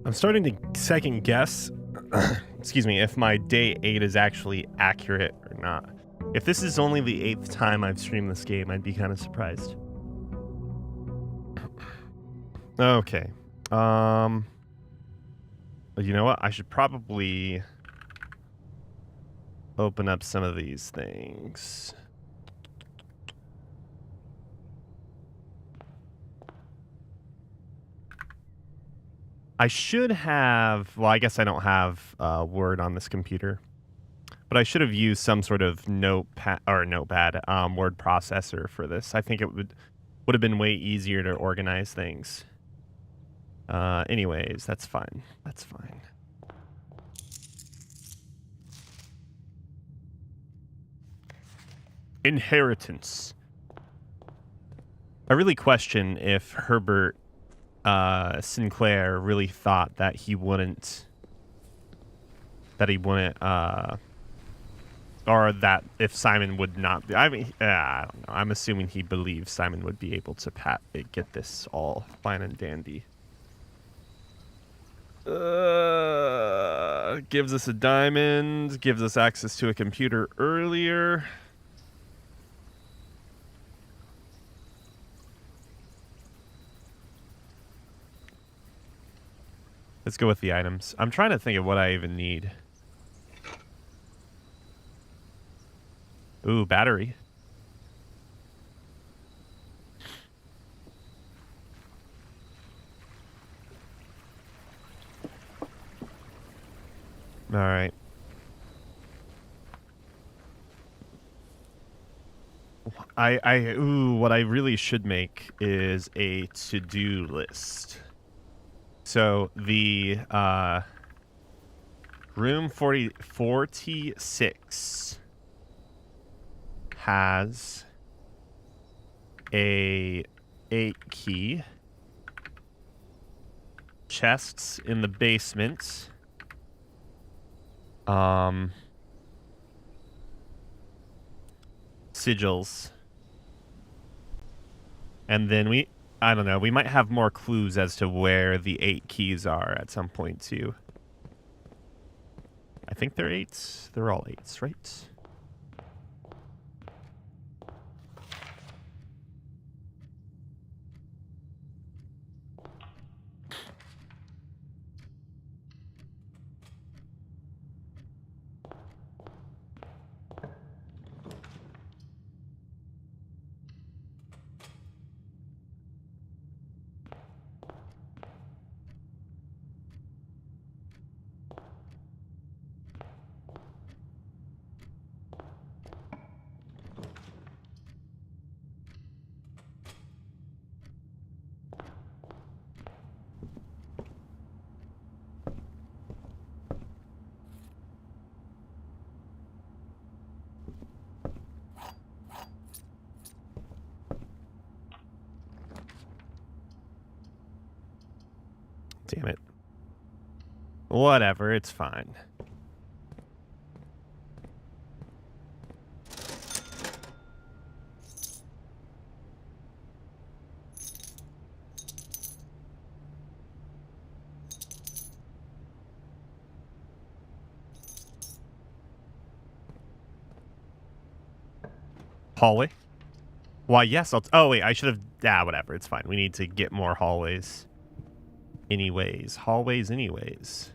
I'm starting to second guess, excuse me, if my day 8 is actually accurate or not. If this is only the 8th time I've streamed this game, I'd be kind of surprised. Okay. You know what? I should probably open up some of these things. I should have, well, I guess I don't have Word on this computer, but I should have used some sort of notepad, word processor for this. I think it would have been way easier to organize things. Anyways, that's fine. That's fine. Inheritance. I really question if Herbert Sinclair really thought that he wouldn't, or that if Simon would not be, I mean, I don't know. I'm assuming he believes Simon would be able to get this all fine and dandy. Gives us a diamond, gives us access to a computer earlier. Let's go with the items. I'm trying to think of what I even need. Ooh, battery. All right. What I really should make is a to-do list. So the room 46 has a 8 key. Chests in the basement. Sigils. And then I don't know, we might have more clues as to where the 8 keys are at some point too. I think they're 8s. They're all 8s, right? Damn it. Whatever, it's fine. Hallway? Why, yes, oh, wait, I should have... whatever, it's fine. We need to get more hallways. Anyways. Hallways anyways.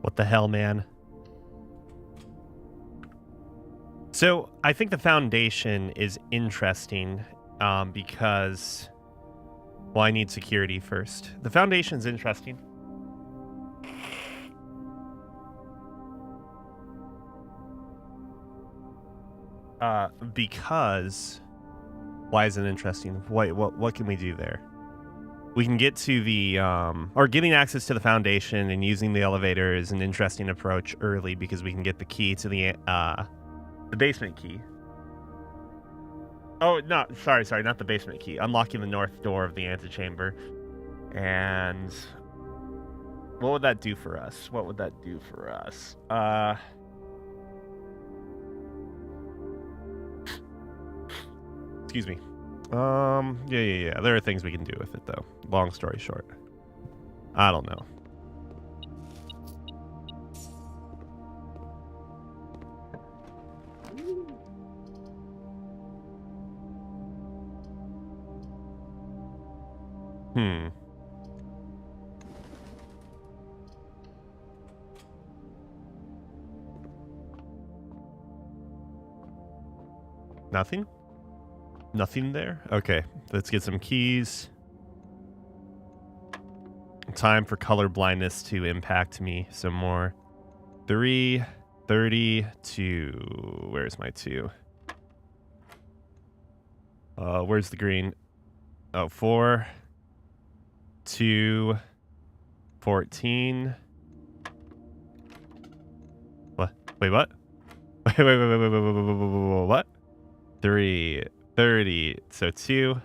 What the hell, man? So, I think the foundation is interesting because... Well, I need security first. The foundation's interesting. Because why is it interesting? Wait, what can we do there? We can get to the or getting access to the foundation and using the elevator is an interesting approach early because we can get the key to the basement key. Oh, no, sorry, not the basement key. Unlocking the north door of the antechamber. And what would that do for us? Excuse me. Yeah. There are things we can do with it, though. Long story short. I don't know. Nothing? Nothing there? Okay, let's get some keys. Time for color blindness to impact me some more. 3:32. Where's my 2? Where's the green? Oh, 4, 2, 14. What? Wait, what? Wait, what? 3:30. So 2.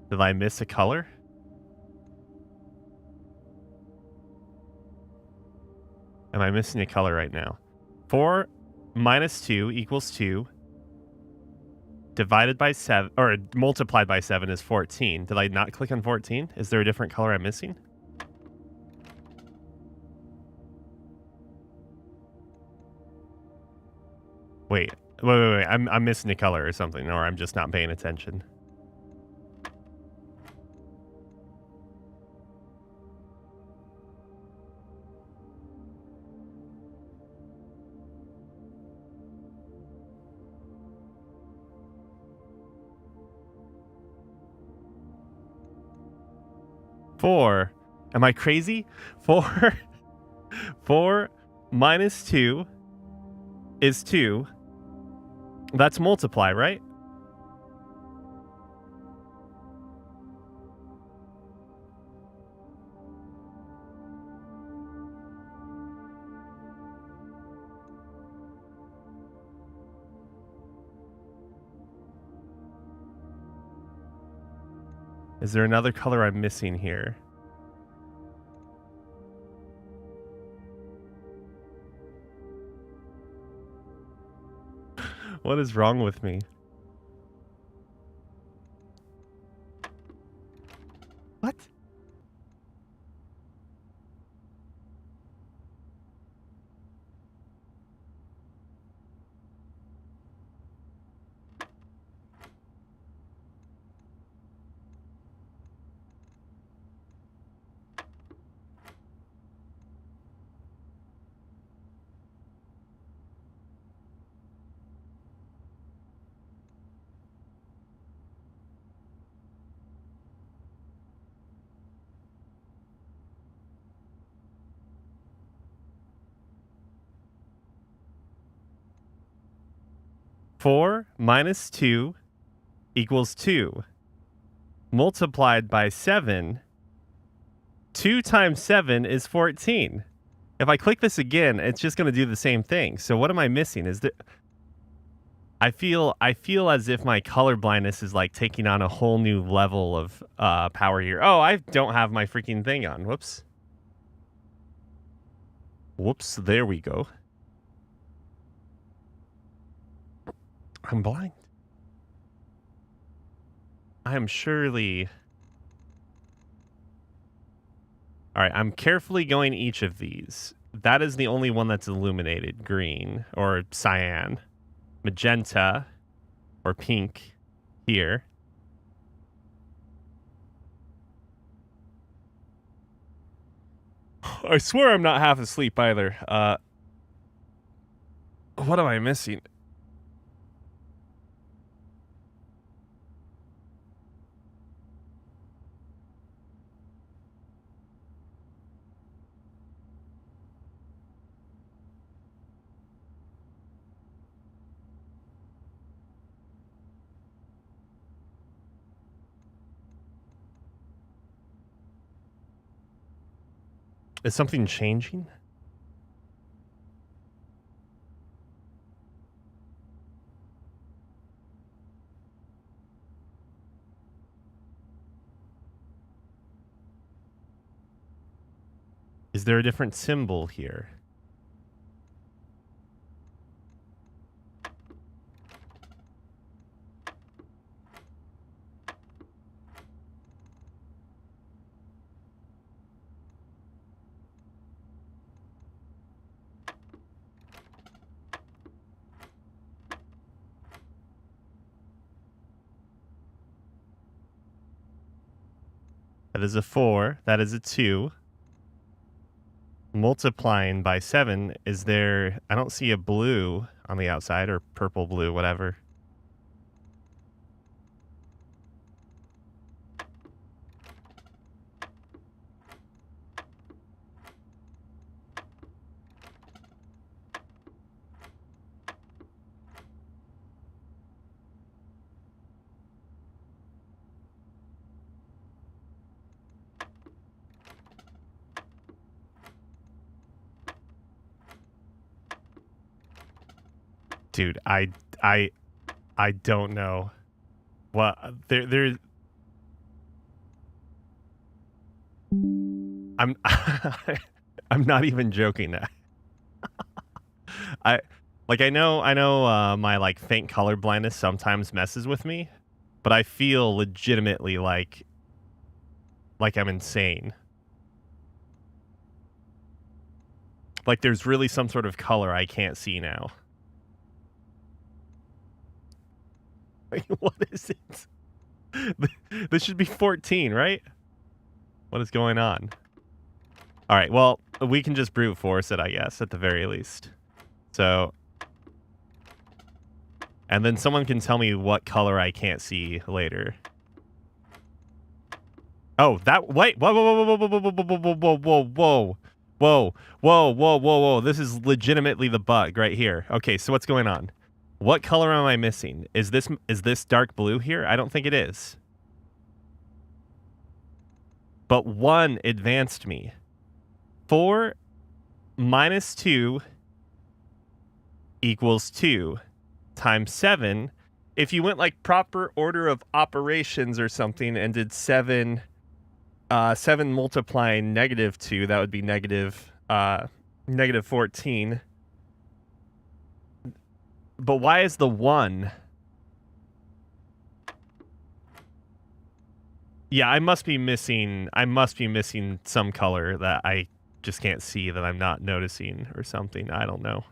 Did I miss a color? Am I missing a color right now? 4 minus 2 equals 2. Divided by 7, or multiplied by 7 is 14. Did I not click on 14? Is there a different color I'm missing? Wait. I'm missing a color or something, or I'm just not paying attention. Four. Am I crazy? 4 minus 2 is 2. That's multiply, right? Is there another color I'm missing here? What is wrong with me? What? Four minus 2 equals 2. Multiplied by 7. 2 times 7 is 14. If I click this again, it's just going to do the same thing. So what am I missing? Is there... I feel as if my color blindness is like taking on a whole new level of power here. Oh, I don't have my freaking thing on. Whoops. There we go. I'm blind. I am surely... All right, I'm carefully going each of these. That is the only one that's illuminated. Green or cyan. Magenta or pink here. I swear I'm not half asleep either. What am I missing? Is something changing? Is there a different symbol here? That is a 4. That is a 2. Multiplying by 7, is there... I don't see a blue on the outside, or purple, blue, whatever. Dude, I don't know. What there I'm I'm not even joking. I I know my like faint color blindness sometimes messes with me, but I feel legitimately like I'm insane. Like there's really some sort of color I can't see now. What is it? This should be 14, right? What is going on? All right, well, we can just brute force it, I guess, at the very least. So, and then someone can tell me what color I can't see later. Oh, that, wait, whoa, whoa, whoa, whoa, whoa, whoa, whoa, whoa, whoa, whoa, whoa, whoa, whoa, whoa, whoa, this is legitimately the bug right here. Okay, so what's going on? What color am I missing? Is this dark blue here? I don't think it is. But 1 advanced me. 4 minus 2 equals 2 times 7. If you went like proper order of operations or something and did 7 multiplying -2, that would be negative 14. But why is the 1? Yeah, I must be missing some color that I just can't see, that I'm not noticing or something. I don't know.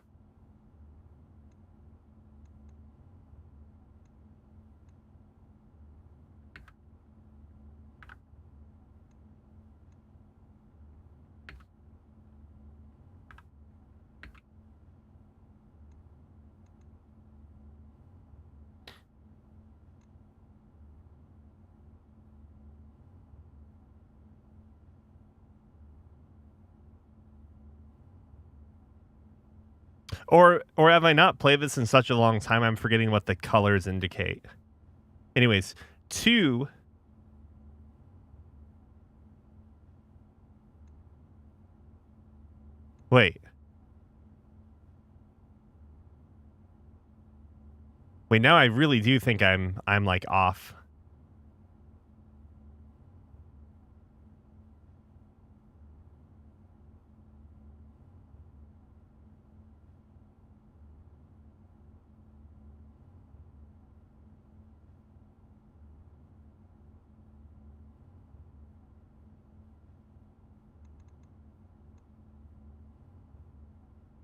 Or have I not played this in such a long time I'm forgetting what the colors indicate? Anyways, 2. Wait. Wait, now I really do think I'm like off.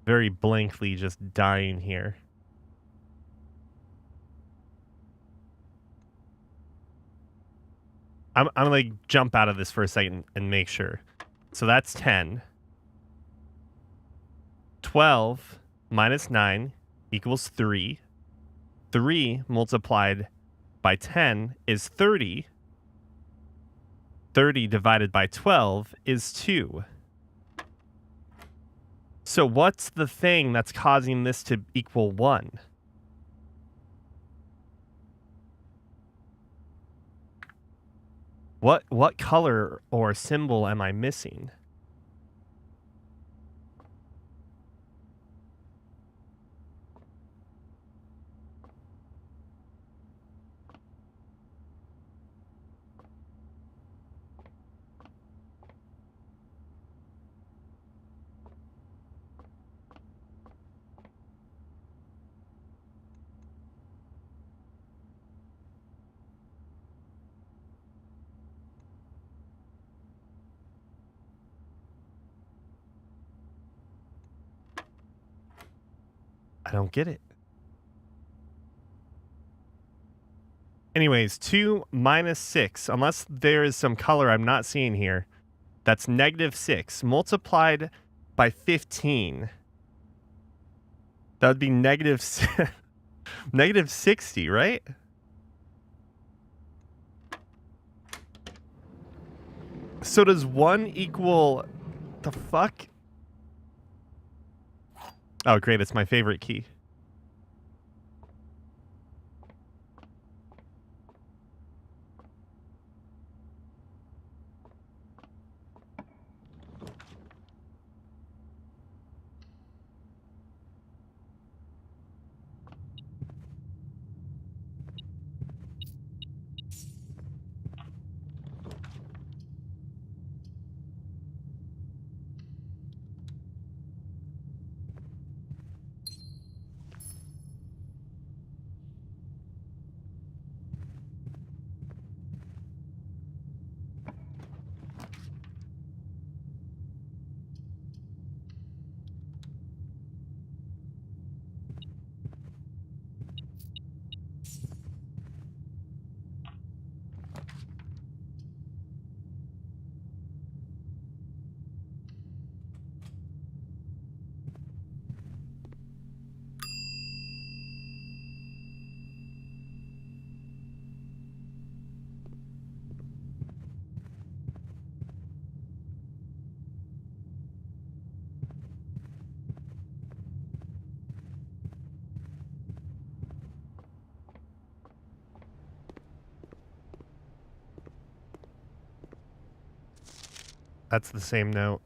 Very blankly just dying here. I'm gonna jump out of this for a second and make sure. So that's 10. 12 minus 9 equals 3. 3 multiplied by 10 is 30. 30 divided by 12 is 2. So what's the thing that's causing this to equal 1? What color or symbol am I missing? I don't get it. Anyways, 2 minus 6, unless there is some color I'm not seeing here, that's -6 multiplied by 15. That would be negative 60, right? So does 1 equal the fuck? Oh, great. It's my favorite key. That's the same note.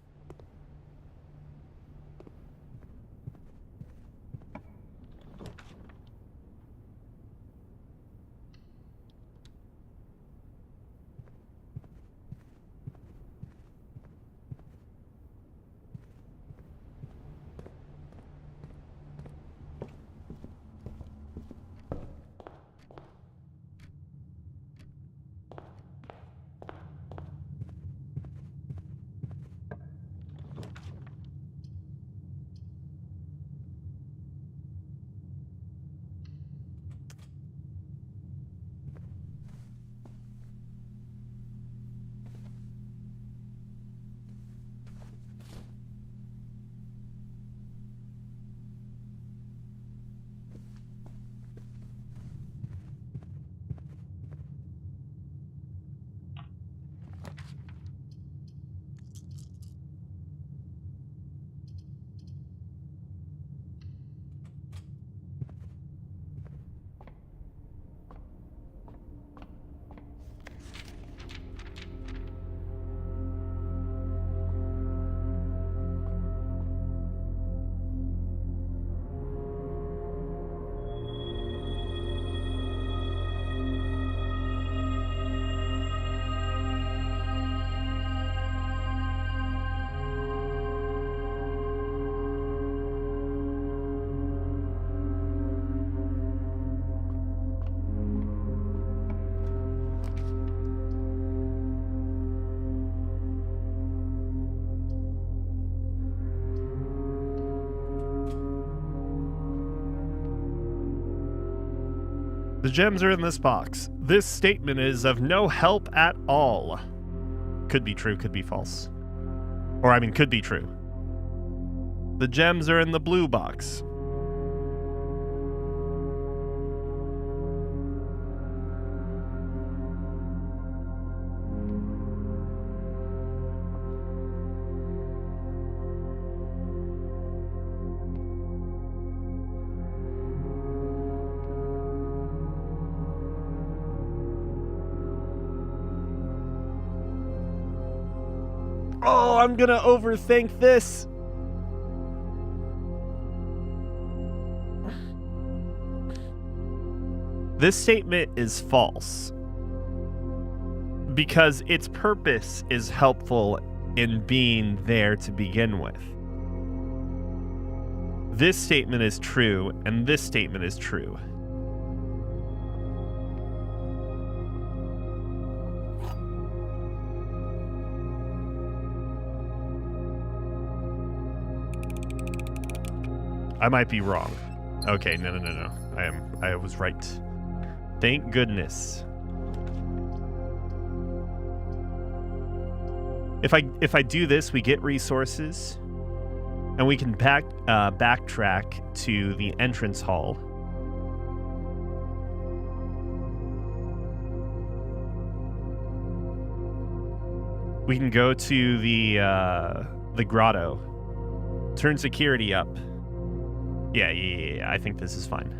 The gems are in this box. This statement is of no help at all. Could be true, could be false. Or, I mean, could be true. The gems are in the blue box. Oh, I'm gonna overthink this. This statement is false because its purpose is helpful in being there to begin with. This statement is true, and this statement is true. I might be wrong. Okay, no. I was right. Thank goodness. If I do this, we get resources, and we can backtrack to the entrance hall. We can go to the grotto. Turn security up. Yeah. I think this is fine.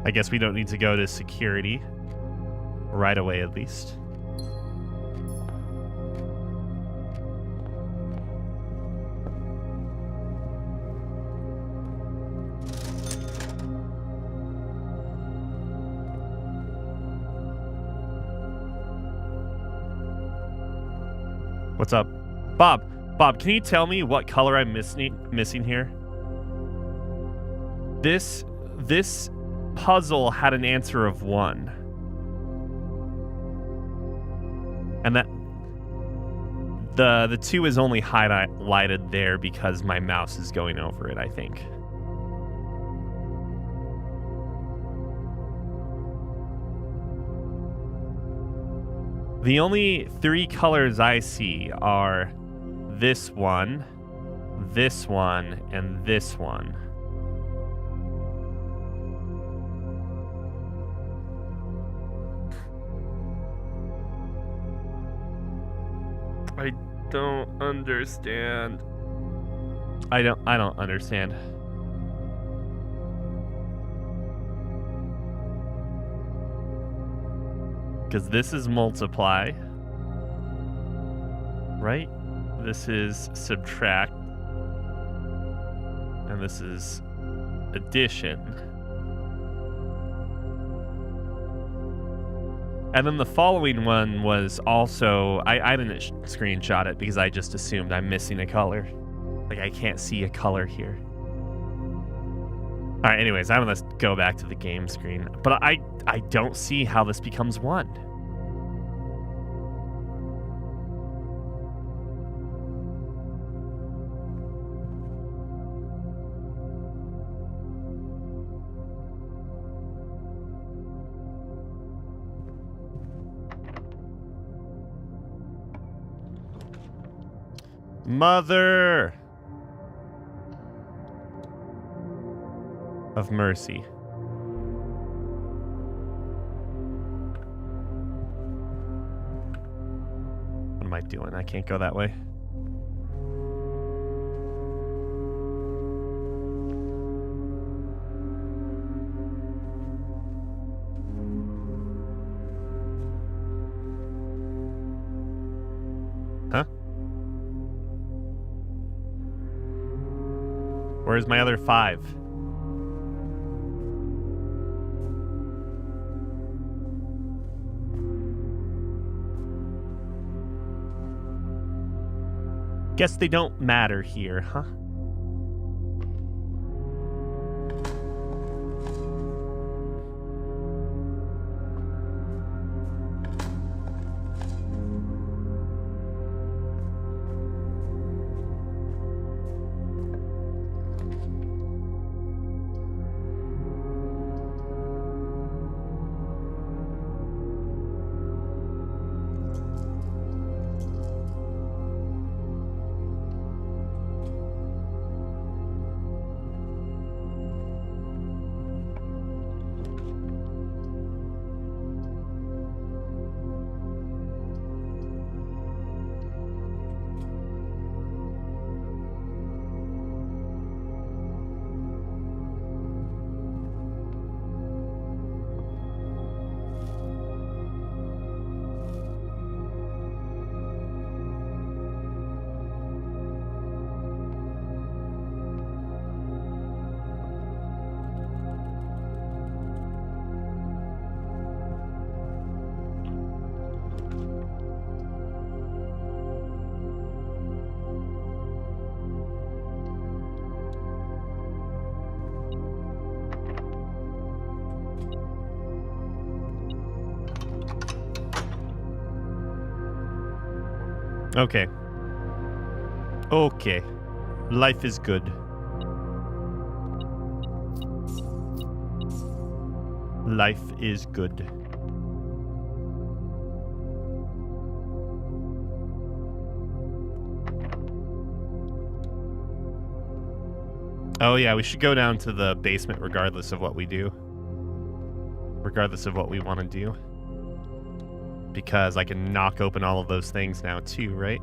I guess we don't need to go to security right away, at least. What's up? Bob, can you tell me what color I'm missing here? This puzzle had an answer of 1. And that the 2 is only highlighted there because my mouse is going over it, I think. The only 3 colors I see are this one, and this one. I don't understand. I don't understand. Because this is multiply, right? This is subtract, and this is addition. And then the following one was also, I didn't screenshot it because I just assumed I'm missing a color. Like, I can't see a color here. All right, anyways, I'm going to go back to the game screen. But I don't see how this becomes 1. Mother of mercy. What am I doing? I can't go that way. Huh? Where's my other 5? Guess they don't matter here, huh? Okay. Okay. Life is good. Life is good. Oh yeah, we should go down to the basement regardless of what we do. Regardless of what we want to do. Because I can knock open all of those things now too, right?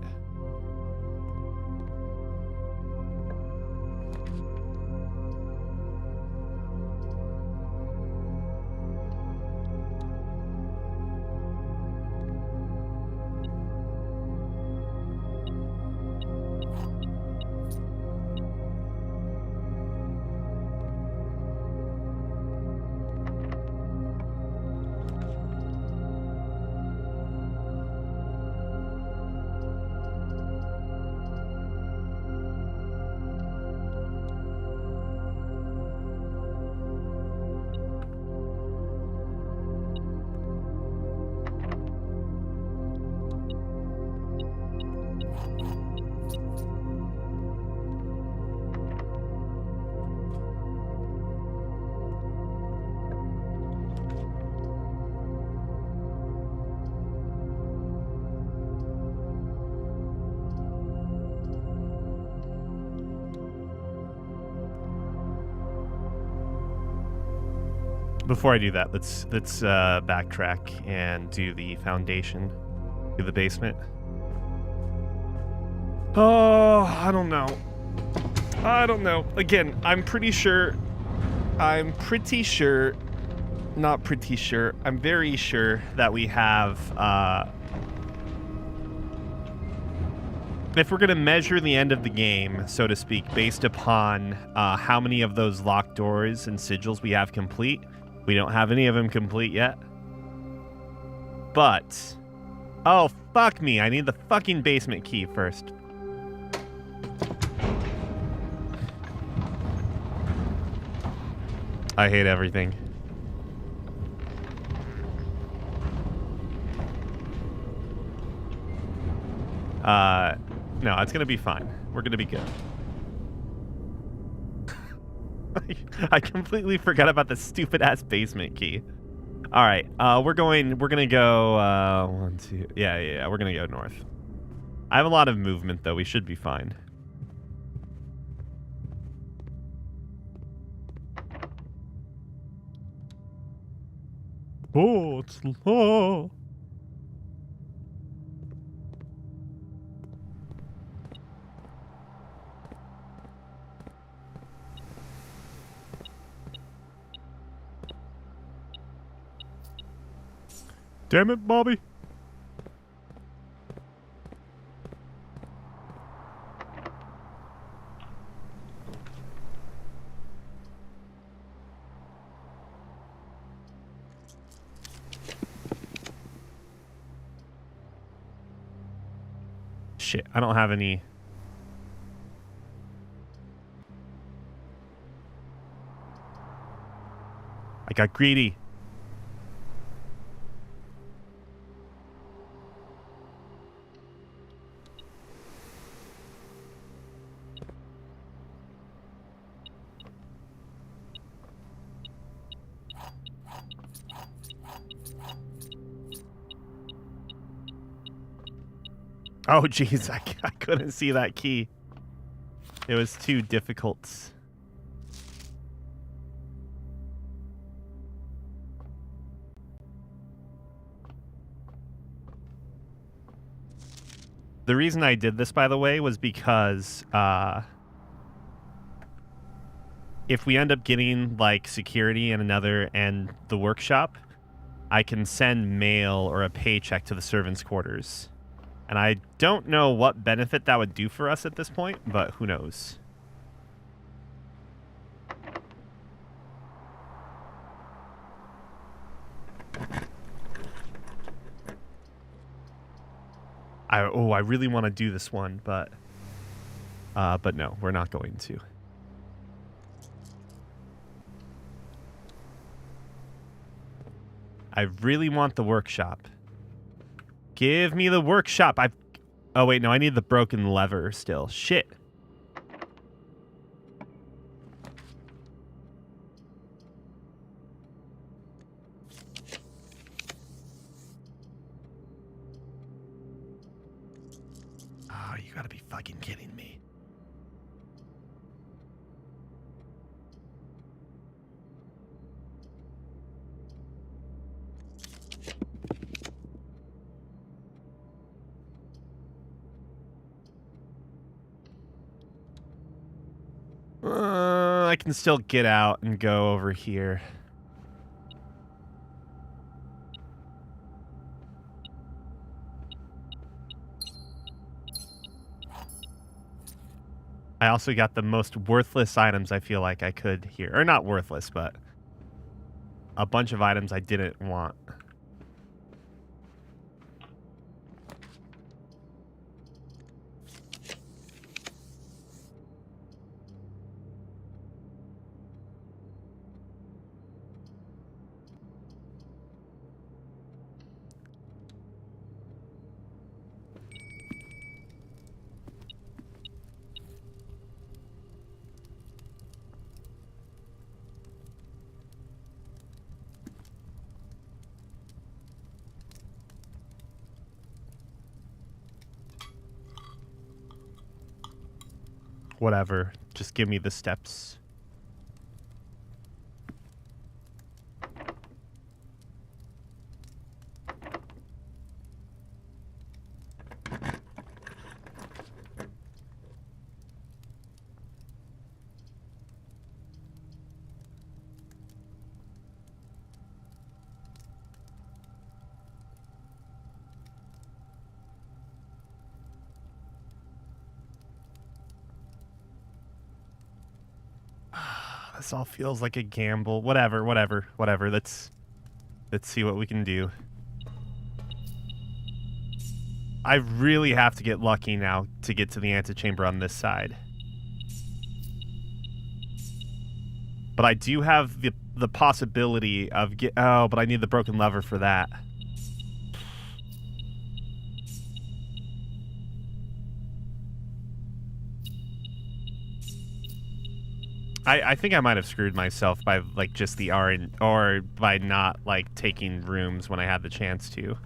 Before I do that, let's backtrack and do the foundation, do the basement. Oh, I don't know. Again, I'm very sure that we have, if we're going to measure the end of the game, so to speak, based upon how many of those locked doors and sigils we have complete, we don't have any of them complete yet. But, oh, fuck me. I need the fucking basement key first. I hate everything. No, it's gonna be fine. We're gonna be good. I completely forgot about the stupid ass basement key. All right, we're gonna go 1, 2. Yeah, we're gonna go north. I have a lot of movement though. We should be fine. Oh, it's low. Damn it, Bobby. Shit, I don't have any. I got greedy. Oh, jeez, I couldn't see that key. It was too difficult. The reason I did this, by the way, was because if we end up getting, like, security and the workshop, I can send mail or a paycheck to the servants' quarters. And I don't know what benefit that would do for us at this point, but who knows. I really want to do this one, but no, we're not going to. I really want the workshop. Give me the workshop. Oh, wait, no, I need the broken lever still. Shit. Oh, you gotta be fucking kidding me. I can still get out and go over here. I also got the most worthless items I feel like I could here. Or not worthless, but a bunch of items I didn't want. Whatever. Just give me the steps. This all feels like a gamble. Whatever. Let's see what we can do. I really have to get lucky now to get to the antechamber on this side. But I do have the possibility of oh, but I need the broken lever for that. I think I might have screwed myself by like just the or by not like taking rooms when I had the chance to.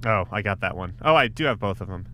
Oh, I got that one. Oh, I do have both of them.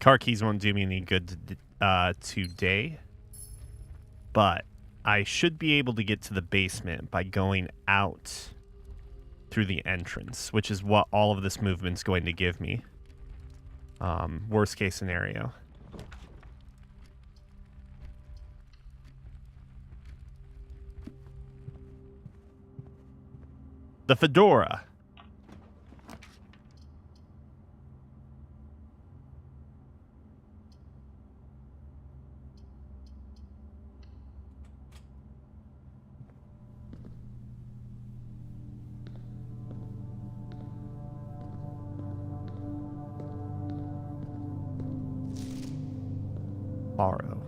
Car keys won't do me any good today, but I should be able to get to the basement by going out through the entrance, which is what all of this movement's going to give me. Worst case scenario. The fedora. Borrow.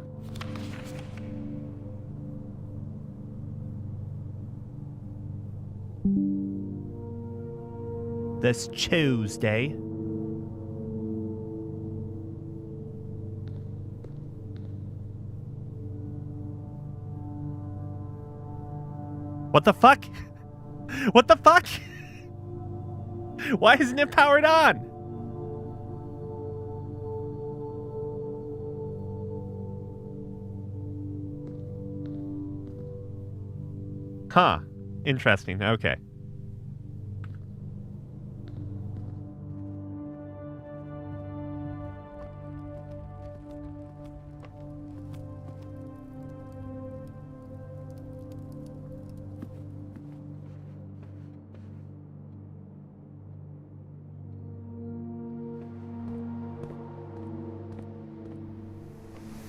This Tuesday. What the fuck? What the fuck? Why isn't it powered on? Huh. Interesting. Okay.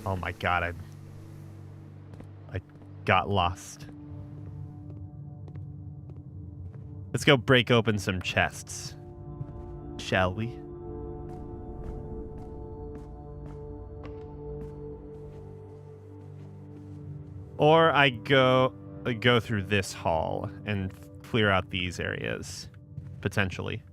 Oh my god, I got lost. Let's go break open some chests, shall we? Or I go through this hall and clear out these areas, potentially.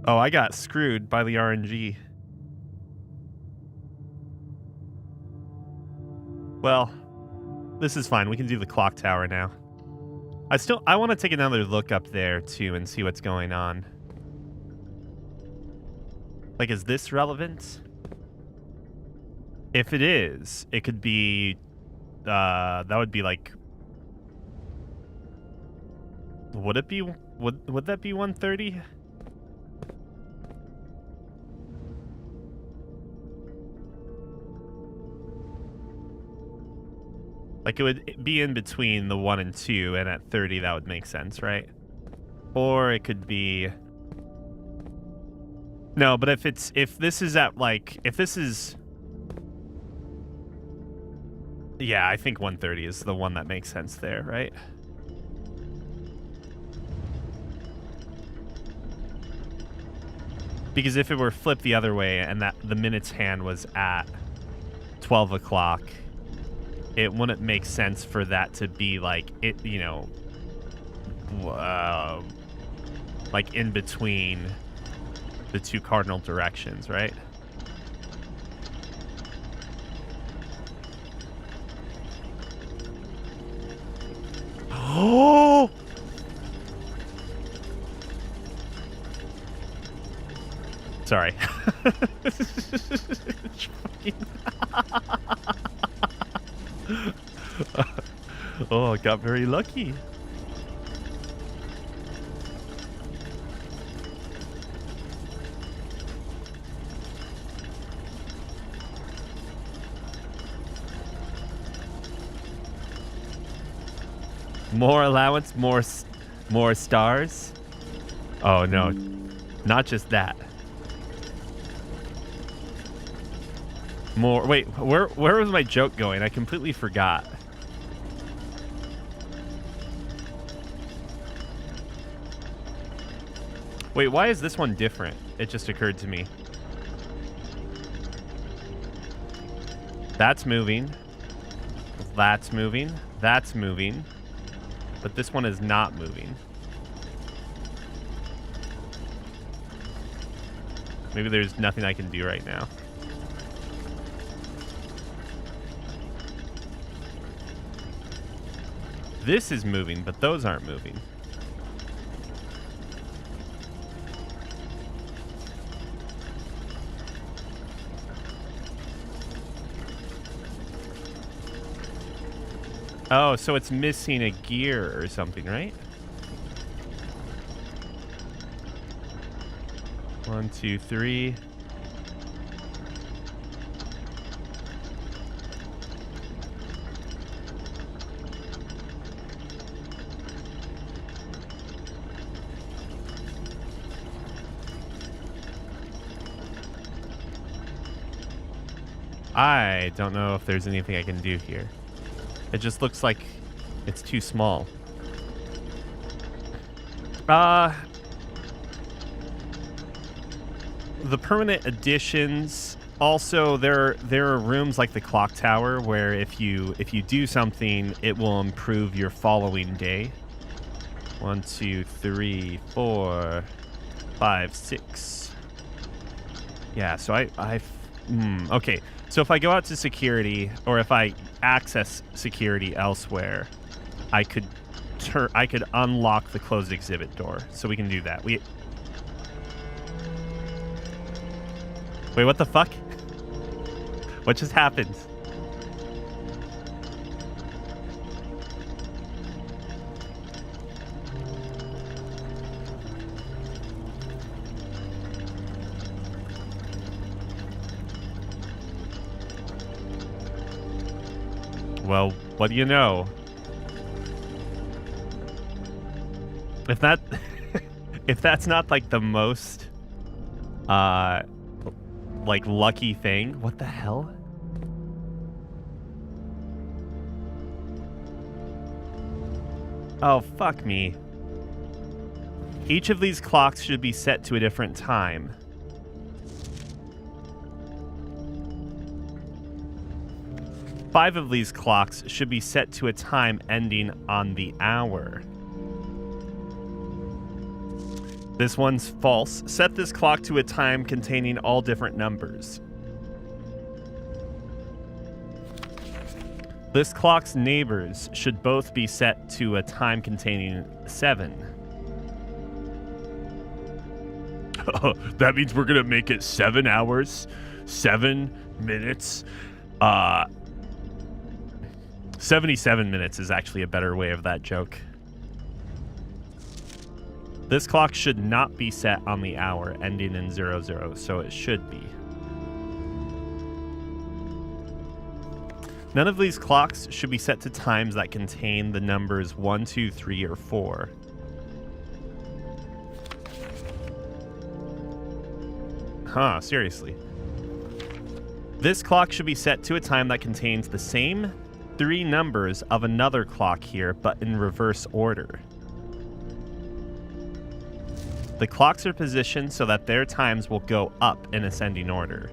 Oh, I got screwed by the RNG. Well, this is fine. We can do the clock tower now. I want to take another look up there too and see what's going on. Like, is this relevant? If it is, it could be that would be like, would it be, would that be 130? Like, it would be in between the 1 and 2, and at 30 that would make sense, right? Or it could be... No, but if this is at, like, if this is... Yeah, I think 130 is the one that makes sense there, right? Because if it were flipped the other way and that the minute's hand was at 12 o'clock... it wouldn't make sense for that to be like it, you know, like in between the two cardinal directions, right? Oh! Sorry. Oh, I got very lucky. More allowance, more stars. Oh no, not just that. More. Wait, where was my joke going? I completely forgot. Wait, why is this one different? It just occurred to me. That's moving. That's moving. That's moving. But this one is not moving. Maybe there's nothing I can do right now. This is moving, but those aren't moving. Oh, so it's missing a gear or something, right? 1, 2, 3. I don't know if there's anything I can do here. It just looks like it's too small. The permanent additions. Also, there are rooms like the clock tower where if you do something, it will improve your following day. 1, 2, 3, 4, 5, 6. Yeah, so Okay, so if I go out to security, or if I access security elsewhere, I could unlock the closed exhibit door. So we can do that. Wait, what the fuck? What just happened? Well, what do you know? If that if that's not like the most like lucky thing, what the hell? Oh, fuck me. Each of these clocks should be set to a different time. Five of these clocks should be set to a time ending on the hour. This one's false. Set this clock to a time containing all different numbers. This clock's neighbors should both be set to a time containing 7. That means we're gonna make it 7 hours, 7 minutes. 77 minutes is actually a better way of that joke. This clock should not be set on the hour ending in 00, so it should be. None of these clocks should be set to times that contain the numbers 1, 2, 3, or 4. Huh, seriously. This clock should be set to a time that contains the same 3 numbers of another clock here, but in reverse order. The clocks are positioned so that their times will go up in ascending order.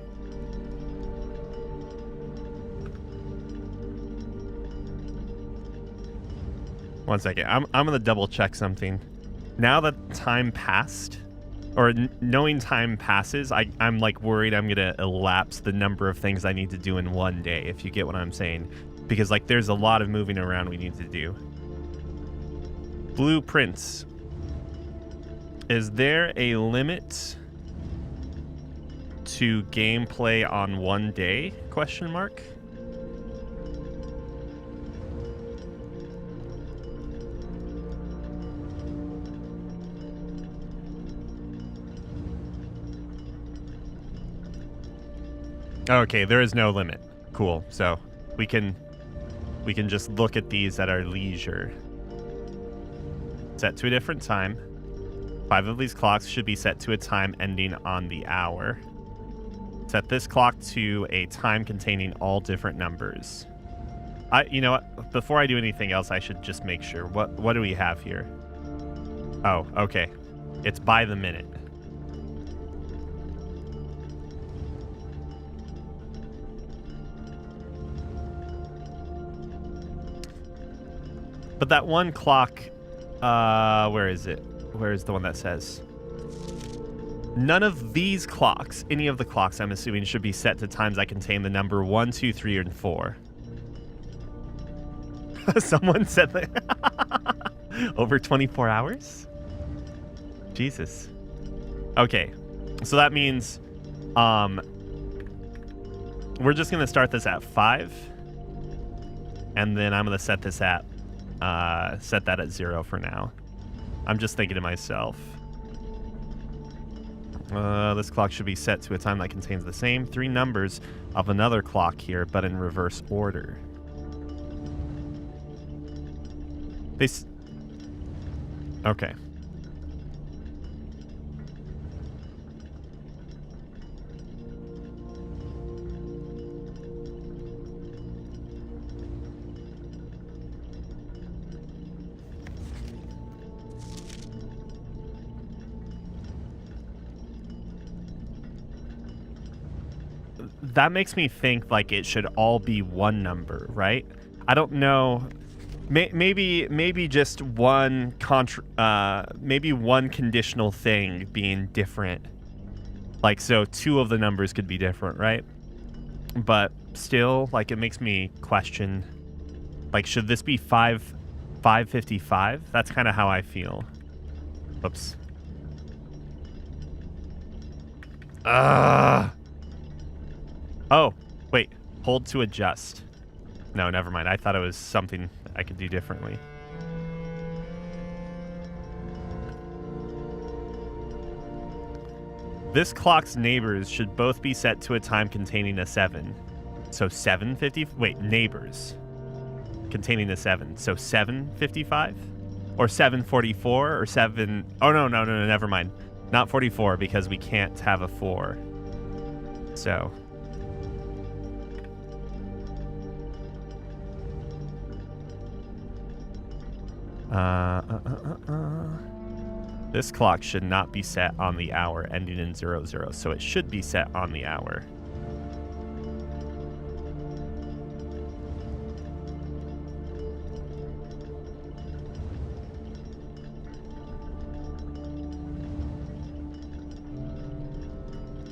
One second. I'm going to double check something. Now that time passed, or knowing time passes, I'm like worried I'm going to elapse the number of things I need to do in one day, if you get what I'm saying. Because like there's a lot of moving around we need to do. Blueprints. Is there a limit to gameplay on one day? Question mark. Okay, there is no limit. Cool. So we can just look at these at our leisure. Set to a different time. 5 of these clocks should be set to a time ending on the hour. Set this clock to a time containing all different numbers. You know what? Before I do anything else, I should just make sure. What do we have here? Oh, okay. It's by the minute. But that one clock, where is it? Where is the one that says? None of these clocks, any of the clocks I'm assuming, should be set to times that contain the number 1, 2, 3, and 4. Someone said that. Over 24 hours? Jesus. Okay. So that means we're just going to start this at 5. And then I'm going to set this at set that at 0 for now. I'm just thinking to myself. This clock should be set to a time that contains the same 3 numbers of another clock here, but in reverse order. Okay. That makes me think like it should all be one number, right? I don't know. Maybe just one maybe one conditional thing being different. Like, so 2 of the numbers could be different, right? But still, like, it makes me question, like, should this be 5:55? That's kind of how I feel. Oops. Oh, wait. Hold to adjust. No, never mind. I thought it was something I could do differently. This clock's neighbors should both be set to a time containing a 7. So 7:50. Wait, neighbors containing a 7. So 7:55 or 7:44 or 7. Oh, no, never mind. Not 44 because we can't have a 4. So this clock should not be set on the hour ending in 00, so it should be set on the hour.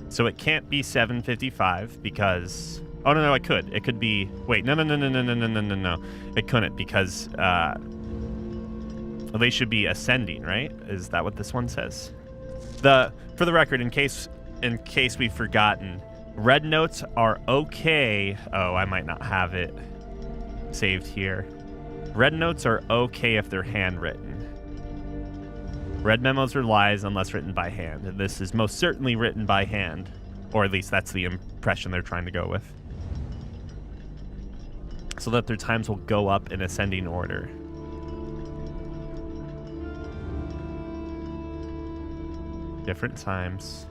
So it can't be 7:55 because... Oh, no, it could. It could be... Wait, no. It couldn't because they should be ascending, right? Is that what this one says? For the record, in case we've forgotten, red notes are okay. Oh, I might not have it saved here. Red notes are okay if they're handwritten. Red memos are lies unless written by hand. And this is most certainly written by hand. Or at least that's the impression they're trying to go with. So that their times will go up in ascending order. Different times.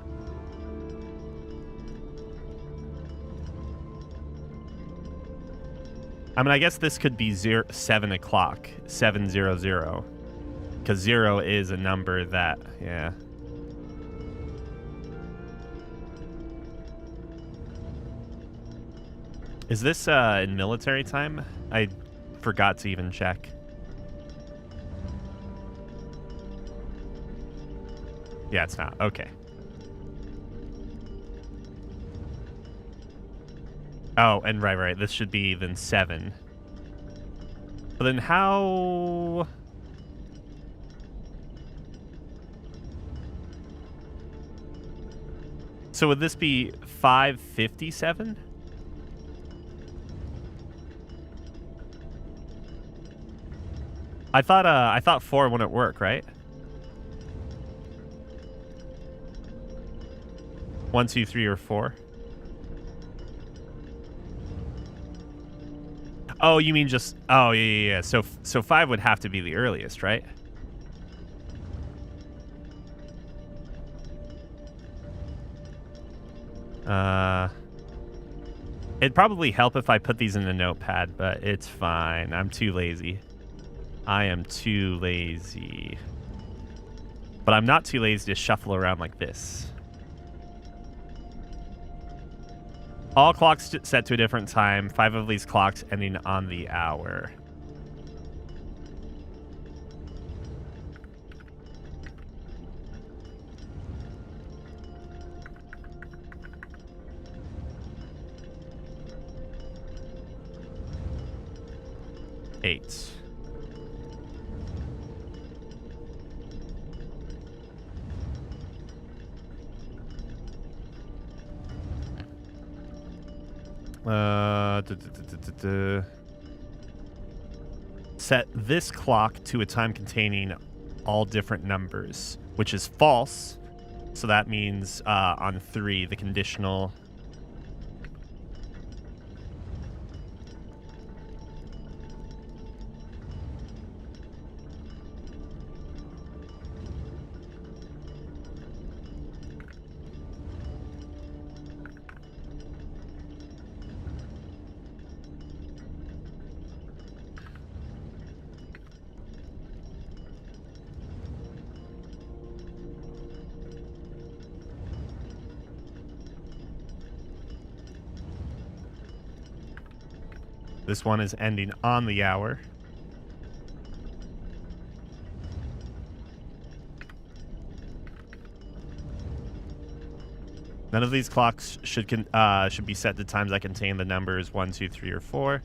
I mean, I guess this could be 7 o'clock. 7:00. Because 0 is a number that, yeah. Is this in military time? I forgot to even check. Yeah, it's not. Okay. Oh, and right. This should be then 7. But then how... So would this be 5:57? I thought 4 wouldn't work, right? 1, 2, 3, or 4. Oh, you mean just... Oh, yeah. So 5 would have to be the earliest, right? It'd probably help if I put these in a notepad, but it's fine. I'm too lazy. I am too lazy. But I'm not too lazy to shuffle around like this. All clocks set to a different time. 5 of these clocks ending on the hour. Eight. Set this clock to a time containing all different numbers, which is false. So that means on 3, the conditional... This one is ending on the hour. None of these clocks should be set to times that contain the numbers 1, 2, 3, or 4.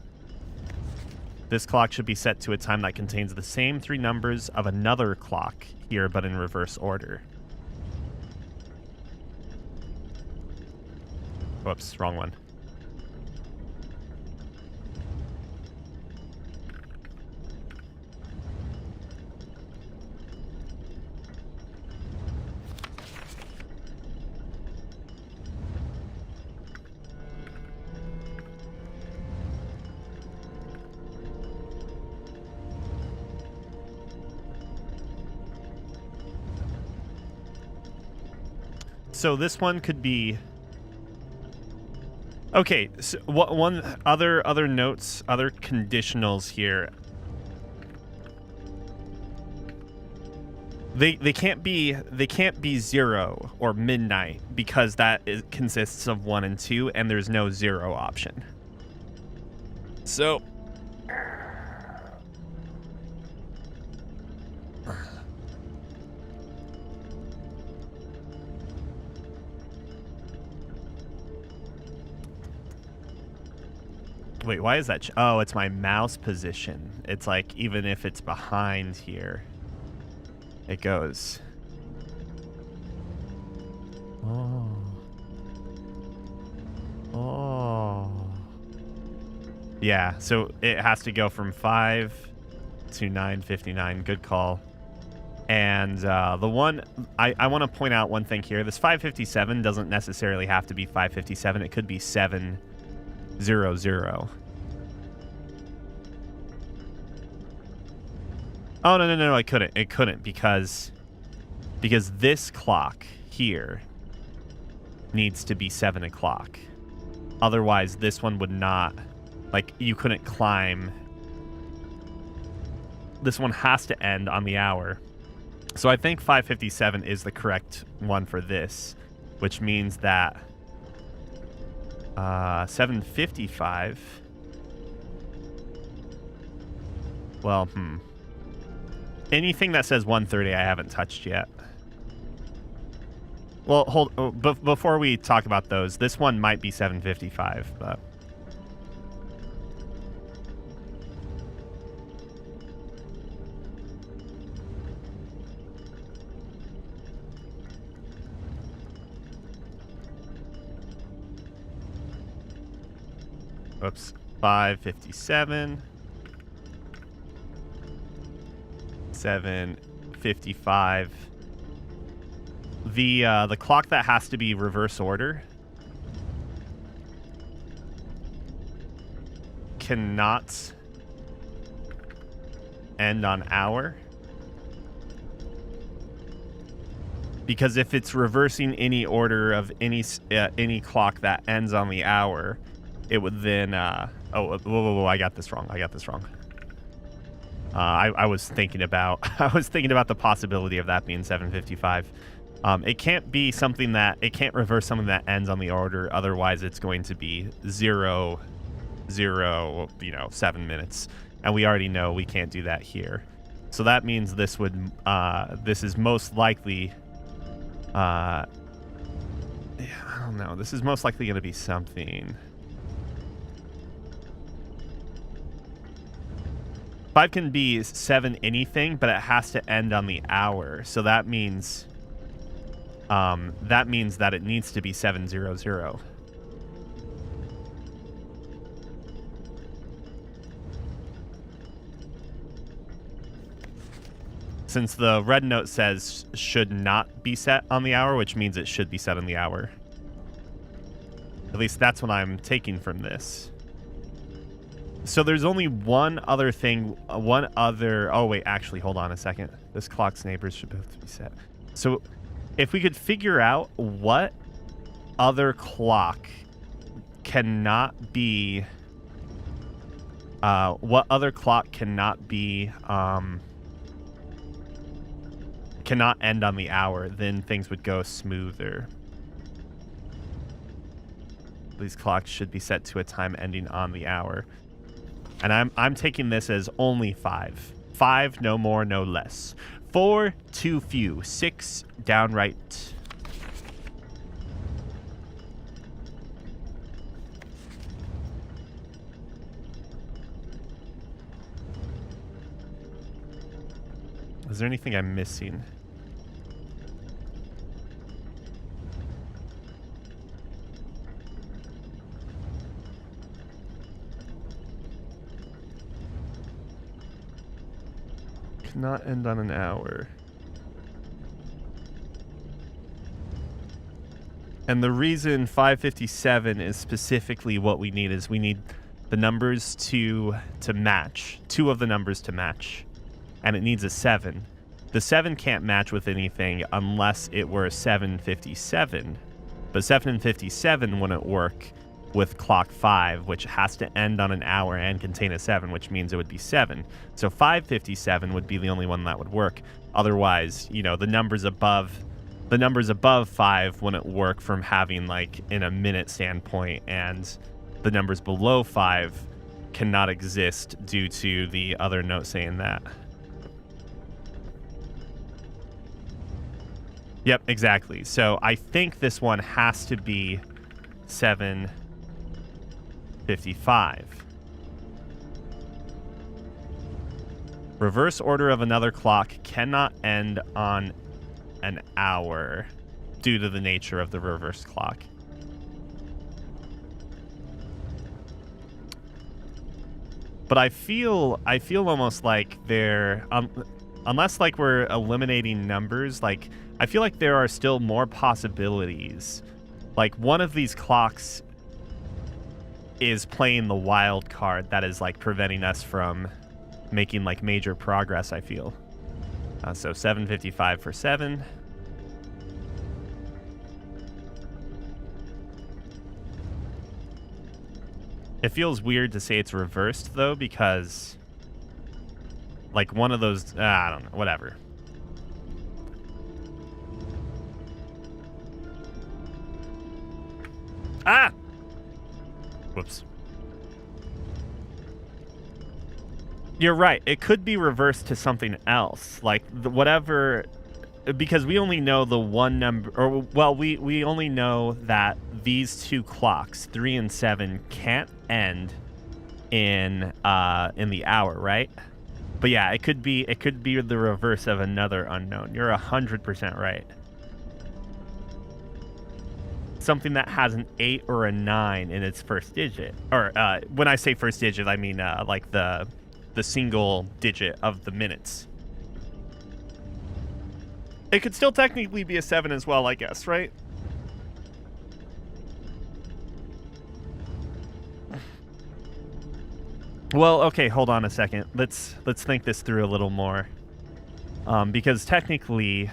This clock should be set to a time that contains the same 3 numbers of another clock here, but in reverse order. Whoops, wrong one. So this one could be... Okay, so one other notes, other conditionals here. They can't be 0 or midnight because that consists of 1 and 2, and there's no 0 option. So wait, why is that? Oh, it's my mouse position. It's like, even if it's behind here, it goes. Oh. Oh. Yeah, so it has to go from 5 to 9:59. Good call. And the one, I want to point out one thing here. This 5:57 doesn't necessarily have to be 5:57. It could be 7:00. Oh, no, I couldn't. It couldn't because this clock here needs to be 7 o'clock. Otherwise, this one would not, like, you couldn't climb. This one has to end on the hour. So I think 5:57 is the correct one for this, which means that 7:55. Well, anything that says 1:30 I haven't touched yet. Well, before we talk about those, this one might be 7:55, but... Oops. 5:57. 7:55. The clock that has to be reverse order cannot end on hour, because if it's reversing any order of any clock that ends on the hour, it would then whoa, I got this wrong. I was thinking about the possibility of that being 7:55. It can't be something that, it can't reverse something that ends on the order. Otherwise, it's going to be 0, 7 minutes, and we already know we can't do that here. So that means this would this is most likely I don't know. This is most likely going to be something. 5 can be 7 anything, but it has to end on the hour. So that means that it needs to be 7:00. Since the red note says should not be set on the hour, which means it should be set on the hour. At least that's what I'm taking from this. So there's only one other thing, oh wait, actually, hold on a second. This clock's neighbors should both be set. So if we could figure out what other clock cannot be, cannot end on the hour, then things would go smoother. These clocks should be set to a time ending on the hour. And I'm taking this as only 5. 5, no more, no less. 4, too few. 6, downright Is there anything I'm missing? Cannot end on an hour. And the reason 557 is specifically what we need is we need the numbers to match. Two of the numbers to match. And it needs a 7. The 7 can't match with anything unless it were 757. But 757 wouldn't work with clock 5, which has to end on an hour and contain a 7, which means it would be 7. So 557 would be the only one that would work. Otherwise, you know, the numbers above 5 wouldn't work from having like in a minute standpoint, and the numbers below 5 cannot exist due to the other note saying that. Yep, exactly. So I think this one has to be 7:55. Reverse order of another clock cannot end on an hour due to the nature of the reverse clock. But I feel almost like they're unless like we're eliminating numbers, like I feel like there are still more possibilities. Like one of these clocks is playing the wild card that is like preventing us from making like major progress, I feel. So 7:55 for 7. It feels weird to say it's reversed though, because like one of those, I don't know, whatever. Ah! Whoops. You're right. It could be reversed to something else, like whatever, because we only know the one number, or well, we only know that these two clocks, 3 and 7, can't end in the hour, right? But yeah, it could be the reverse of another unknown. You're 100% right. Something that has an 8 or a 9 in its first digit, or when I say first digit, I mean like the single digit of the minutes. It could still technically be a 7 as well, I guess, right? Well, okay, hold on a second. Let's think this through a little more. Because technically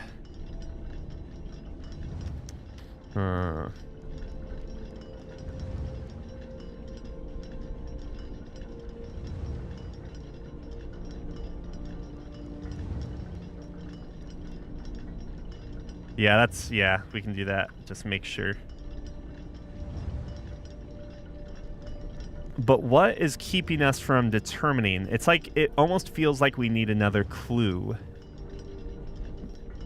yeah, we can do that. Just make sure. But what is keeping us from determining? It's like, it almost feels like we need another clue.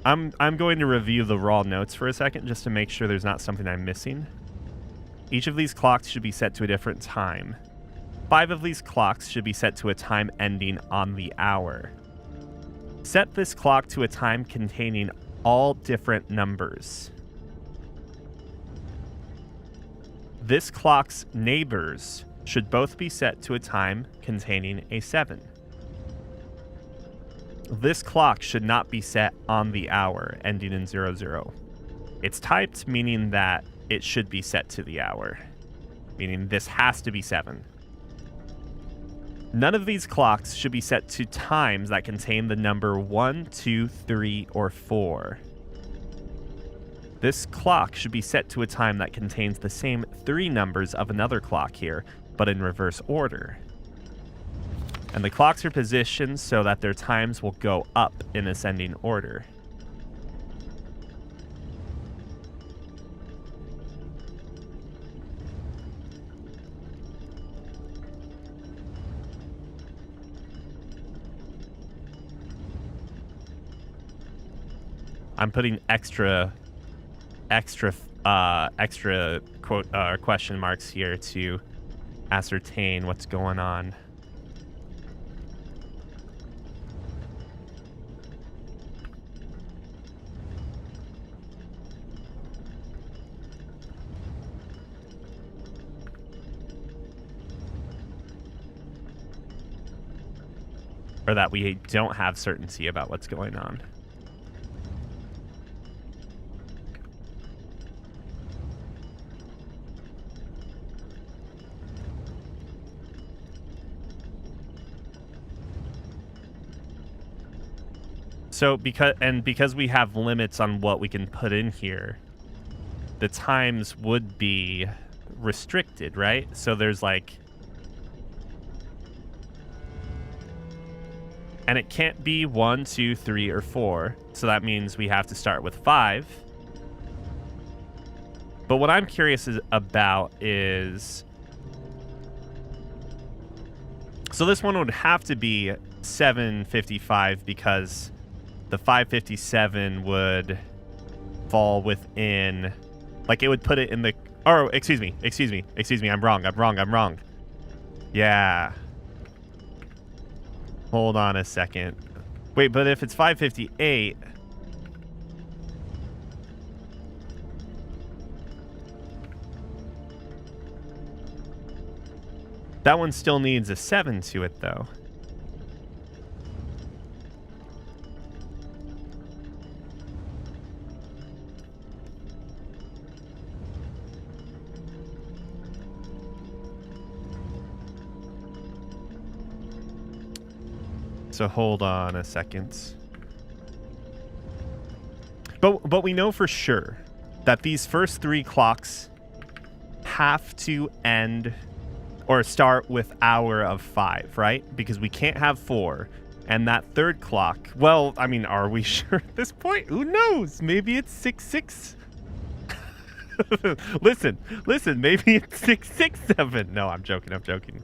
I'm going to review the raw notes for a second just to make sure there's not something I'm missing. Each of these clocks should be set to a different time. 5 of these clocks should be set to a time ending on the hour. Set this clock to a time containing all different numbers. This clock's neighbors should both be set to a time containing a 7. This clock should not be set on the hour, ending in 00. It's typed, meaning that it should be set to the hour, meaning this has to be 7. None of these clocks should be set to times that contain the number 1, 2, 3, or 4. This clock should be set to a time that contains the same 3 numbers of another clock here, but in reverse order. And the clocks are positioned so that their times will go up in ascending order. I'm putting extra quote question marks here to ascertain what's going on. or that we don't have certainty about what's going on. So because we have limits on what we can put in here, the times would be restricted, right? So there's like, and it can't be 1, 2, 3, or 4. So that means we have to start with 5. But what I'm curious about is, so this one would have to be 755 because the 557 would fall within, like it would put it in the, oh, excuse me, I'm wrong. Yeah. Hold on a second. Wait, but if it's 558, that one still needs a 7 to it, though. So hold on a second. But we know for sure that these first 3 clocks have to end or start with hour of 5, right? Because we can't have 4. And that third clock, well, I mean, are we sure at this point? Who knows? Maybe it's 6-6. Listen, maybe it's 6-6-7. No, I'm joking.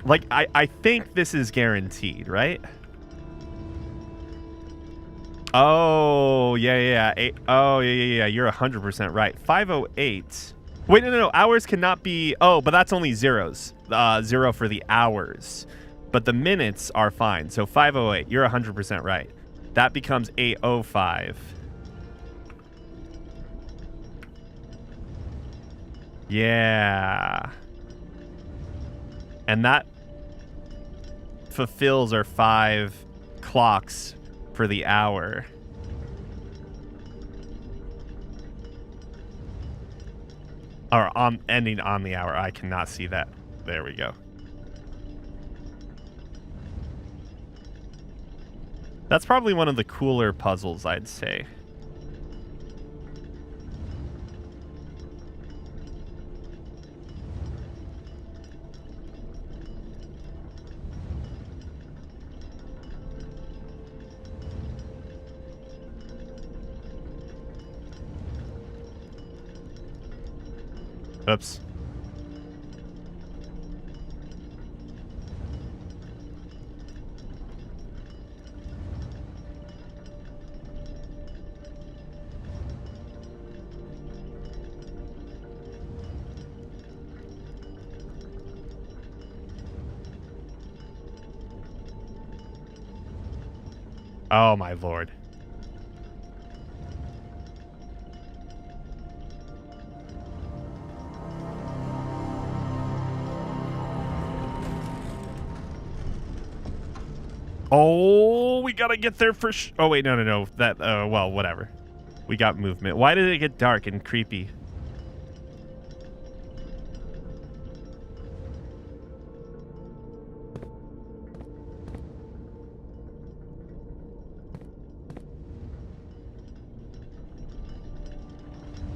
Like, I think this is guaranteed, right? Oh, yeah. Yeah. You're 100% right. 508. Wait, no. Hours cannot be... Oh, but that's only zeros. 0 for the hours. But the minutes are fine. So 508. You're 100% right. That becomes 805. Yeah. And that fulfills our 5 clocks for the hour. Or ending on the hour. I cannot see that. There we go. That's probably one of the cooler puzzles, I'd say. Oops. Oh, my lord. Oh, we gotta get there for oh, wait, no. That, well, whatever. We got movement. Why did it get dark and creepy?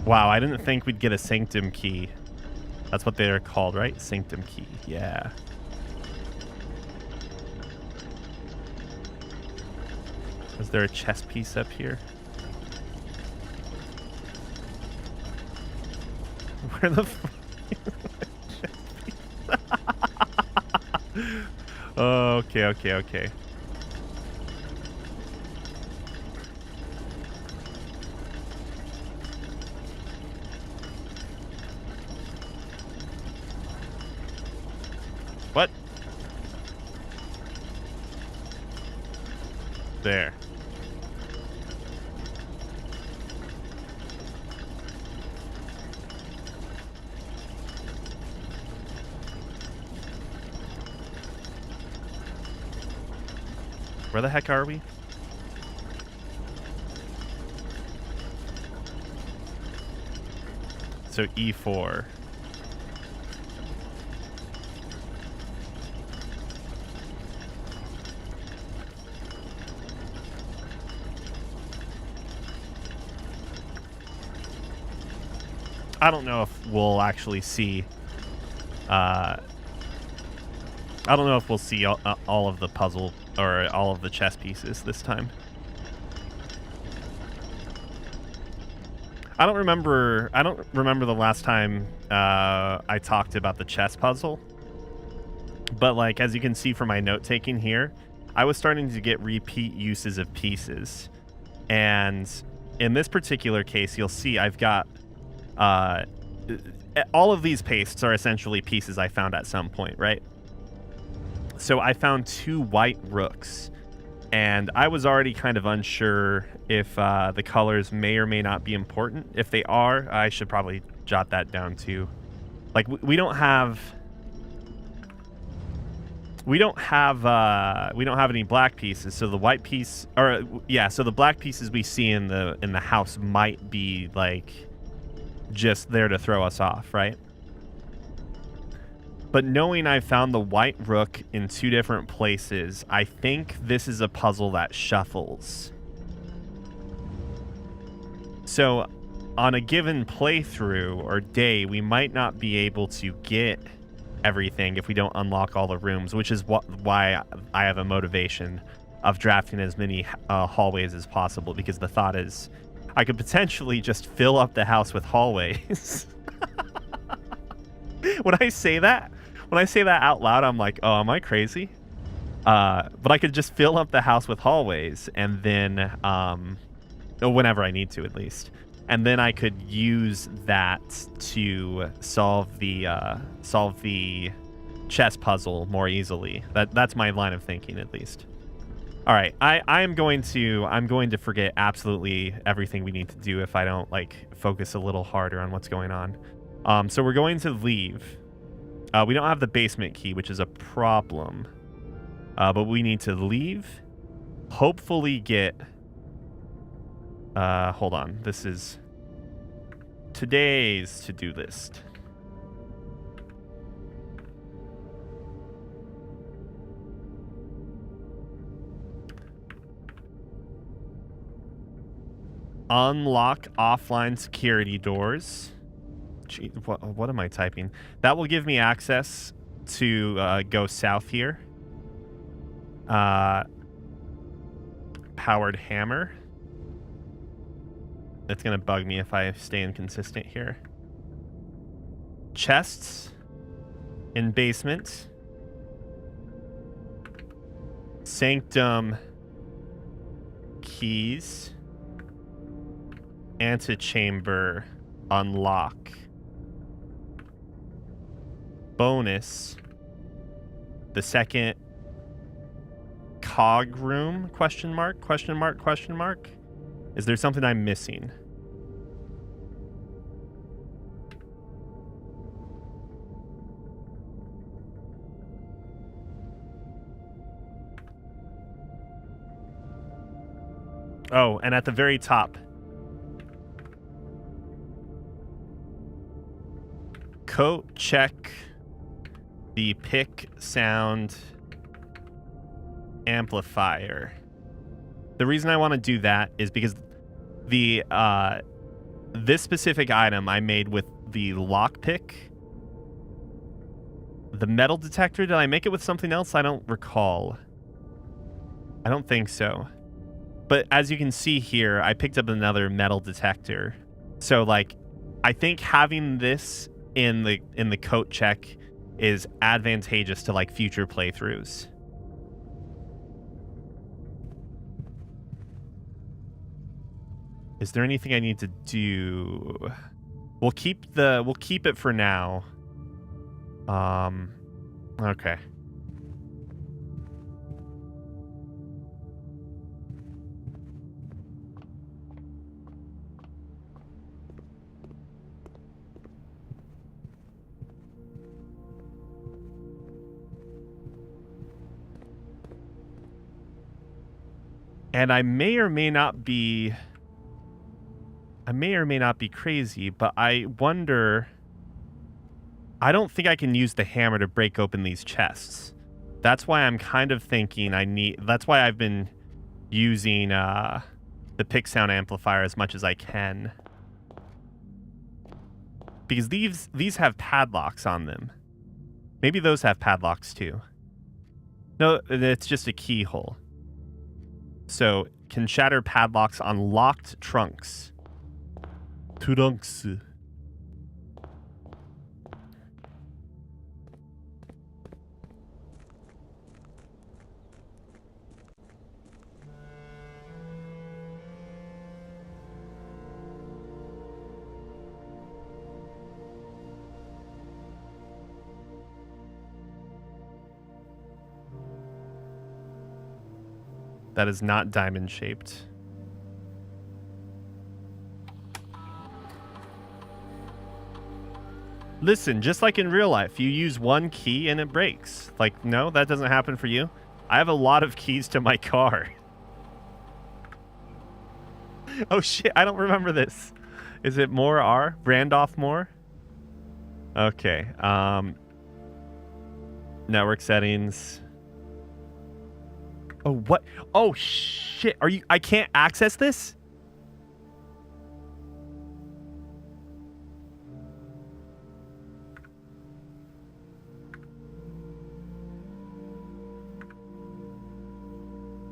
Wow, I didn't think we'd get a sanctum key. That's what they're called, right? Sanctum key, yeah. Is there a chess piece up here? Where the fuck is the chess piece? Oh, okay. What? There. Where the heck are we? So E4. I don't know if we'll actually see. I don't know if we'll see all of the puzzle or all of the chess pieces this time. I don't remember the last time I talked about the chess puzzle. But like as you can see from my note taking here, I was starting to get repeat uses of pieces. And in this particular case, you'll see I've got all of these pastes are essentially pieces I found at some point, right? So I found 2 white rooks, and I was already kind of unsure if the colors may or may not be important. If they are, I should probably jot that down too. Like we don't have any black pieces, so the white piece, or yeah, so the black pieces we see in the house might be like just there to throw us off, right? But knowing I found the white rook in 2 different places, I think this is a puzzle that shuffles. So on a given playthrough or day, we might not be able to get everything if we don't unlock all the rooms, which is why I have a motivation of drafting as many hallways as possible, because the thought is I could potentially just fill up the house with hallways. When I say that out loud, I'm like, oh, am I crazy? But I could just fill up the house with hallways, and then whenever I need to, at least. And then I could use that to solve the chess puzzle more easily. That's my line of thinking, at least. All right, I'm going to forget absolutely everything we need to do if I don't like focus a little harder on what's going on. So we're going to leave. We don't have the basement key, which is a problem. But we need to leave. Hopefully get. Hold on. This is today's to-do list. Unlock offline security doors. Gee, what am I typing? That will give me access to go south here. Powered hammer. That's going to bug me if I stay inconsistent here. Chests in basement. Sanctum keys. Antechamber unlock. Bonus. The second cog room? Question mark? Question mark? Question mark? Is there something I'm missing? Oh, and at the very top. Coat check the pick sound amplifier. The reason I want to do that is because the this specific item I made with the lockpick. The metal detector, did I make it with something else? I don't recall. I don't think so. But as you can see here, I picked up another metal detector. So like I think having this in the coat check is advantageous to like future playthroughs. Is there anything I need to do? We'll keep it for now. Okay. And I may or may not be crazy, but I wonder, I don't think I can use the hammer to break open these chests. That's why I'm kind of thinking that's why I've been using the pick sound amplifier as much as I can. Because these have padlocks on them. Maybe those have padlocks too. No, it's just a keyhole. So, can shatter padlocks on locked trunks. Trunks. That is not diamond shaped. Listen, just like in real life, you use one key and it breaks. Like, no, that doesn't happen for you. I have a lot of keys to my car. Oh shit, I don't remember this. Is it more R? Randolph Moore? Okay. Network settings. Oh, what? Oh, shit. I can't access this?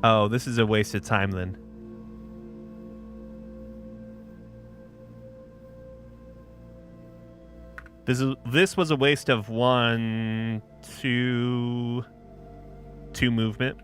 Oh, this is a waste of time then. This was a waste of two movement.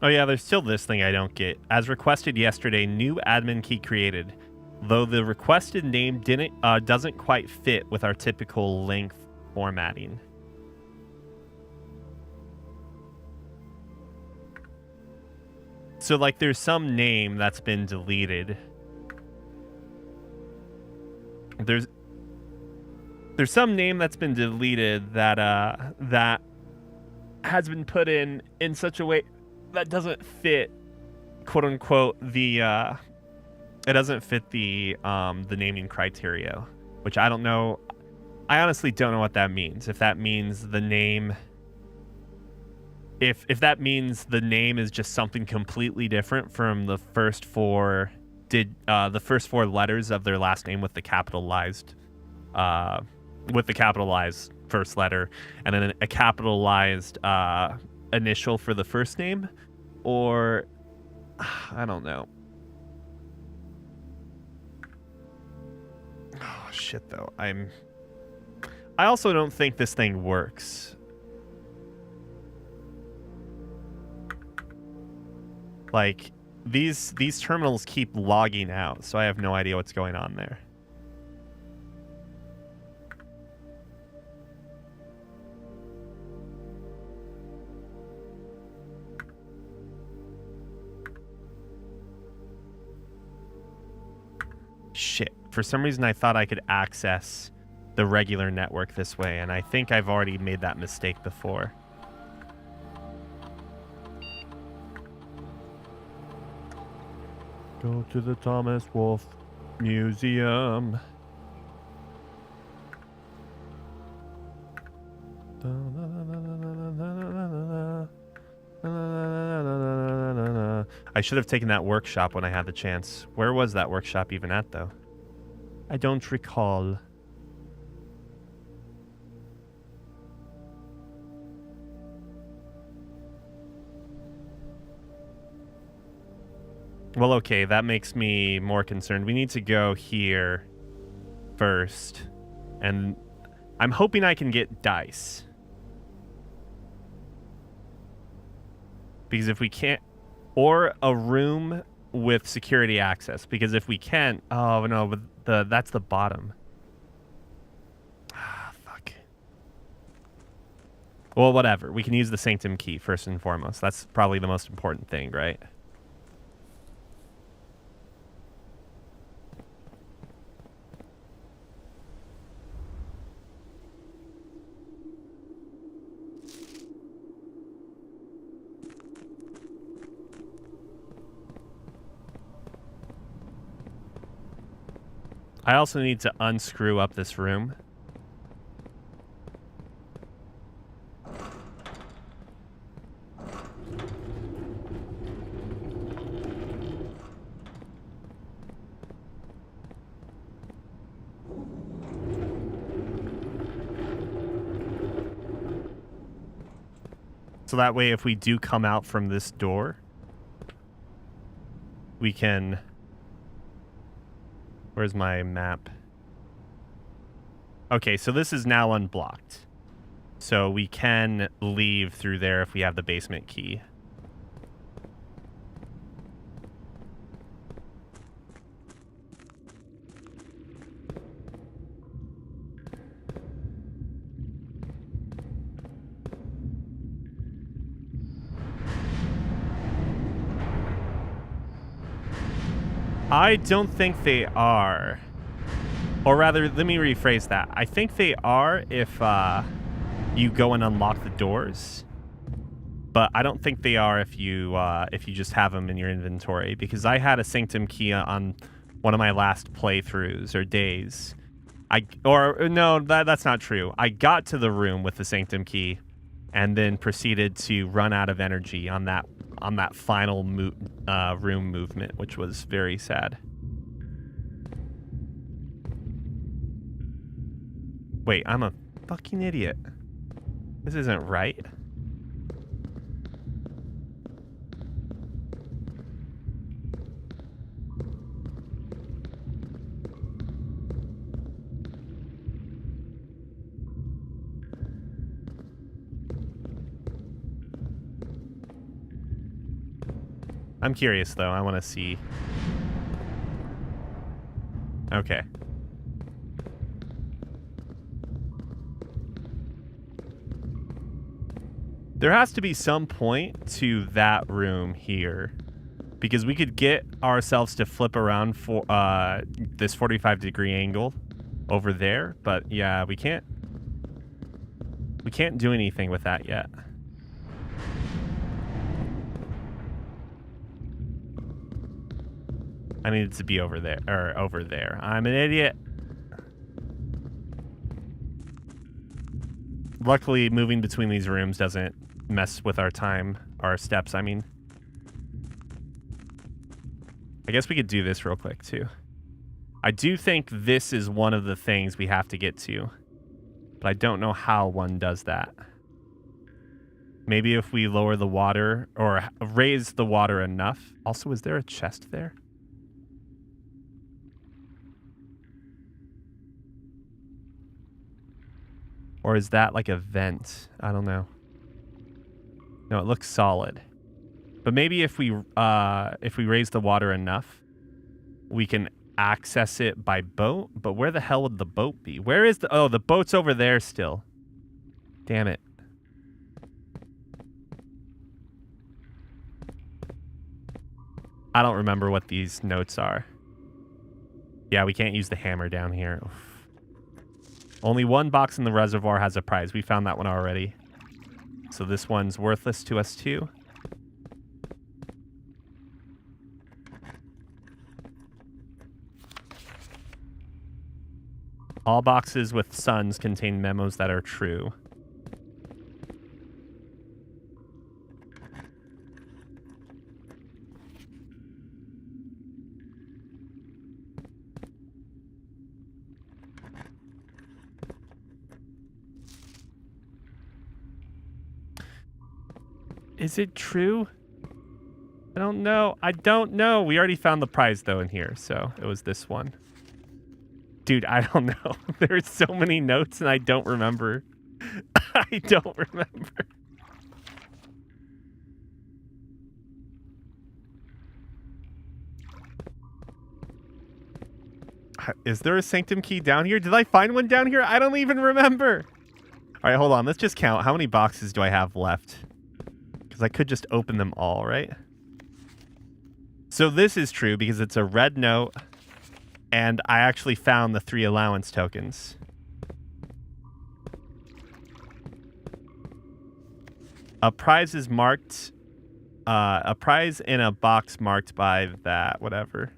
Oh yeah, there's still this thing I don't get. As requested yesterday, new admin key created. Though the requested name doesn't quite fit with our typical length formatting. So like there's some name that's been deleted. There's some name that's been deleted that that has been put in such a way that doesn't fit, quote unquote, it doesn't fit the naming criteria, which I don't know. I honestly don't know what that means. If that means the name, if that means the name is just something completely different from the first four letters of their last name with the capitalized first letter, and then a capitalized initial for the first name, or I don't know. Oh shit, though. I also don't think this thing works. Like these terminals keep logging out, so I have no idea what's going on there. Shit. For some reason, I thought I could access the regular network this way, and I think I've already made that mistake before. Go to the Thomas Wolfe Museum. I should have taken that workshop when I had the chance. Where was that workshop even at, though? I don't recall. Well, okay, that makes me more concerned. We need to go here first. And I'm hoping I can get dice. Because if we can't... Or a room with security access. Because if we can't... Oh, no, but that's the bottom. Ah, fuck. Well, whatever. We can use the Sanctum key first and foremost. That's probably the most important thing, right? I also need to unscrew up this room. So that way, if we do come out from this door, we can... Where's my map? Okay, so this is now unblocked. So we can leave through there if we have the basement key. I don't think they are. Or rather, let me rephrase that. I think they are if you go and unlock the doors. But I don't think they are if you just have them in your inventory. Because I had a Sanctum key on one of my last playthroughs or days. No, that's not true. I got to the room with the Sanctum key and then proceeded to run out of energy on that final room movement, which was very sad. Wait, I'm a fucking idiot. This isn't right. I'm curious, though. I want to see. Okay. There has to be some point to that room here. Because we could get ourselves to flip around for this 45-degree angle over there. But, yeah, we can't do anything with that yet. I needed to be over there, or over there. I'm an idiot. Luckily, moving between these rooms doesn't mess with our time, our steps, I mean. I guess we could do this real quick, too. I do think this is one of the things we have to get to, but I don't know how one does that. Maybe if we lower the water, or raise the water enough. Also, is there a chest there? Or is that like a vent? I don't know. No, it looks solid. But maybe if we raise the water enough, we can access it by boat. But where the hell would the boat be? Where is the... Oh, the boat's over there still. Damn it. I don't remember what these notes are. Yeah, we can't use the hammer down here. Oof. Only one box in the reservoir has a prize. We found that one already. So this one's worthless to us too. All boxes with suns contain memos that are true. Is it true? I don't know. I don't know. We already found the prize, though, in here. So it was this one. Dude, I don't know. There's so many notes, and I don't remember. I don't remember. Is there a Sanctum key down here? Did I find one down here? I don't even remember. All right, hold on. Let's just count. How many boxes do I have left? Because I could just open them all, right? So this is true because it's a red note, and I actually found the 3 allowance tokens. A prize is marked, a prize in a box marked by that, whatever.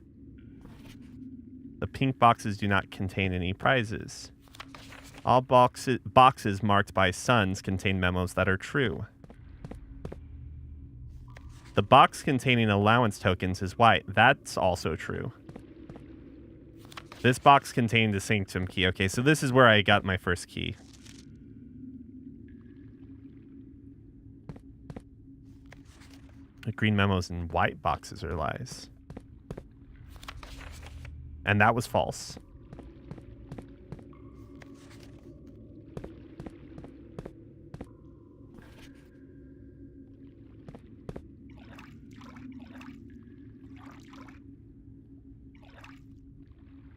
The pink boxes do not contain any prizes. All boxes marked by suns contain memos that are true. The box containing allowance tokens is white. That's also true. This box contained the sanctum key. Okay, so this is where I got my first key. The green memos and white boxes are lies. And that was false.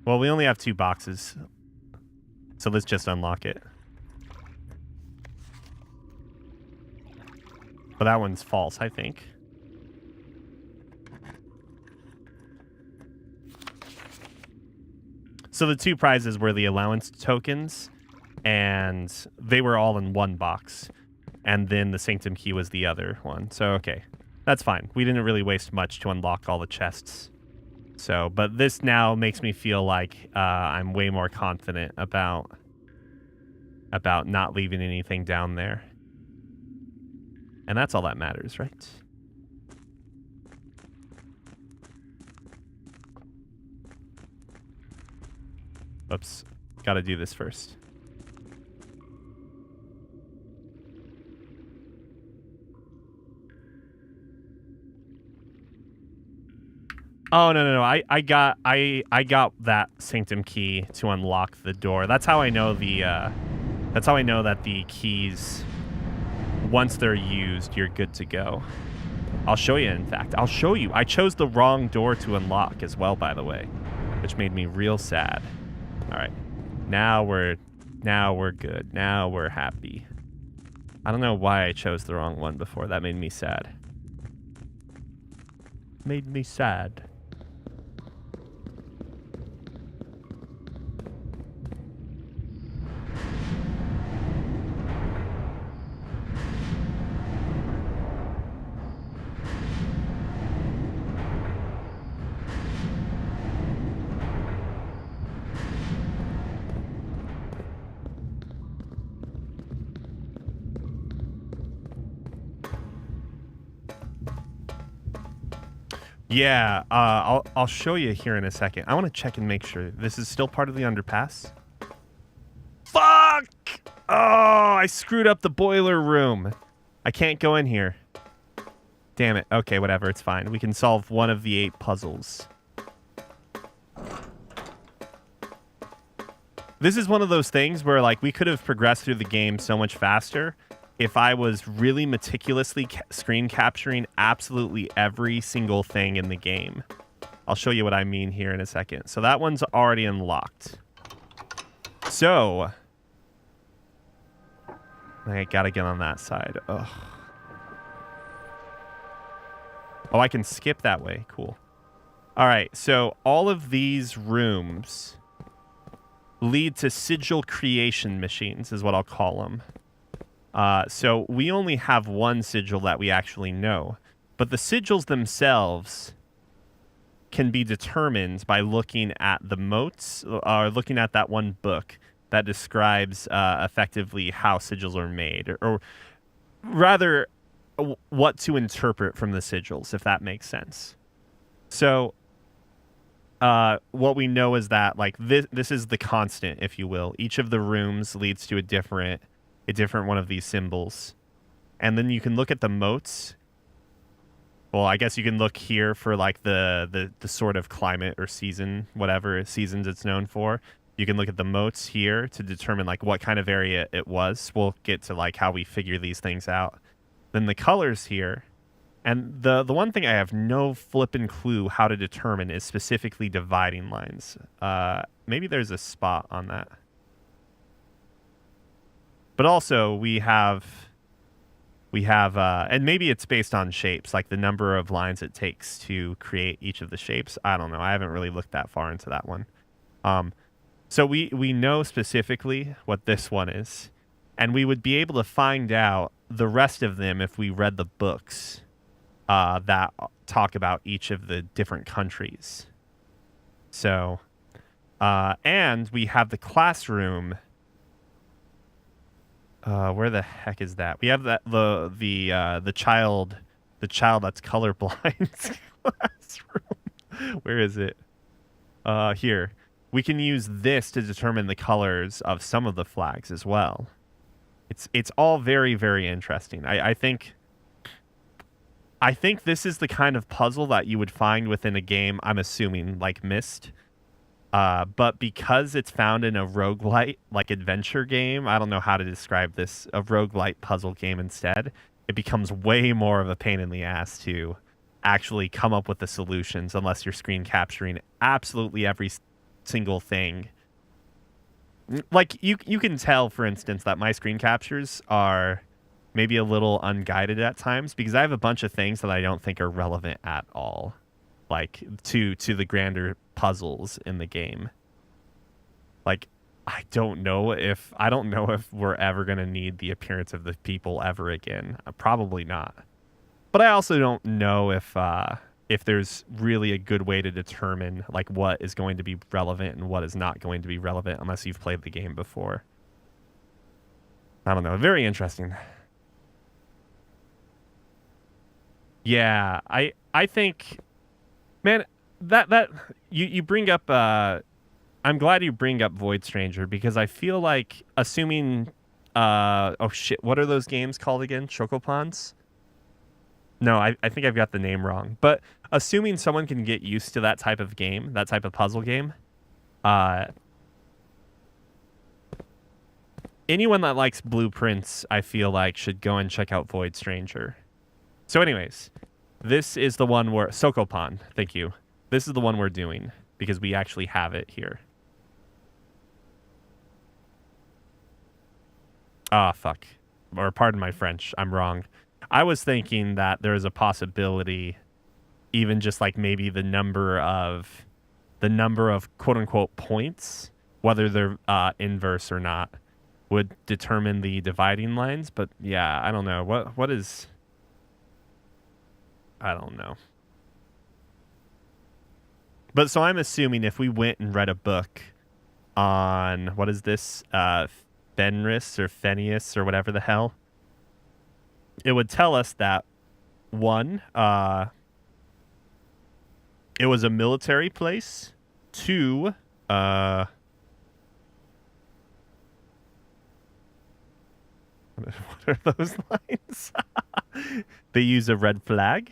Well, we only have 2 boxes, so let's just unlock it. But that one's false, I think. So the 2 prizes were the allowance tokens, and they were all in one box. And then the sanctum key was the other one. So, okay, that's fine. We didn't really waste much to unlock all the chests. So, but this now makes me feel like I'm way more confident about not leaving anything down there. And that's all that matters, right? Oops. Gotta do this first. Oh, no. I got that sanctum key to unlock the door. That's how I know that the keys, once they're used, you're good to go. I'll show you, in fact. I'll show you. I chose the wrong door to unlock as well, by the way, which made me real sad. All right. Now we're good. Now we're happy. I don't know why I chose the wrong one before. That made me sad. Made me sad. Yeah, I'll show you here in a second. I want to check and make sure this is still part of the underpass. Fuck! Oh, I screwed up the boiler room. I can't go in here. Damn it. Okay, whatever. It's fine. We can solve one of the 8 puzzles. This is one of those things where, like, we could have progressed through the game so much faster if I was really meticulously screen capturing absolutely every single thing in the game. I'll show you what I mean here in a second. So that one's already unlocked. So I gotta get on that side. Ugh. Oh, I can skip that way. Cool. All right, so all of these rooms lead to sigil creation machines, is what I'll call them. So we only have one sigil that we actually know, but the sigils themselves can be determined by looking at the moats, or looking at that one book that describes effectively how sigils are made, or rather what to interpret from the sigils, if that makes sense. So what we know is that, like, this is the constant, if you will. Each of the rooms leads to a different one of these symbols. And then you can look at the moats. Well, I guess you can look here for, like, the sort of climate or season, whatever seasons it's known for. You can look at the moats here to determine, like, what kind of area it was. We'll get to, like, how we figure these things out. Then the colors here. And the one thing I have no flippin' clue how to determine is specifically dividing lines. Maybe there's a spot on that. But also we have, and maybe it's based on shapes, like the number of lines it takes to create each of the shapes. I don't know. I haven't really looked that far into that one. So we know specifically what this one is, and we would be able to find out the rest of them if we read the books that talk about each of the different countries. So And we have the classroom. Where the heck is that? We have the child that's colorblind classroom. Where is it? Here. We can use this to determine the colors of some of the flags as well. It's all very, very interesting. I think this is the kind of puzzle that you would find within a game, I'm assuming, like Myst. But because it's found in a roguelite, like adventure game, I don't know how to describe this, a roguelite puzzle game instead, it becomes way more of a pain in the ass to actually come up with the solutions unless you're screen capturing absolutely every single thing. Like, you can tell, for instance, that my screen captures are maybe a little unguided at times because I have a bunch of things that I don't think are relevant at all, like to the grander puzzles in the game. Like, I don't know if we're ever going to need the appearance of the people ever again. Probably not. But I also don't know if there's really a good way to determine like what is going to be relevant and what is not going to be relevant unless you've played the game before. I don't know. Very interesting. Yeah, I think, man, that you bring up I'm glad you bring up Void Stranger because I feel like assuming oh shit, what are those games called again? Chocopons? No, I think I've got the name wrong. But assuming someone can get used to that type of game, that type of puzzle game, anyone that likes blueprints, I feel like, should go and check out Void Stranger. So anyways, this is the one where... Sokopon, thank you. This is the one we're doing, because we actually have it here. Ah, fuck. Or pardon my French, I'm wrong. I was thinking that there is a possibility, even just like maybe the number of quote-unquote points, whether they're inverse or not, would determine the dividing lines. But yeah, I don't know. What is... I don't know. But so I'm assuming if we went and read a book on, what is this? Fenris or Fenius or whatever the hell, it would tell us that, one, it was a military place. Two, what are those lines? They use a red flag.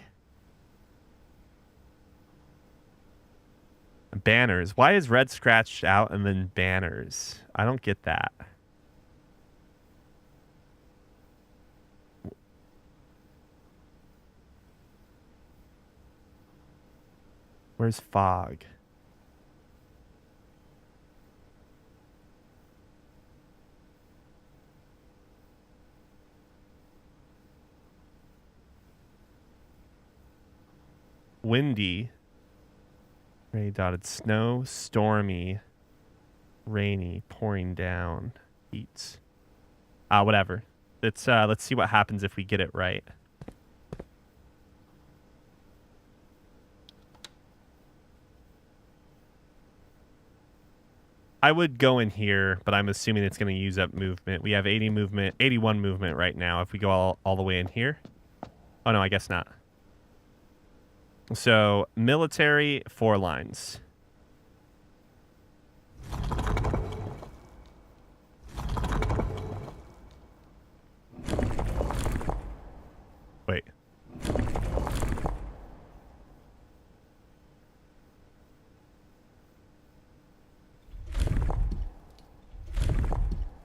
Banners. Why is red scratched out and then banners? I don't get that. Where's fog? Windy. Gray dotted snow. Stormy. Rainy. Pouring down. Heat. Whatever. Let's see what happens if we get it right. I would go in here, but I'm assuming it's going to use up movement. We have 81 movement right now. If we go all the way in here. Oh, no, I guess not. So, military, 4 lines. Wait.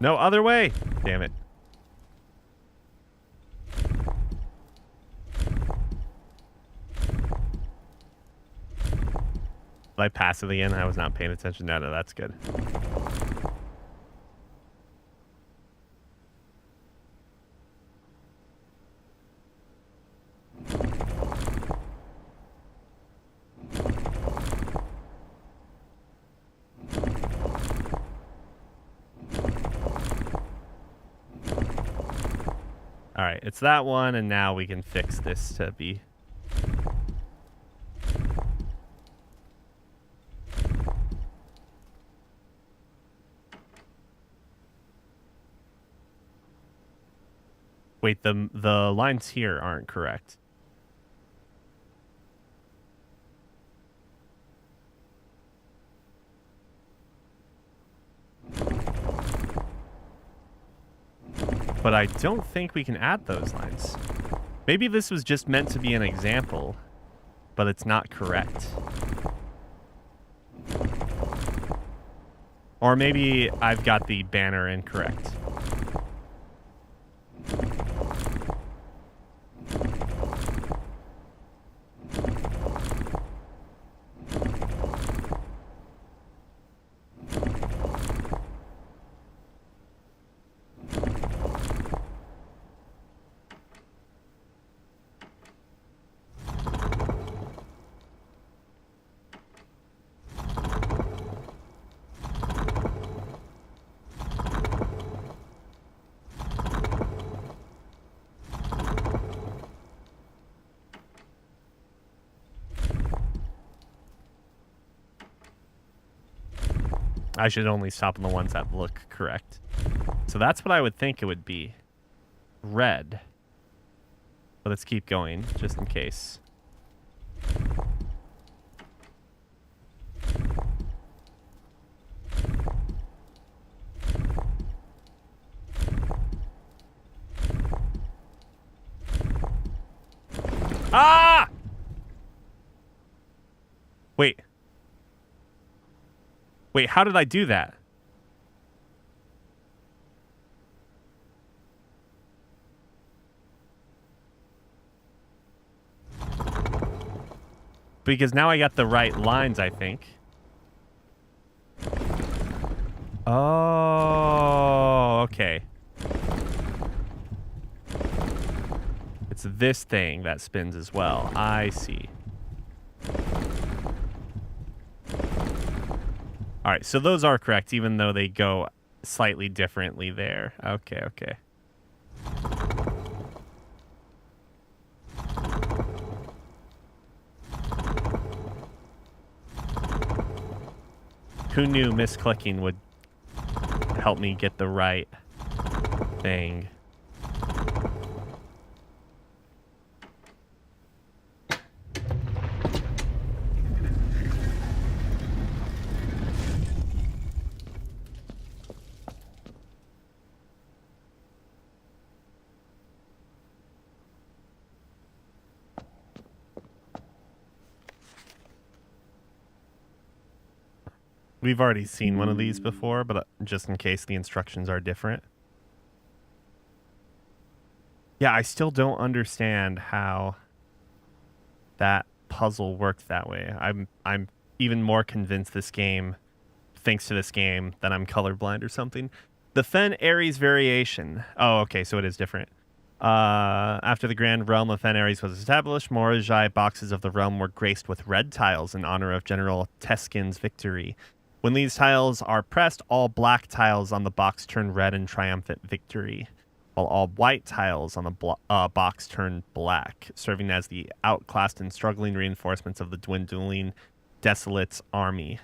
No other way. Damn it. Did I pass it again? I was not paying attention. No, that's good. All right, it's that one, and now we can fix this to be... Wait, the lines here aren't correct. But I don't think we can add those lines. Maybe this was just meant to be an example, but it's not correct. Or maybe I've got the banner incorrect. I should only stop on the ones that look correct. So that's what I would think it would be. Red. But let's keep going, just in case. Ah! Wait. Wait, how did I do that? Because now I got the right lines, I think. Oh, okay. It's this thing that spins as well. I see. All right, so those are correct, even though they go slightly differently there. Okay, okay. Who knew misclicking would help me get the right thing? We've already seen one of these before, but just in case the instructions are different. Yeah, I still don't understand how that puzzle worked that way. I'm even more convinced this game, thanks to this game, that I'm colorblind or something. The Fen Ares variation. Oh, okay, so it is different. After the Grand Realm of Fen Ares was established, Morajai boxes of the realm were graced with red tiles in honor of General Teskin's victory. When these tiles are pressed, all black tiles on the box turn red in triumphant victory, while all white tiles on the box turn black, serving as the outclassed and struggling reinforcements of the dwindling Desolate's army.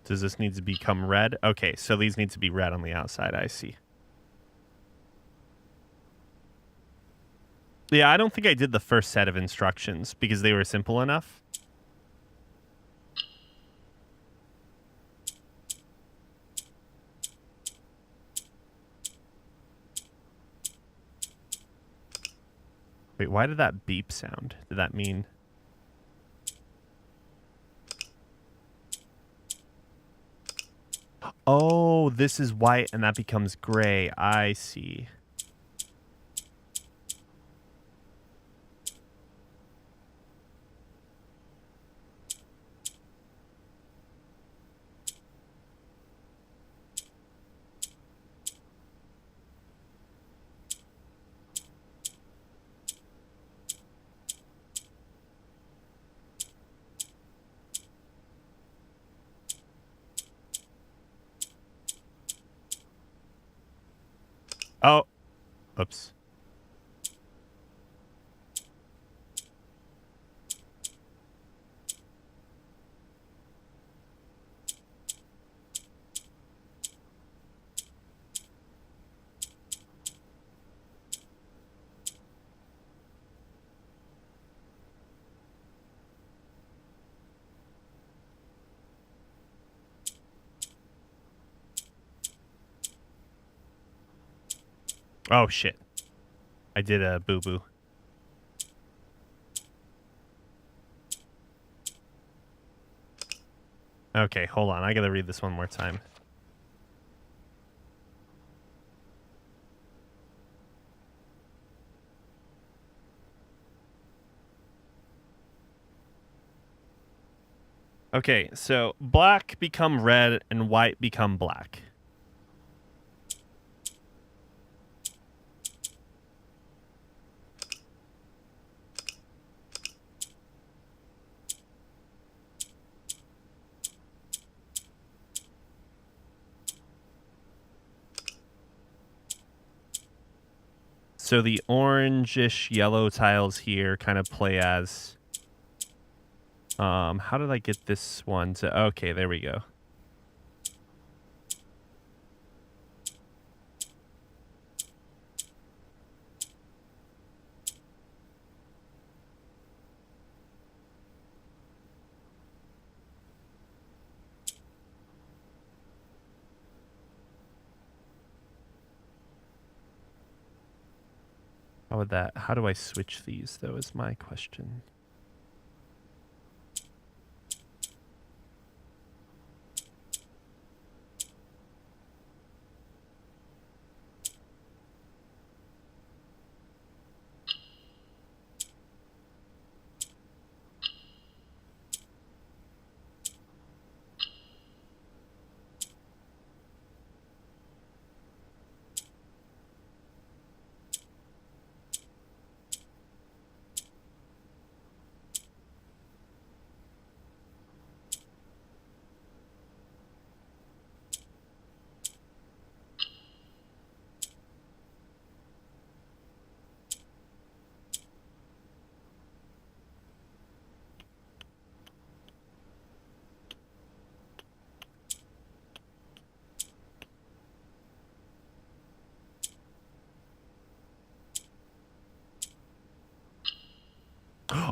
Does this need to become red? Okay, so these need to be red on the outside, I see. Yeah, I don't think I did the first set of instructions because they were simple enough. Wait, why did that beep sound? Did that mean... Oh, this is white and that becomes gray. I see. Oh, oops. Oh, shit. I did a boo-boo. Okay, hold on. I gotta read this one more time. Okay, so black become red and white become black. So the orangish yellow tiles here kind of play as... how did I get this one to... Okay, there we go. How do I switch these, though, is my question.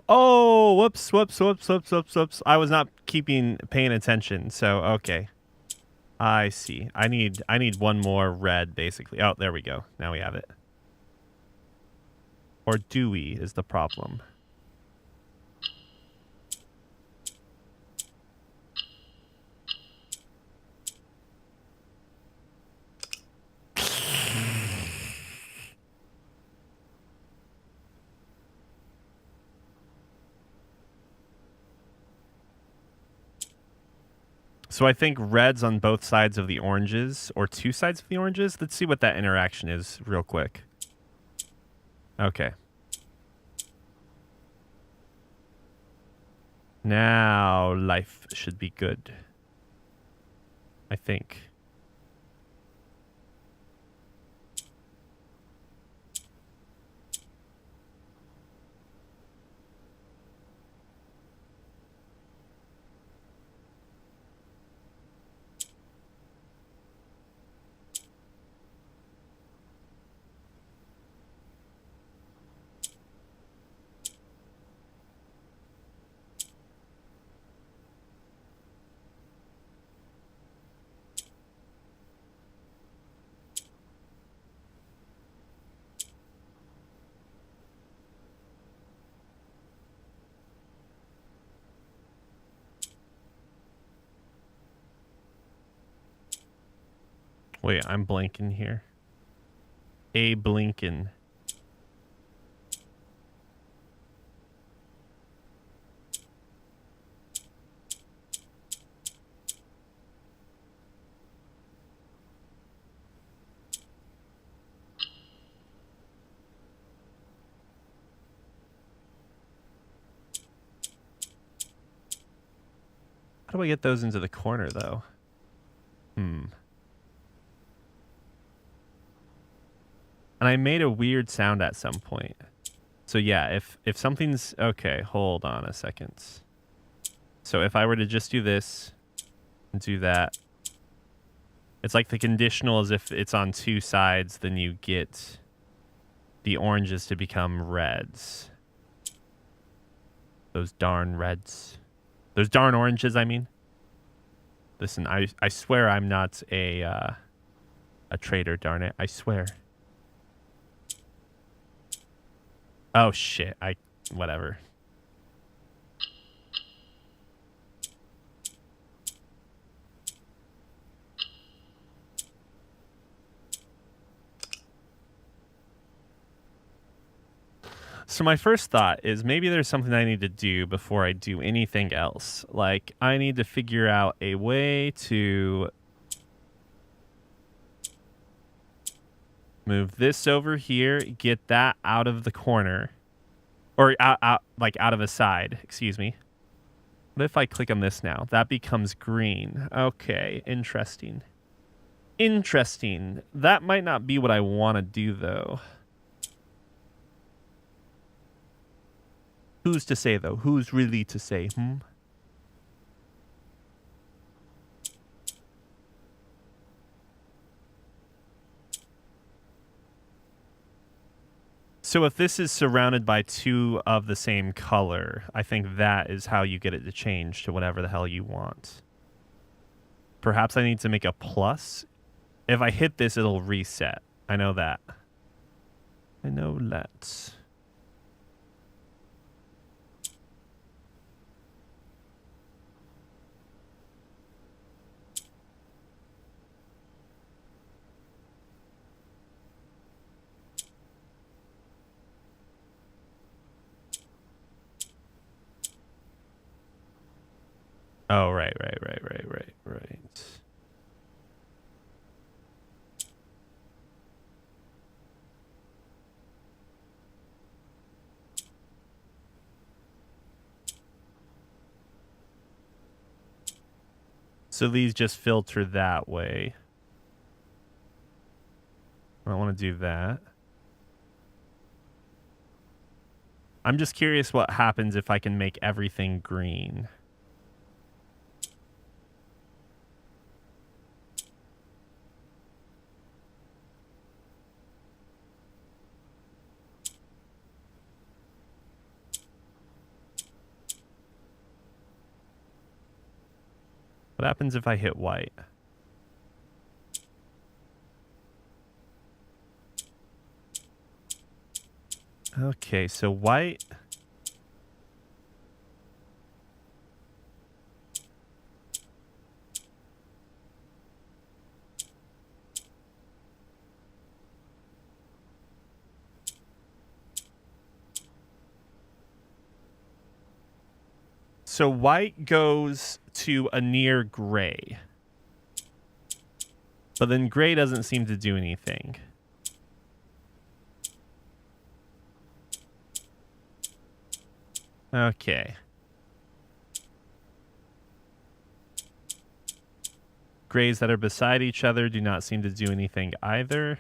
Oh, whoops. I was not paying attention. So, okay. I see. I need one more red, basically. Oh, there we go. Now we have it. Or do we is the problem. So I think red's on both sides of the oranges, or two sides of the oranges. Let's see what that interaction is real quick. Okay. Now life should be good. I think. Wait, I'm blanking here. A blinking. How do I get those into the corner, though? And I made a weird sound at some point. So yeah, if something's... Okay, hold on a second. So if I were to just do this and do that, it's like the conditional is if it's on two sides, then you get the oranges to become reds. Those darn reds. Those darn oranges, I mean. Listen, I swear I'm not a traitor, darn it. I swear. Oh, shit. Whatever. So my first thought is maybe there's something I need to do before I do anything else. Like, I need to figure out a way to move this over here, get that out of the corner. Or out of a side, excuse me. What if I click on this now? That becomes green. Okay, interesting. Interesting. That might not be what I want to do, though. Who's to say, though? Who's really to say, So if this is surrounded by two of the same color, I think that is how you get it to change to whatever the hell you want. Perhaps I need to make a plus. If I hit this, it'll reset. I know that. I know that. Oh, right. So these just filter that way. I don't want to do that. I'm just curious what happens if I can make everything green. What happens if I hit white? Okay, so white... So white goes to a near gray. But then gray doesn't seem to do anything. Okay. Grays that are beside each other do not seem to do anything either.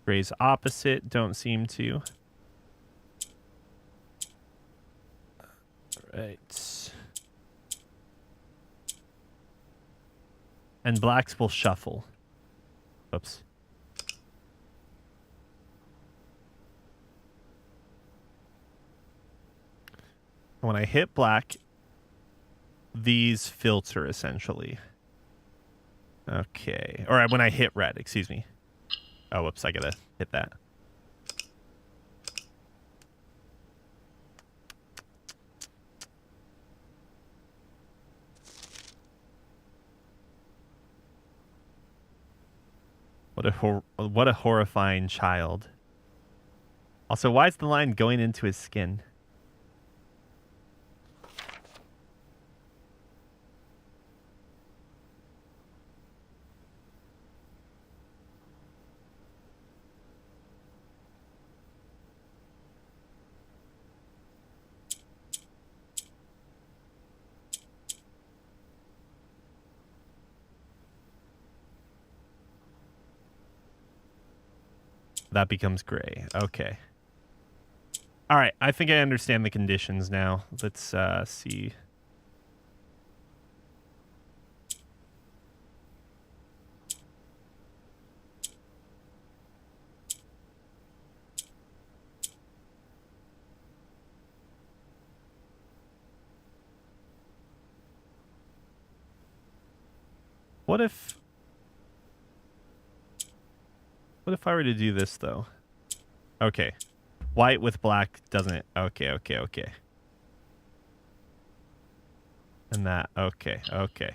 Grays opposite don't seem to. Right. And blacks will shuffle. Oops. When I hit black, these filter essentially. Okay. Or when I hit red, excuse me. Oh, whoops, I gotta hit that. What a horrifying child. Also, why is the line going into his skin? That becomes gray. Okay. All right. I think I understand the conditions now. Let's see. What if I were to do this though? Okay. White with black doesn't it? Okay, okay, okay. And that. Okay, okay.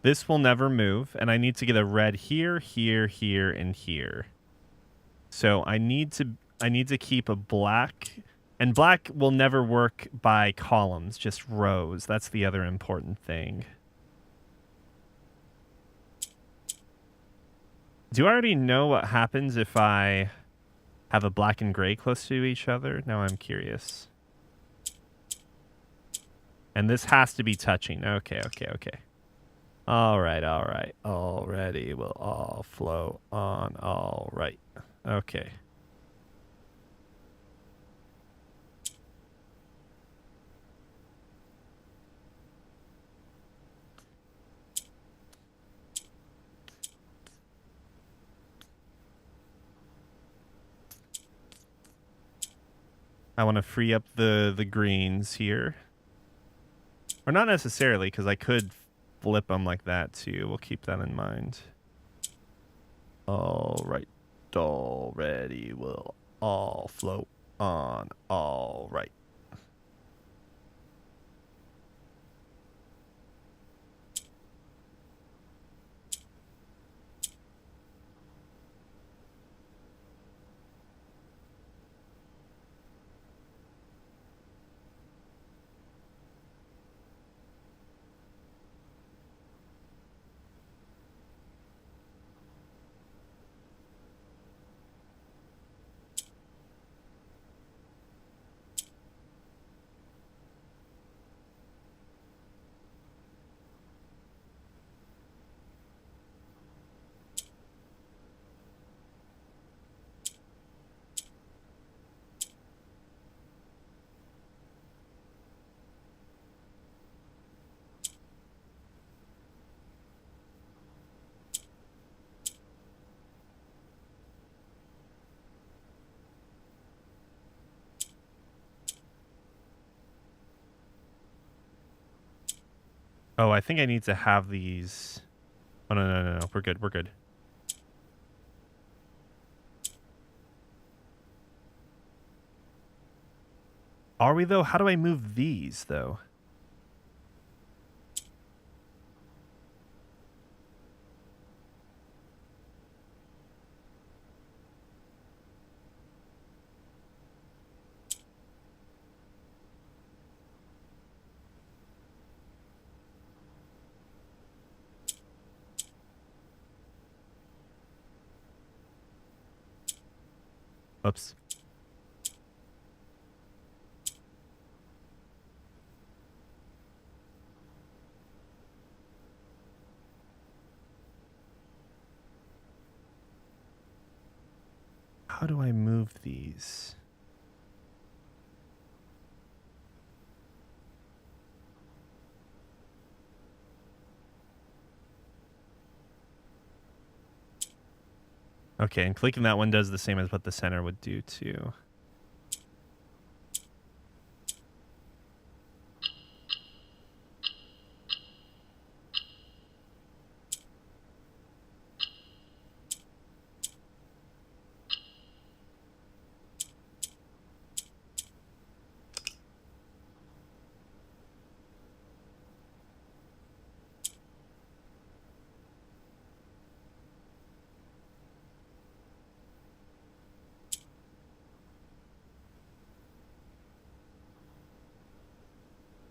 This will never move, and I need to get a red here, here, here, and here. So I need to keep a black, and black will never work by columns, just rows. That's the other important thing. Do I already know what happens if I have a black and gray close to each other? Now I'm curious. And this has to be touching. Okay, okay, okay. All right, all right. Already will all flow on. All right. Okay. I want to free up the greens here. Or not necessarily, because I could flip them like that too. We'll keep that in mind. All right. Already will all float on. All right. Oh, I think I need to have these. Oh, no, no, no, no. We're good. We're good. Are we, though? How do I move these, though? Oops. How do I move these? Okay, and clicking that one does the same as what the center would do, too.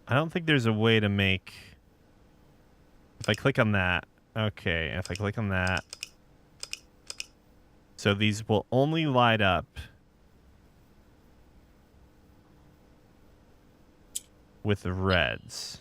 I don't think there's a way to make If I click on that, okay, if I click on that, so these will only light up with the reds.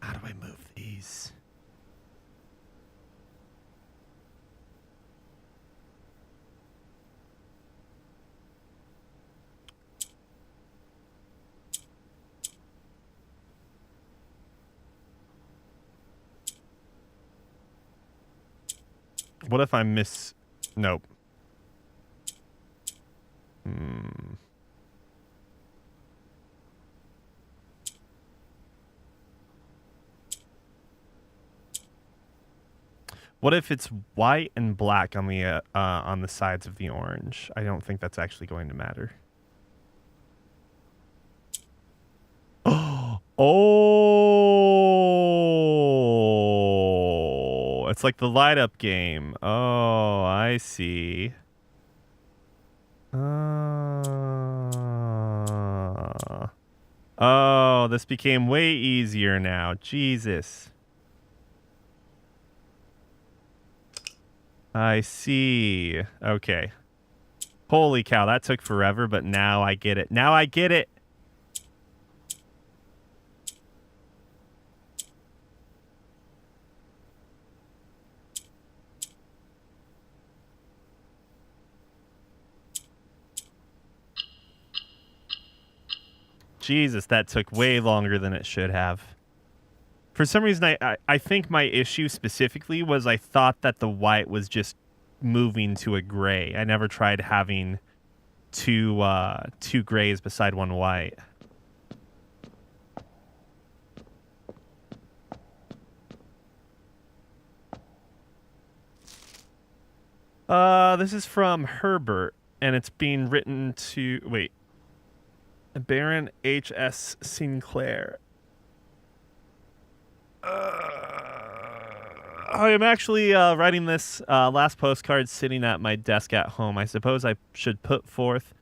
How do I move these? What if I miss? Nope. What if it's white and black on the sides of the orange? I don't think that's actually going to matter. Oh, it's like the light up game. Oh, I see. Oh, this became way easier now. Jesus. I see. Okay. Holy cow, that took forever, but now I get it. Now I get it. Jesus, that took way longer than it should have. For some reason, I think my issue specifically was I thought that the white was just moving to a gray. I never tried having two grays beside one white. This is from Herbert, and it's being written to... Wait. Baron H.S. Sinclair. I am actually writing this last postcard sitting at my desk at home. I suppose I should put forth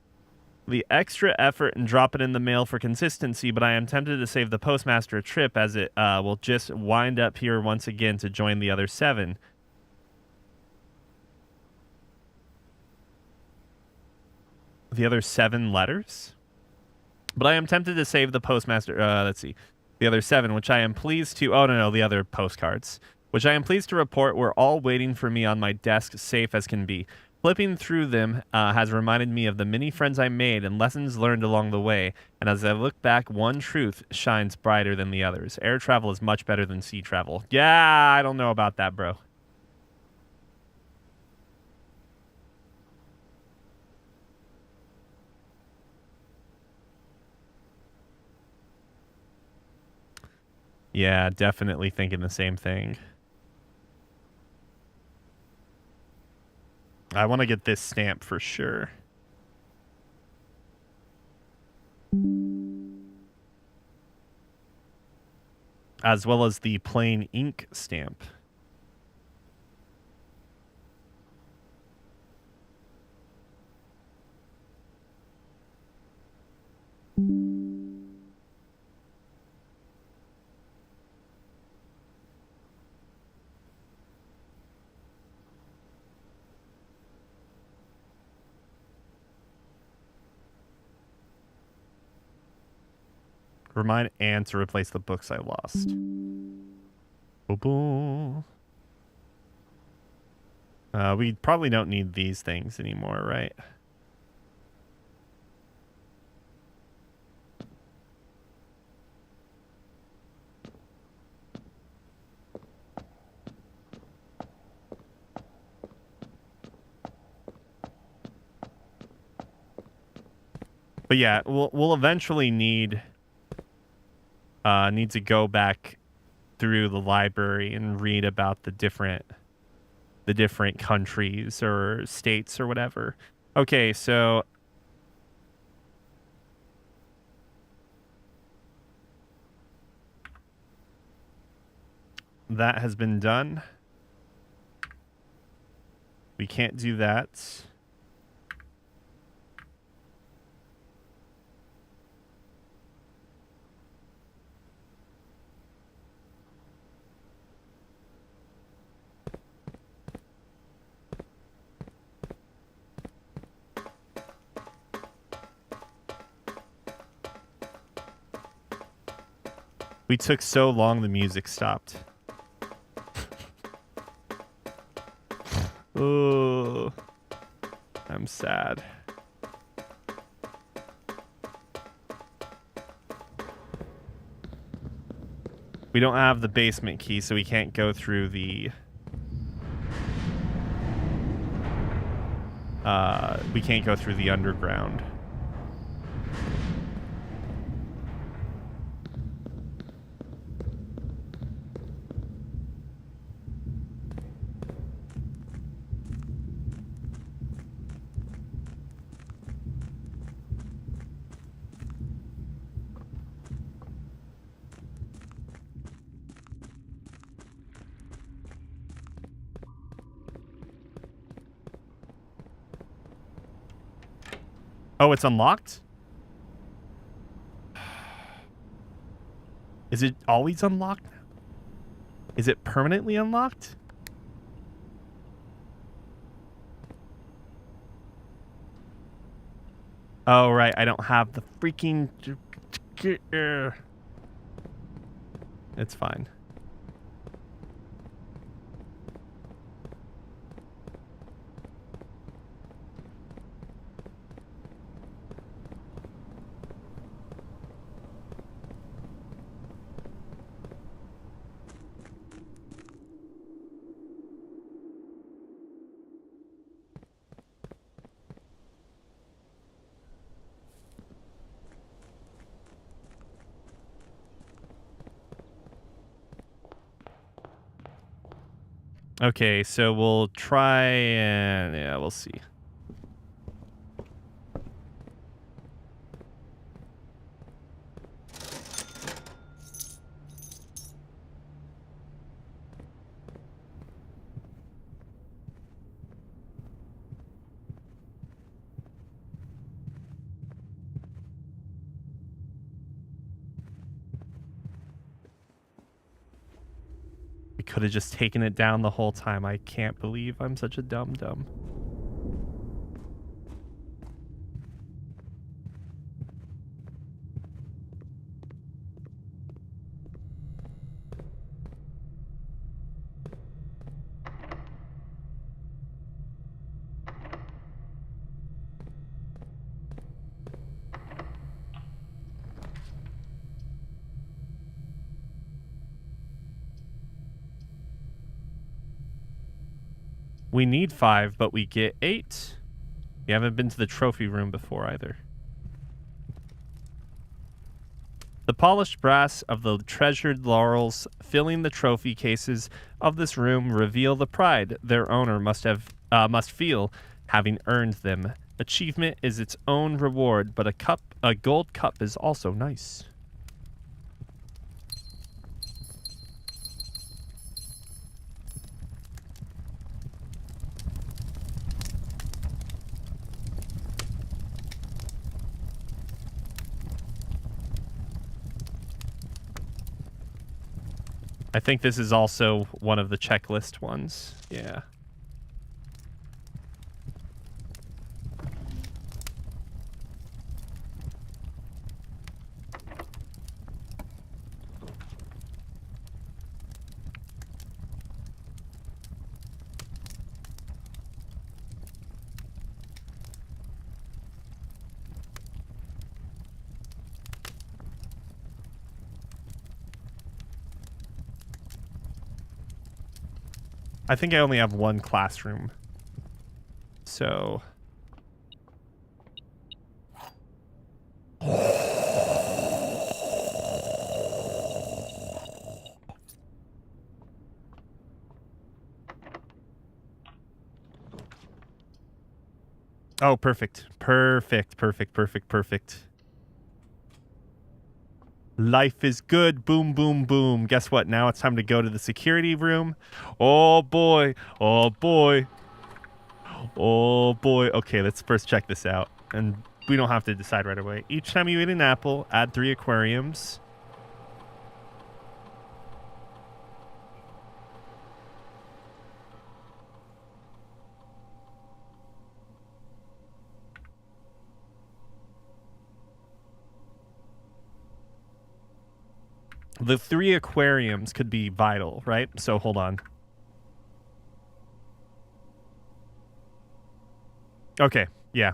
the extra effort and drop it in the mail for consistency, but I am tempted to save the postmaster a trip, as it will just wind up here once again to join the other 7. The other 7 letters? But I am tempted to save the postmaster... let's see. The other 7, which I am pleased to... Oh, no, the other postcards. Which I am pleased to report were all waiting for me on my desk, safe as can be. Flipping through them has reminded me of the many friends I made and lessons learned along the way. And as I look back, one truth shines brighter than the others. Air travel is much better than sea travel. Yeah, I don't know about that, bro. Yeah, definitely thinking the same thing. I want to get this stamp for sure. As well as the plain ink stamp. Remind Anne to replace the books I lost. Boom. We probably don't need these things anymore, right? But yeah, we'll eventually need to go back through the library and read about the different countries or states or whatever. Okay, so that has been done. We can't do that. We took so long, the music stopped. Oh, I'm sad. We don't have the basement key, so we can't go through the... we can't go through the underground. Oh, it's unlocked? Is it always unlocked? Is it permanently unlocked? Oh, right. I don't have the freaking... It's fine. Okay, so we'll try and... yeah, we'll see. Could have just taken it down the whole time. I can't believe I'm such a dum-dum. We need 5, but we get 8. You haven't been to the trophy room before either. The polished brass of the treasured laurels filling the trophy cases of this room reveal the pride their owner must feel having earned them. Achievement is its own reward, but a gold cup is also nice. I think this is also one of the checklist ones. Yeah. I think I only have one classroom. So... Oh, perfect. Perfect, perfect, perfect, perfect. Life is good. Boom, boom, boom. Guess what? Now it's time to go to the security room. Oh, boy. Oh, boy. Oh, boy. Okay, let's first check this out. And we don't have to decide right away. Each time you eat an apple, add 3 aquariums. The 3 aquariums could be vital, right? So hold on. Okay, yeah.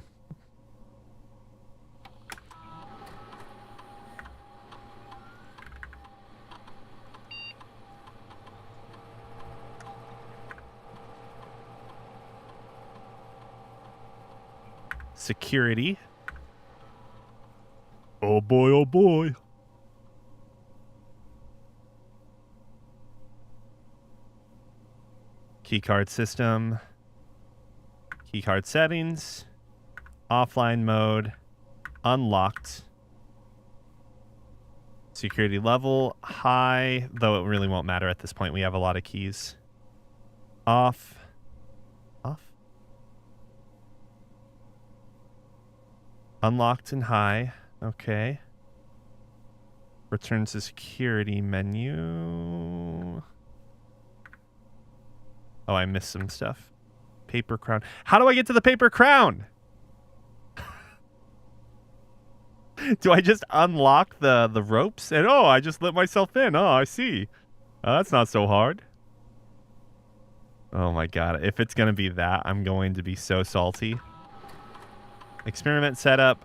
Security. Oh boy, oh boy. Keycard system. Keycard settings. Offline mode. Unlocked. Security level. High. Though it really won't matter at this point. We have a lot of keys. Off. Off. Unlocked and high. Okay. Return to security menu. Oh, I missed some stuff. Paper crown. How do I get to the paper crown? Do I just unlock the ropes? And oh, I just let myself in. Oh, I see. That's not so hard. Oh my god. If it's going to be that, I'm going to be so salty. Experiment setup.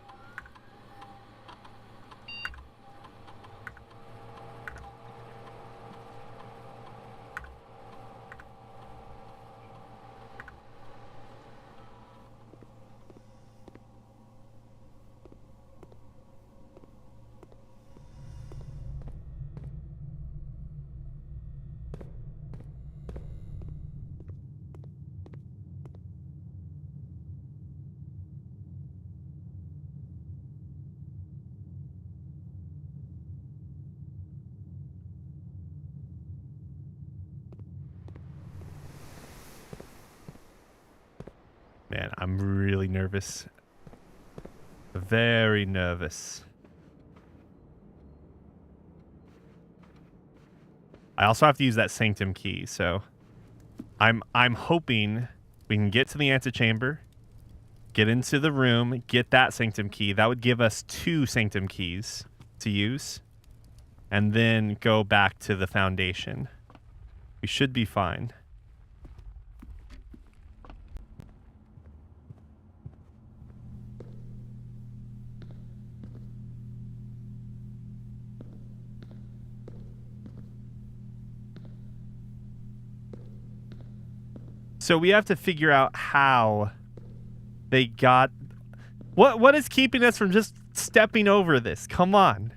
Man, I'm really nervous. Very nervous. I also have to use that sanctum key, so I'm hoping we can get to the antechamber, get into the room, get that sanctum key. That would give us 2 sanctum keys to use, and then go back to the foundation. We should be fine. So we have to figure out how they got... What is keeping us from just stepping over this? Come on.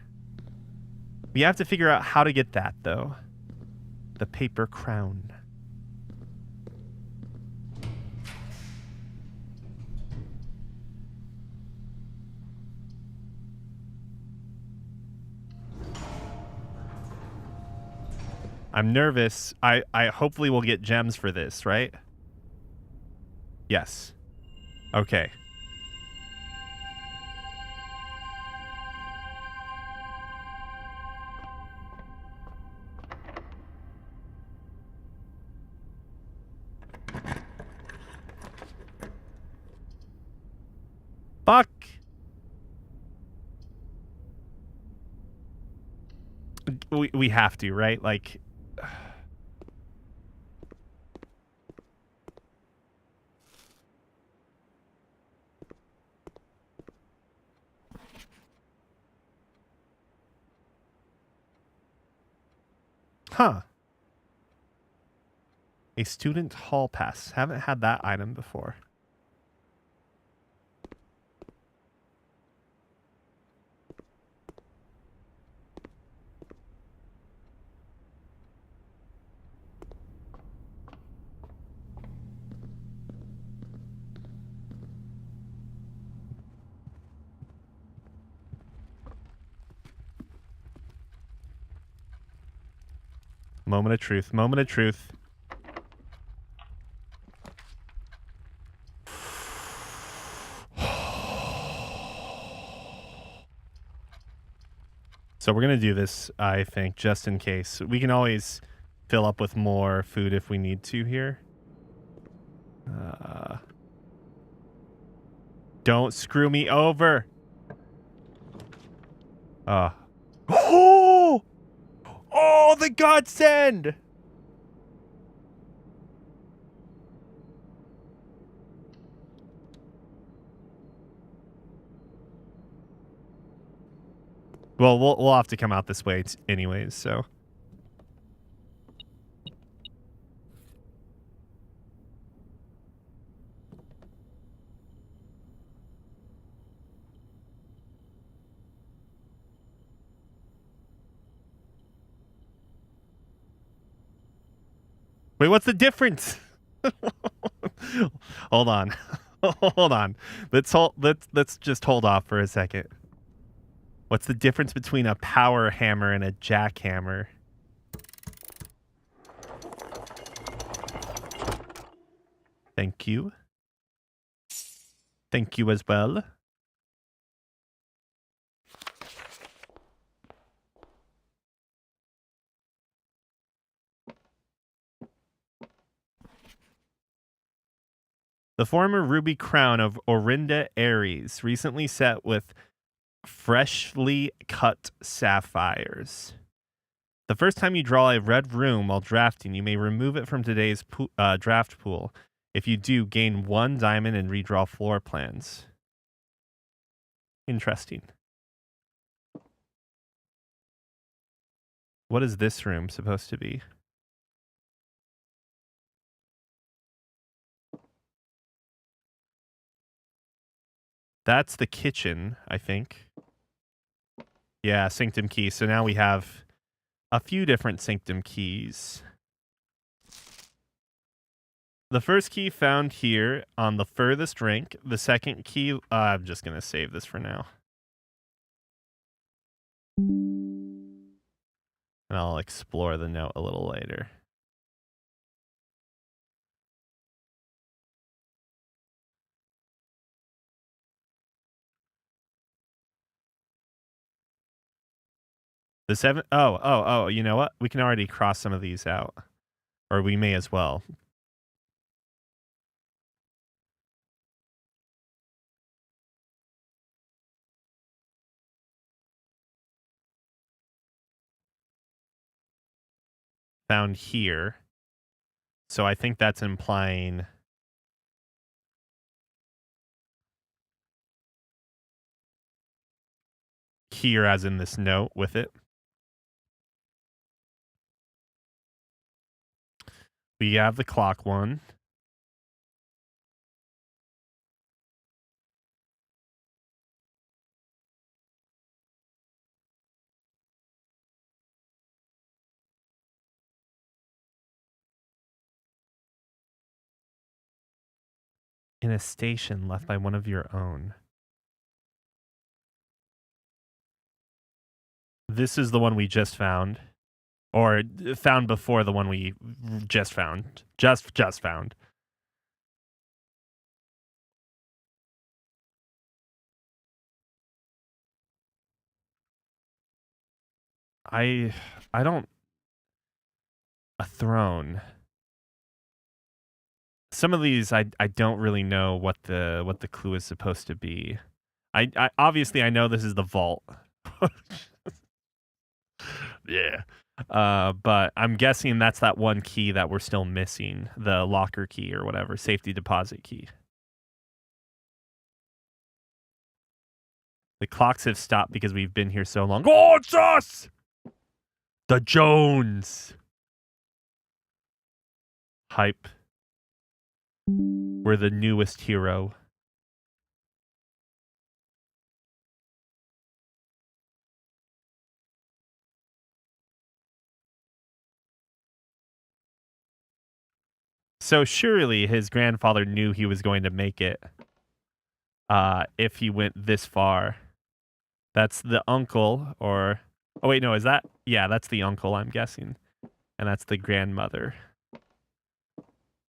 We have to figure out how to get that, though. The paper crown. I'm nervous. I hopefully will get gems for this, right? Yes. Okay. Fuck. We have to, right? Like... Huh. A student hall pass. Haven't had that item before. Moment of truth. Moment of truth. So we're going to do this, I think, just in case. We can always fill up with more food if we need to here. Don't screw me over. Oh! Oh, the godsend! Well, we'll have to come out this way anyways, so. Wait, what's the difference? Hold on. Hold on. Let's just hold off for a second. What's the difference between a power hammer and a jackhammer? Thank you. Thank you as well. The former ruby crown of Orinda Aries, recently set with freshly cut sapphires. The first time you draw a red room while drafting, you may remove it from today's draft pool. If you do, gain 1 diamond and redraw floor plans. Interesting. What is this room supposed to be? That's the kitchen, I think. Yeah, sanctum key. So now we have a few different sanctum keys. The first key found here on the furthest rank. The second key, I'm just going to save this for now. And I'll explore the note a little later. The 7, oh, you know what? We can already cross some of these out. Or we may as well. Found here. So I think that's implying here as in this note with it. We have the clock one. In a station left by one of your own. This is the one we just found. Or found before the one we just found. Just found. I don't... A throne. Some of these I don't really know what the clue is supposed to be. I obviously I know this is the vault. Yeah. But I'm guessing that's that one key that we're still missing, the locker key or whatever, safety deposit key. The clocks have stopped because we've been here so long. Oh, it's us! The Jones. Hype. We're the newest hero. So surely his grandfather knew he was going to make it if he went this far. That's the uncle, or... Oh, wait, no, is that... Yeah, that's the uncle, I'm guessing. And that's the grandmother.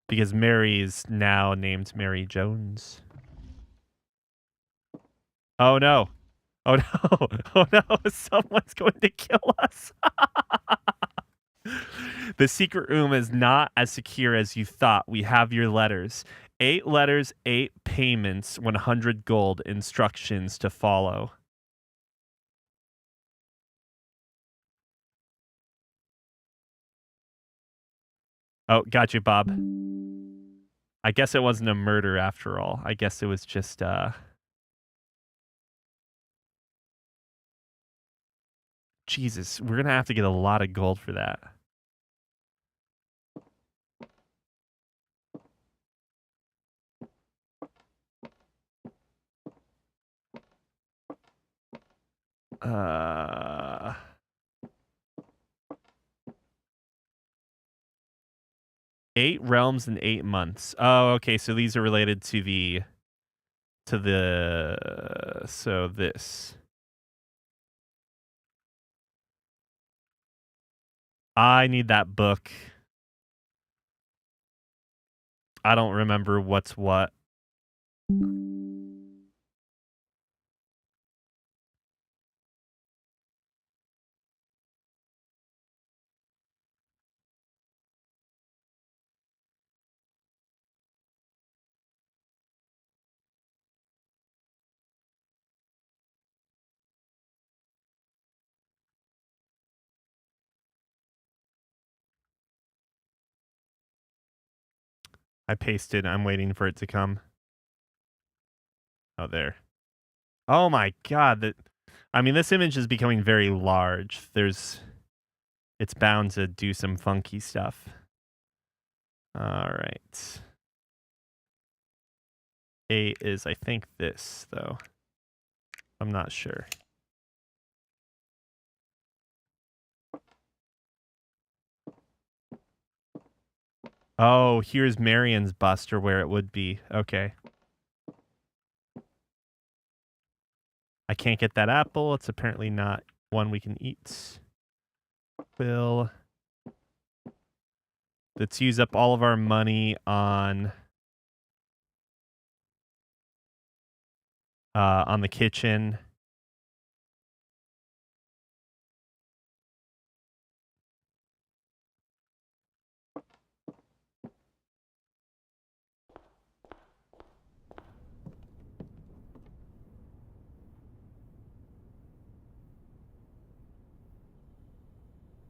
Because Mary is now named Mary Jones. Oh no. Oh no. Oh no. Someone's going to kill us. The secret room is not as secure as you thought. We have your letters. 8 letters, 8 payments, 100 gold, instructions to follow. Oh, got you, Bob. I guess it wasn't a murder after all. I guess it was just, Jesus, we're gonna have to get a lot of gold for that. Uh... 8 realms in 8 months. Oh, okay, so these are related to the... So this. I need that book. I don't remember what's what. I pasted. I'm waiting for it to come. Oh, there. Oh my god. I mean, this image is becoming very large. It's bound to do some funky stuff. All right. 8 is, I think, this, though. I'm not sure. Oh, here's Marion's bust, or where it would be. Okay. I can't get that apple. It's apparently not one we can eat. Let's use up all of our money on the kitchen.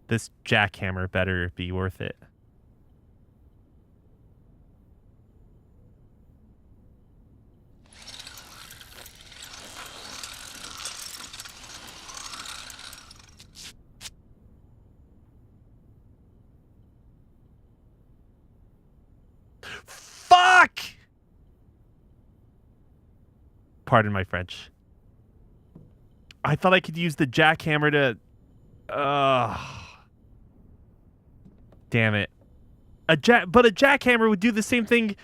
This jackhammer better be worth it. Fuck! Pardon my French. I thought I could use the jackhammer to... Damn it. But a jackhammer would do the same thing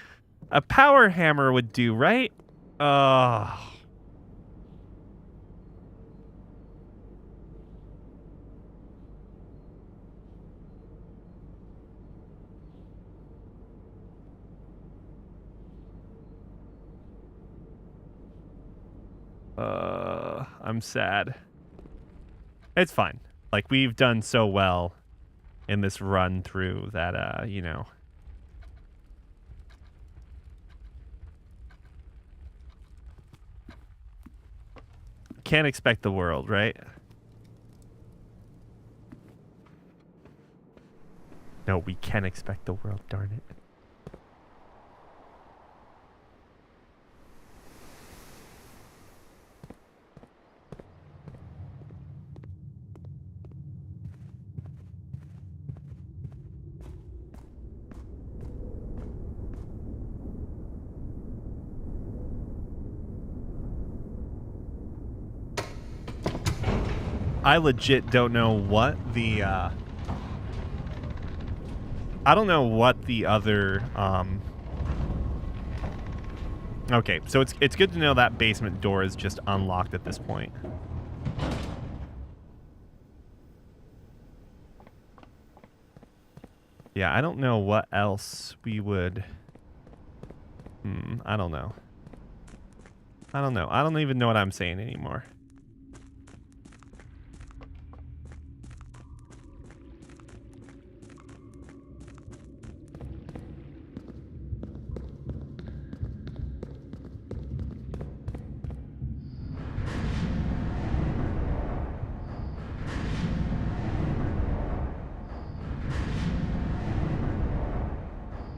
a power hammer would do, right? I'm sad. It's fine. Like, we've done so well in this run through that, you know. Can't expect the world, right? No, we can expect the world, darn it. I legit don't know what the, I don't know what the other, okay, so it's good to know that basement door is just unlocked at this point. Yeah, I don't know what else we would... I don't know. I don't know. I don't even know what I'm saying anymore.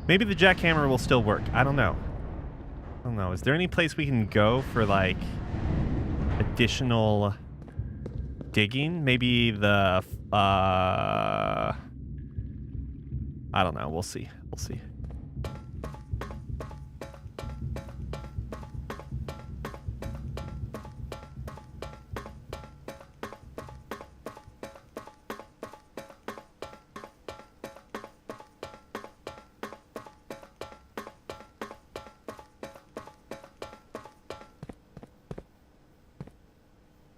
Maybe the jackhammer will still work. I don't know. I don't know. Is there any place we can go for, like, additional digging? Maybe the, I don't know. We'll see. We'll see.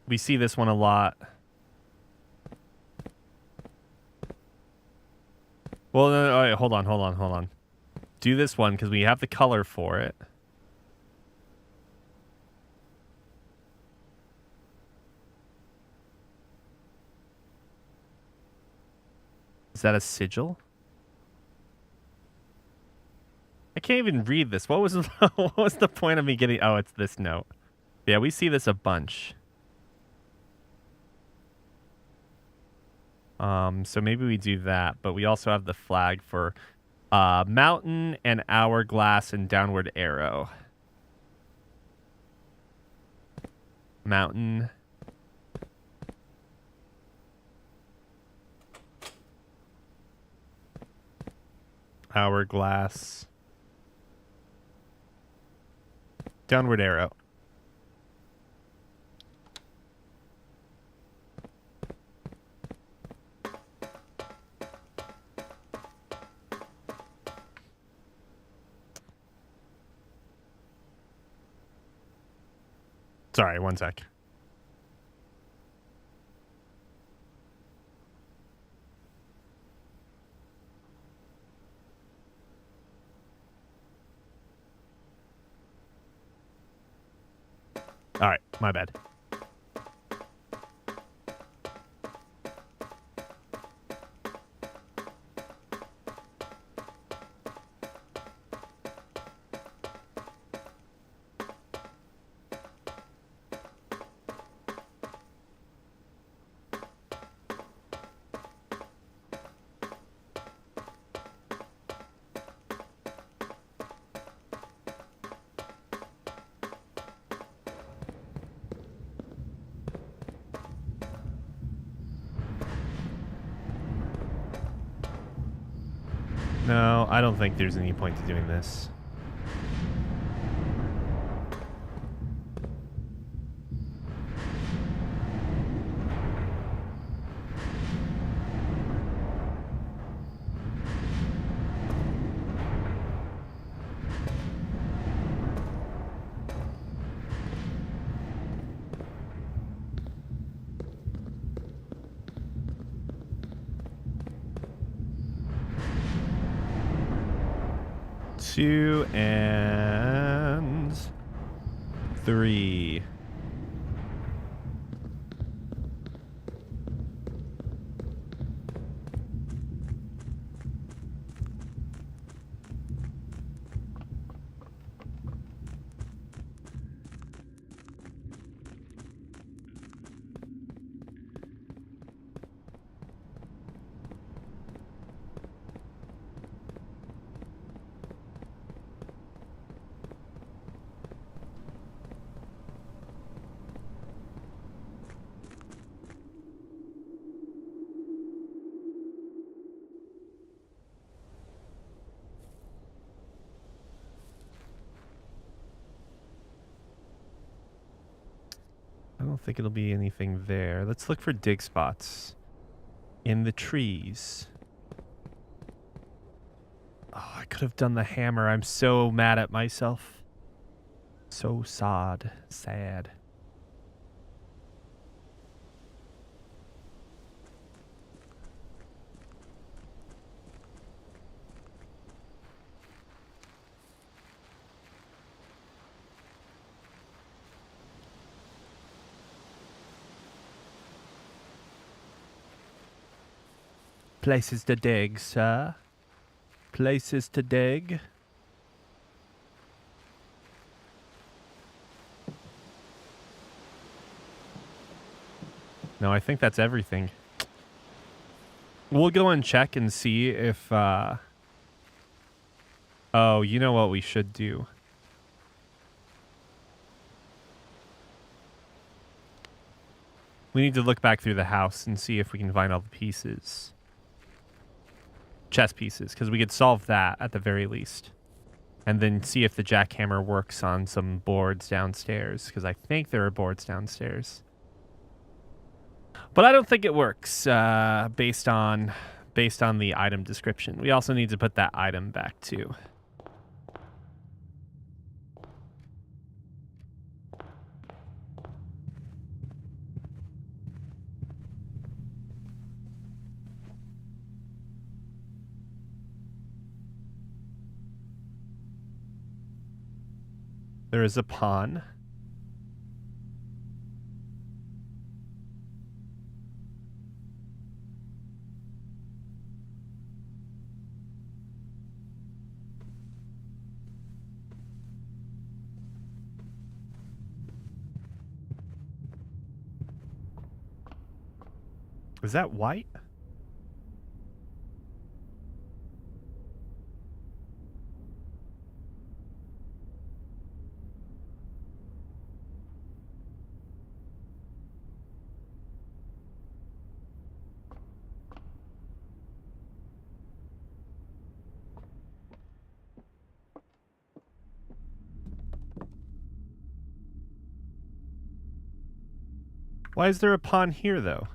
We see this one a lot. Well, no, wait, hold on. Do this one because we have the color for it. Is that a sigil? I can't even read this. What was what was the point of me getting... Oh, it's this note. Yeah, we see this a bunch. So maybe we do that, but we also have the flag for mountain and hourglass and downward arrow. Mountain. Hourglass. Downward arrow. Sorry, one sec. All right, my bad. No, I don't think there's any point to doing this. Two and three. I don't think it'll be anything there. Let's look for dig spots in the trees. Oh, I could have done the hammer. I'm so mad at myself. So sad. Places to dig, sir. Places to dig. No, I think that's everything. We'll go and check and see if, oh, you know what we should do? We need to look back through the house and see if we can find all the pieces. Chess pieces, because we could solve that at the very least. And then see if the jackhammer works on some boards downstairs, because I think there are boards downstairs. But I don't think it works based on the item description. We also need to put that item back too. There is a pawn. Is that white? Why is there a pawn here, though?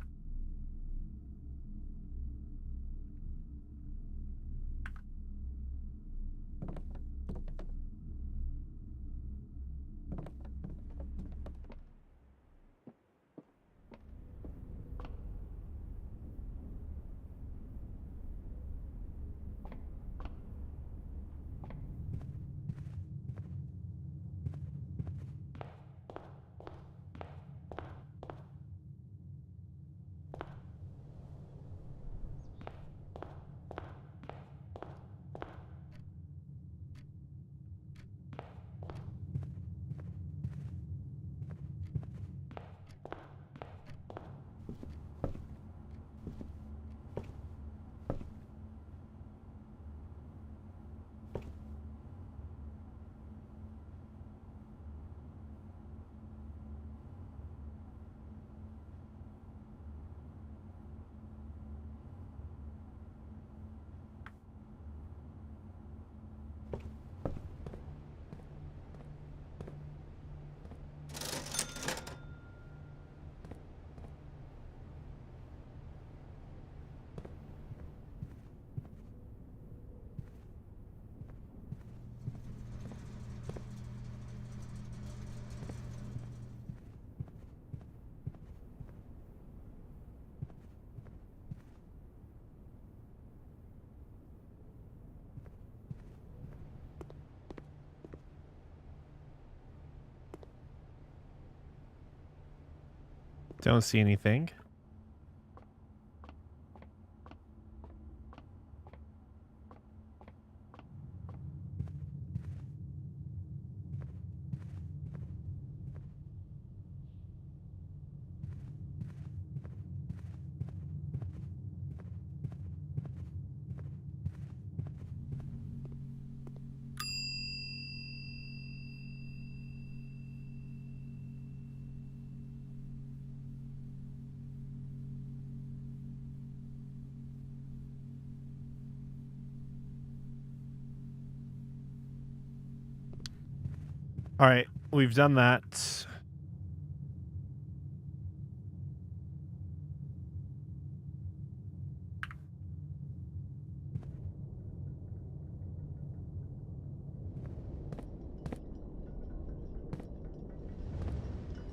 Don't see anything. All right, we've done that. It's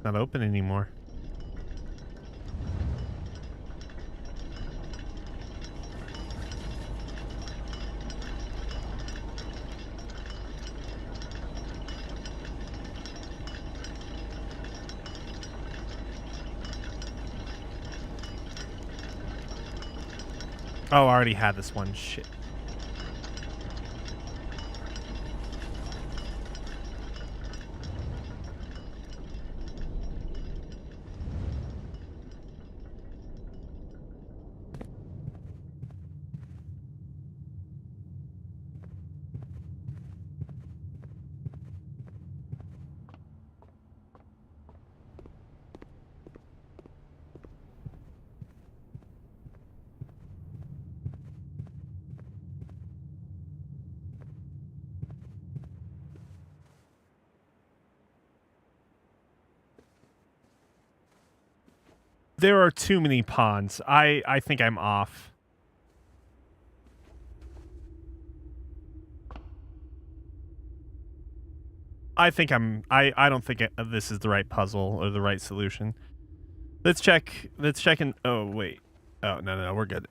not open anymore. Oh, I already had this one. Shit. There are too many pawns. I think I'm off. I don't think this is the right puzzle or the right solution. Let's check and oh wait. Oh no, we're good.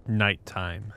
Nighttime.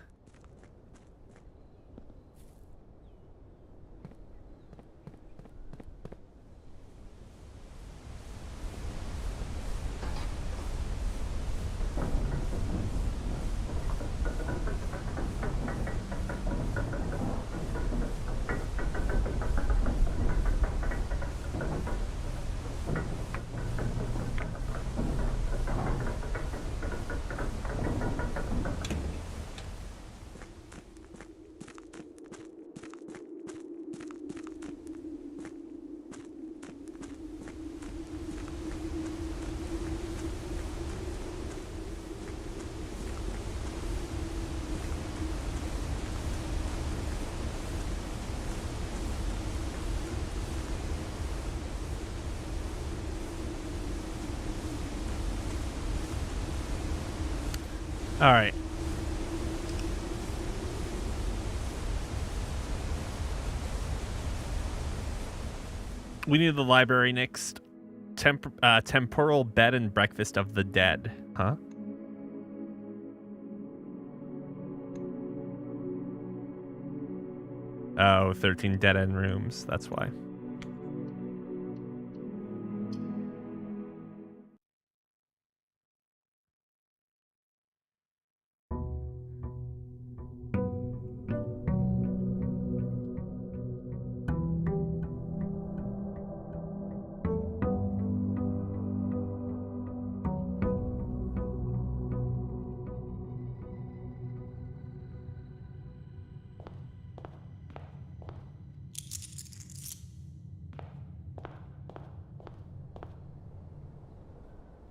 All right. We need the library next. Temporal bed and breakfast of the dead. Huh? Oh, 13 dead-end rooms. That's why.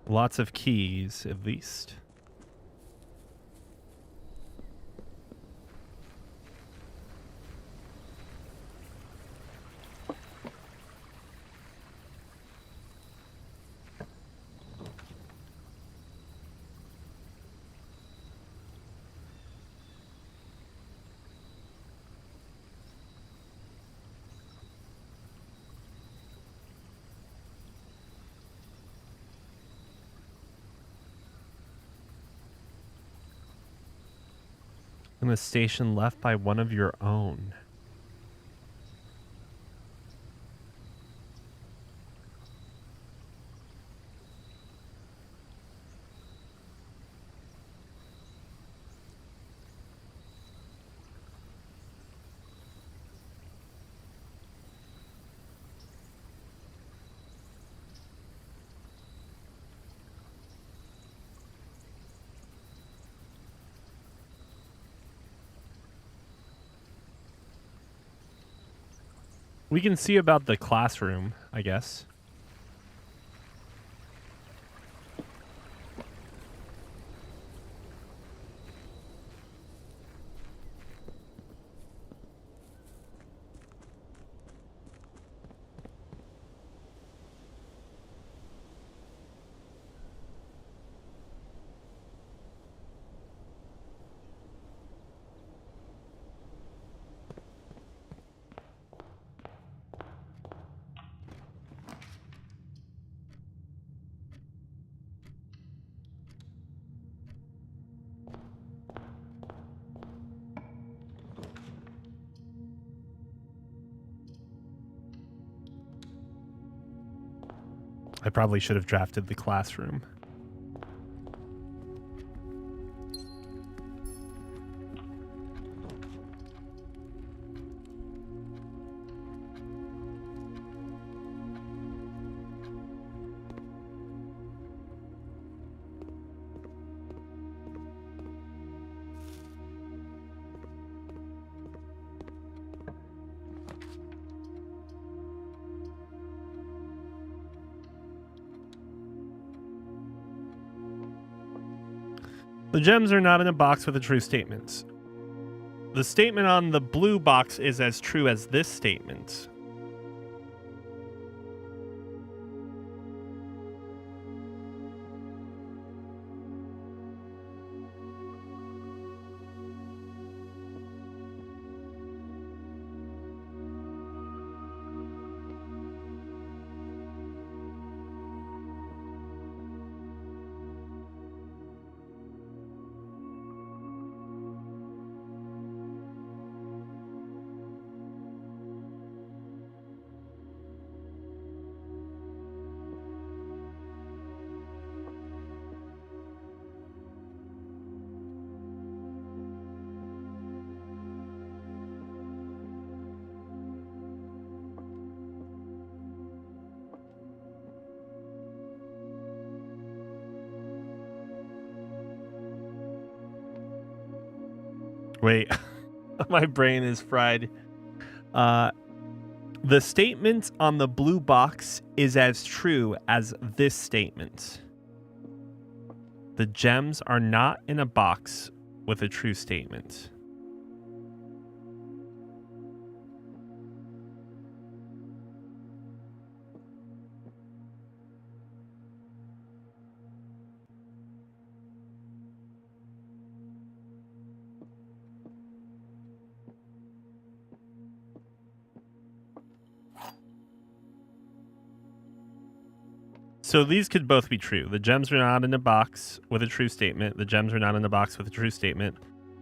Lots of keys, at least. In a station left by one of your own. We can see about the classroom, I guess. I probably should have drafted the classroom. The gems are not in a box with a true statement. The statement on the blue box is as true as this statement. Wait, my brain is fried. The statement on the blue box is as true as this statement. The gems are not in a box with a true statement. So these could both be true. The gems are not in a box with a true statement. The gems are not in a box with a true statement.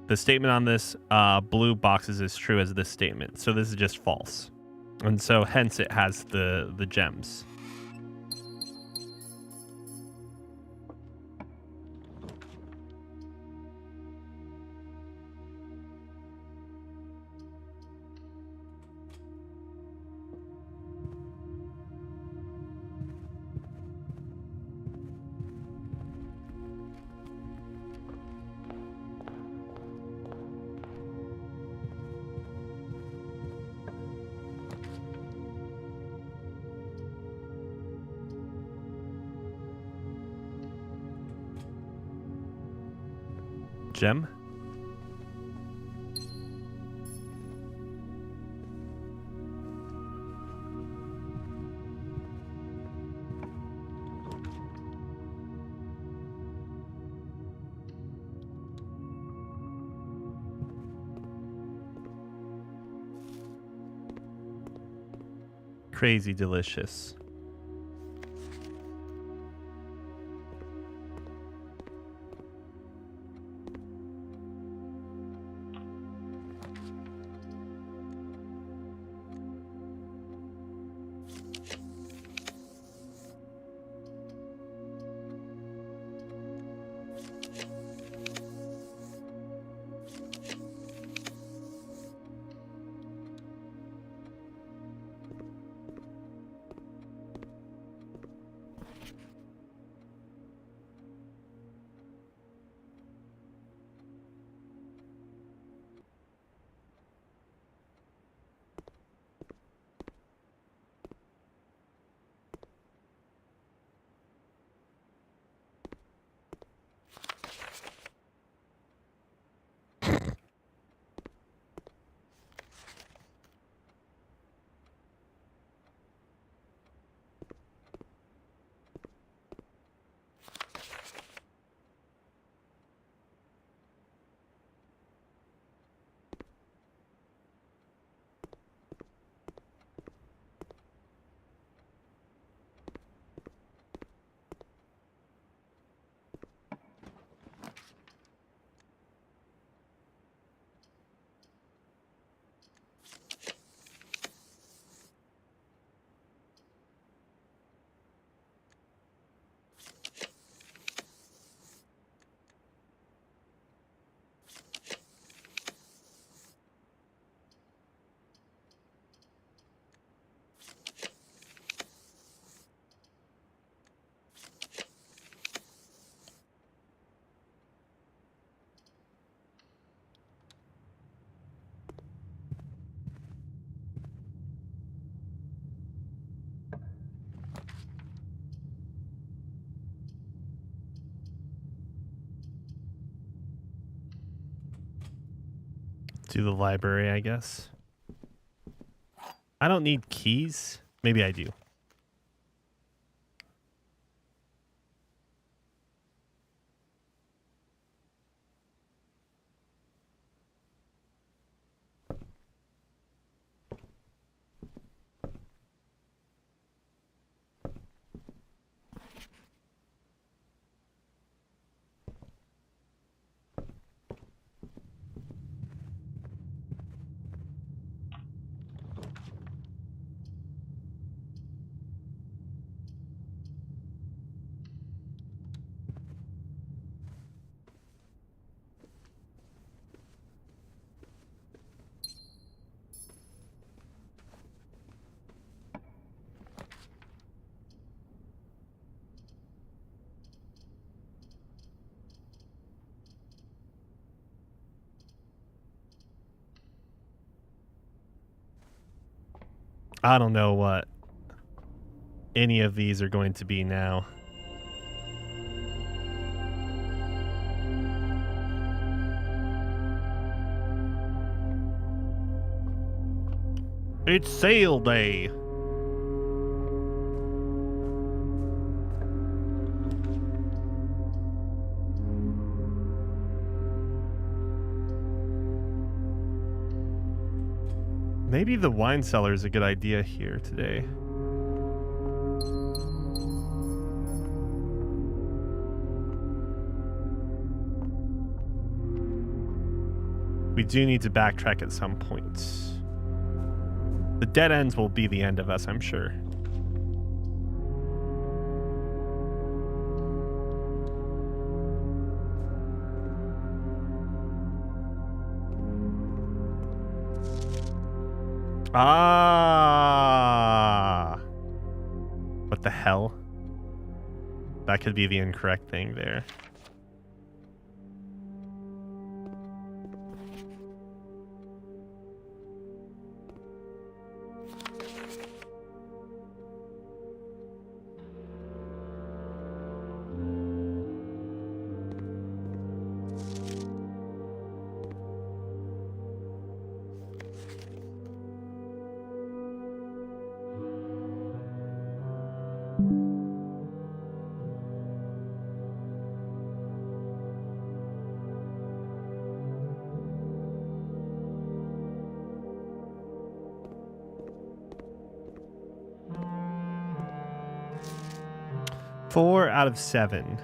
The statement on this blue box is as true as this statement. So this is just false. And so hence it has the gems. Gem? Crazy delicious. To the library, I guess. I don't need keys. Maybe I do. I don't know what any of these are going to be now. It's sale day. Maybe the wine cellar is a good idea here today. We do need to backtrack at some point. The dead ends will be the end of us, I'm sure. Ah! What the hell? That could be the incorrect thing there. Four out of 7.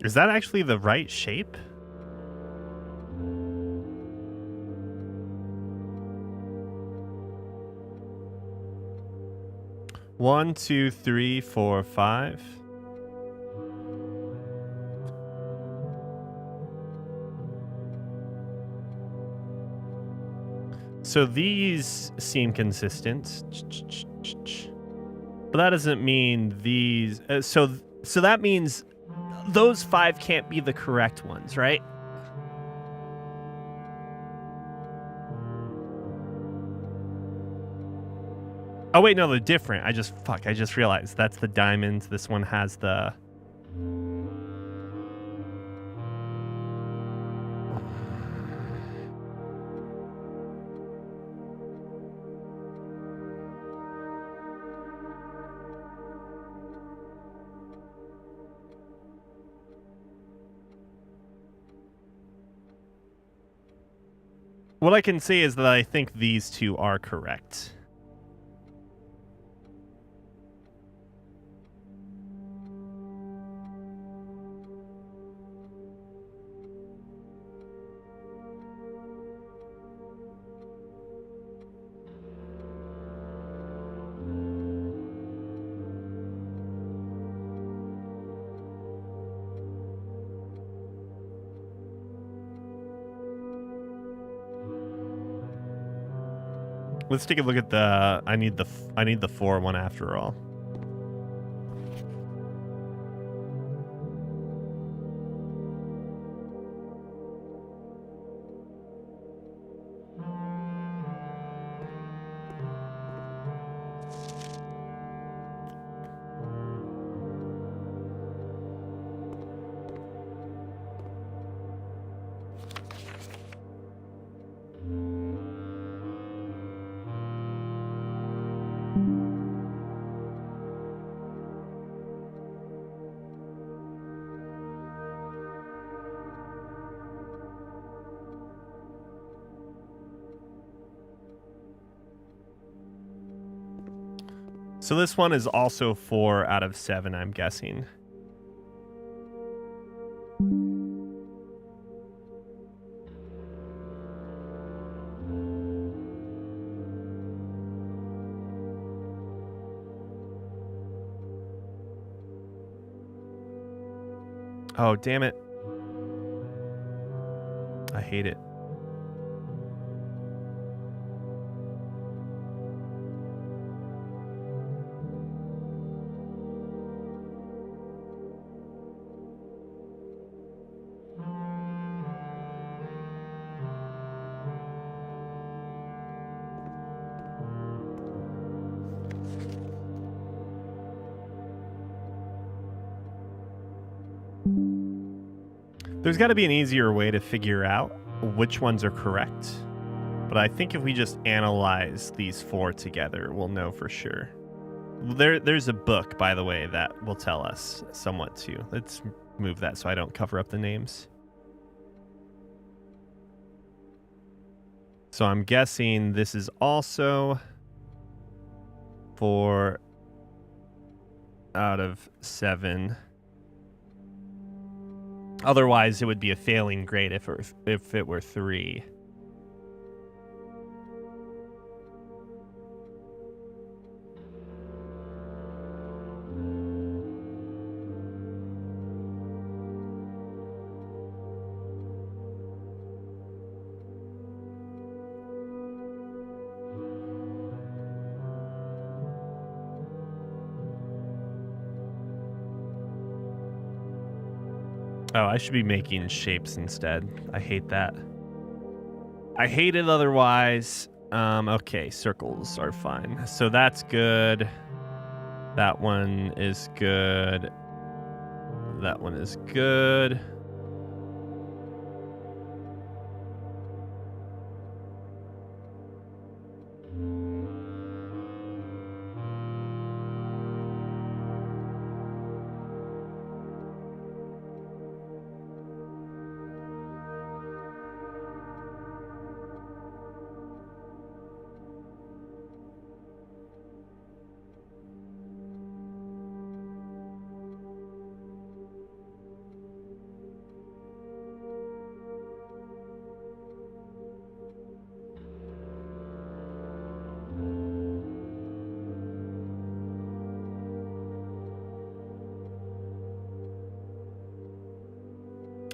Is that actually the right shape? One, two, three, four, five. So these seem consistent. But that doesn't mean these. So that means those 5 can't be the correct ones, right? Oh, wait, no, they're different. I just realized that's the diamonds. This one has the... What I can say is that I think these 2 are correct. Let's take a look at the. I need the 4 one after all. So this one is also 4 out of 7, I'm guessing. Oh, damn it. I hate it. There's got to be an easier way to figure out which ones are correct. But I think if we just analyze these 4 together, we'll know for sure. There's a book, by the way, that will tell us somewhat too. Let's move that so I don't cover up the names. So I'm guessing this is also 4 out of 7. Otherwise, it would be a failing grade if it were 3. Oh, I should be making shapes instead. I hate that. I hate it otherwise. Okay, circles are fine. So that's good. That one is good. That one is good.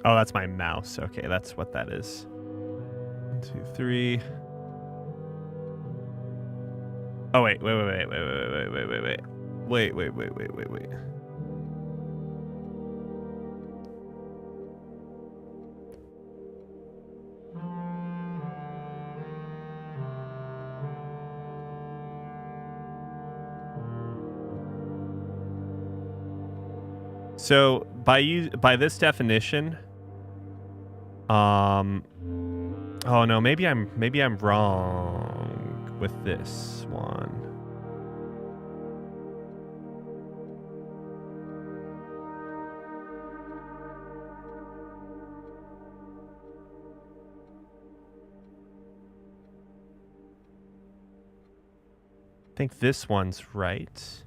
Oh, that's my mouse. Okay, that's what that is. 1, 2, 3. Oh, wait. Wait. So by this definition, oh no, maybe I'm wrong with this one. I think this one's right.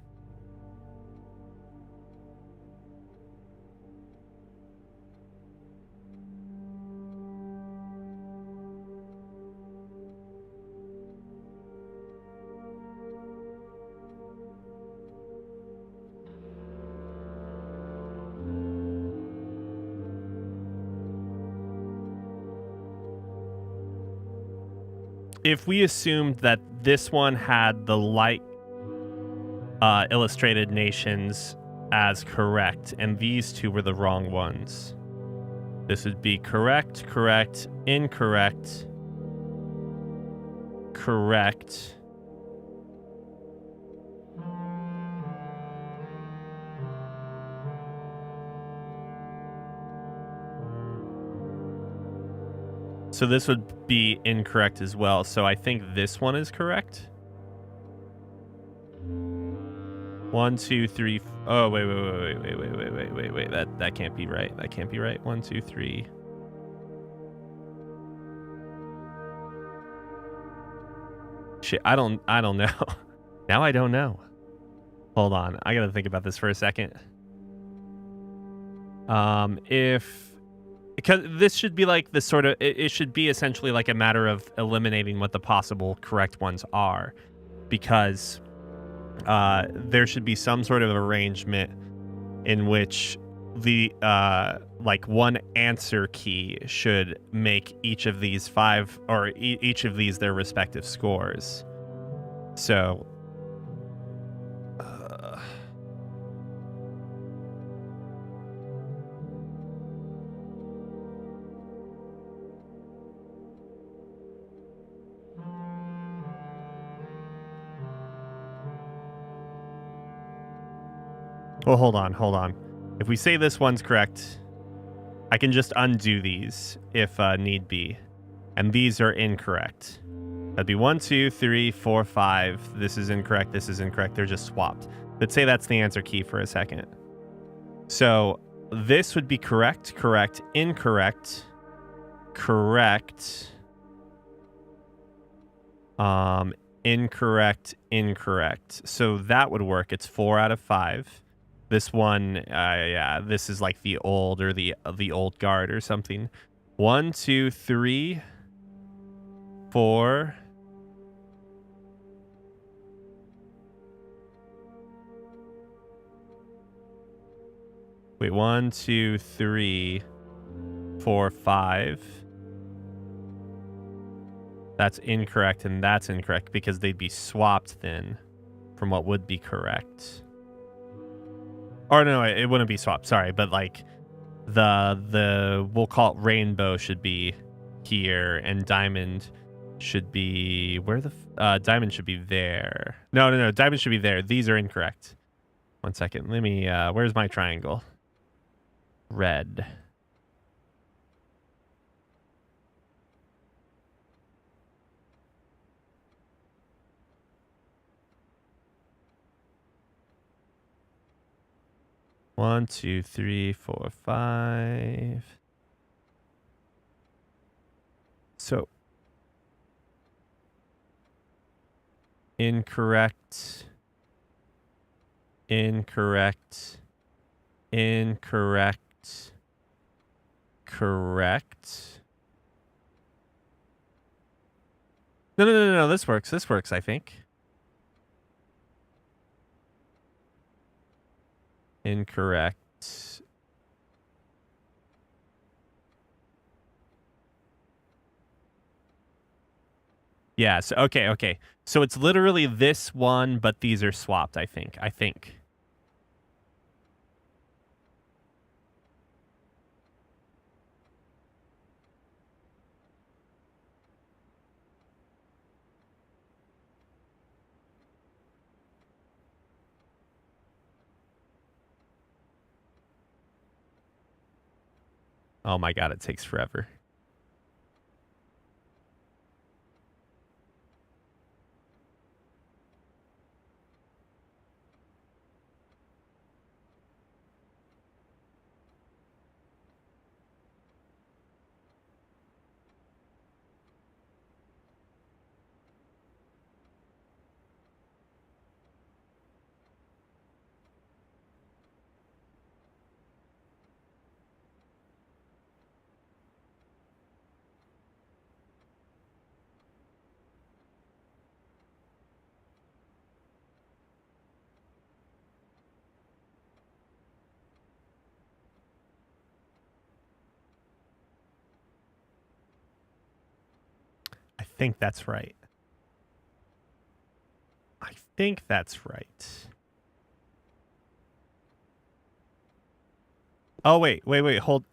if we assumed that this one had the light illustrated nations as correct, and these two were the wrong ones, this would be correct, correct, incorrect, correct. So this would be incorrect as well. So I think this one is correct. 1, 2, 3. Oh, wait. That can't be right. That can't be right. 1, 2, 3. Shit, I don't know. Now I don't know. Hold on. I gotta think about this for a second. Because this should be like the sort of, it should be essentially like a matter of eliminating what the possible correct ones are, because there should be some sort of arrangement in which the like one answer key should make each of these 5 or each of these their respective scores. So well, hold on. If we say this one's correct, I can just undo these if need be. And these are incorrect. That'd be 1, 2, 3, 4, 5. This is incorrect. This is incorrect. They're just swapped. Let's say that's the answer key for a second. So this would be correct, correct, incorrect, correct, incorrect, incorrect. So that would work. It's 4 out of 5. This one, yeah, this is like the old or the old guard or something. 1, 2, 3, 4. Wait, 1, 2, 3, 4, 5. That's incorrect, and that's incorrect because they'd be swapped then from what would be correct. Or no, it wouldn't be swapped. Sorry, but like the we'll call it rainbow should be here, and diamond should be where the diamond should be there. No, diamond should be there. These are incorrect. 1 second. Let me. Where's my triangle? Red. One, 2, 3, 4, 5. So incorrect, incorrect, incorrect, correct. No. This works. This works, I think. Incorrect. Yeah, so okay. So it's literally this one, but these are swapped, I think. Oh my god, it takes forever. think that's right. I think that's right. Oh, wait, hold,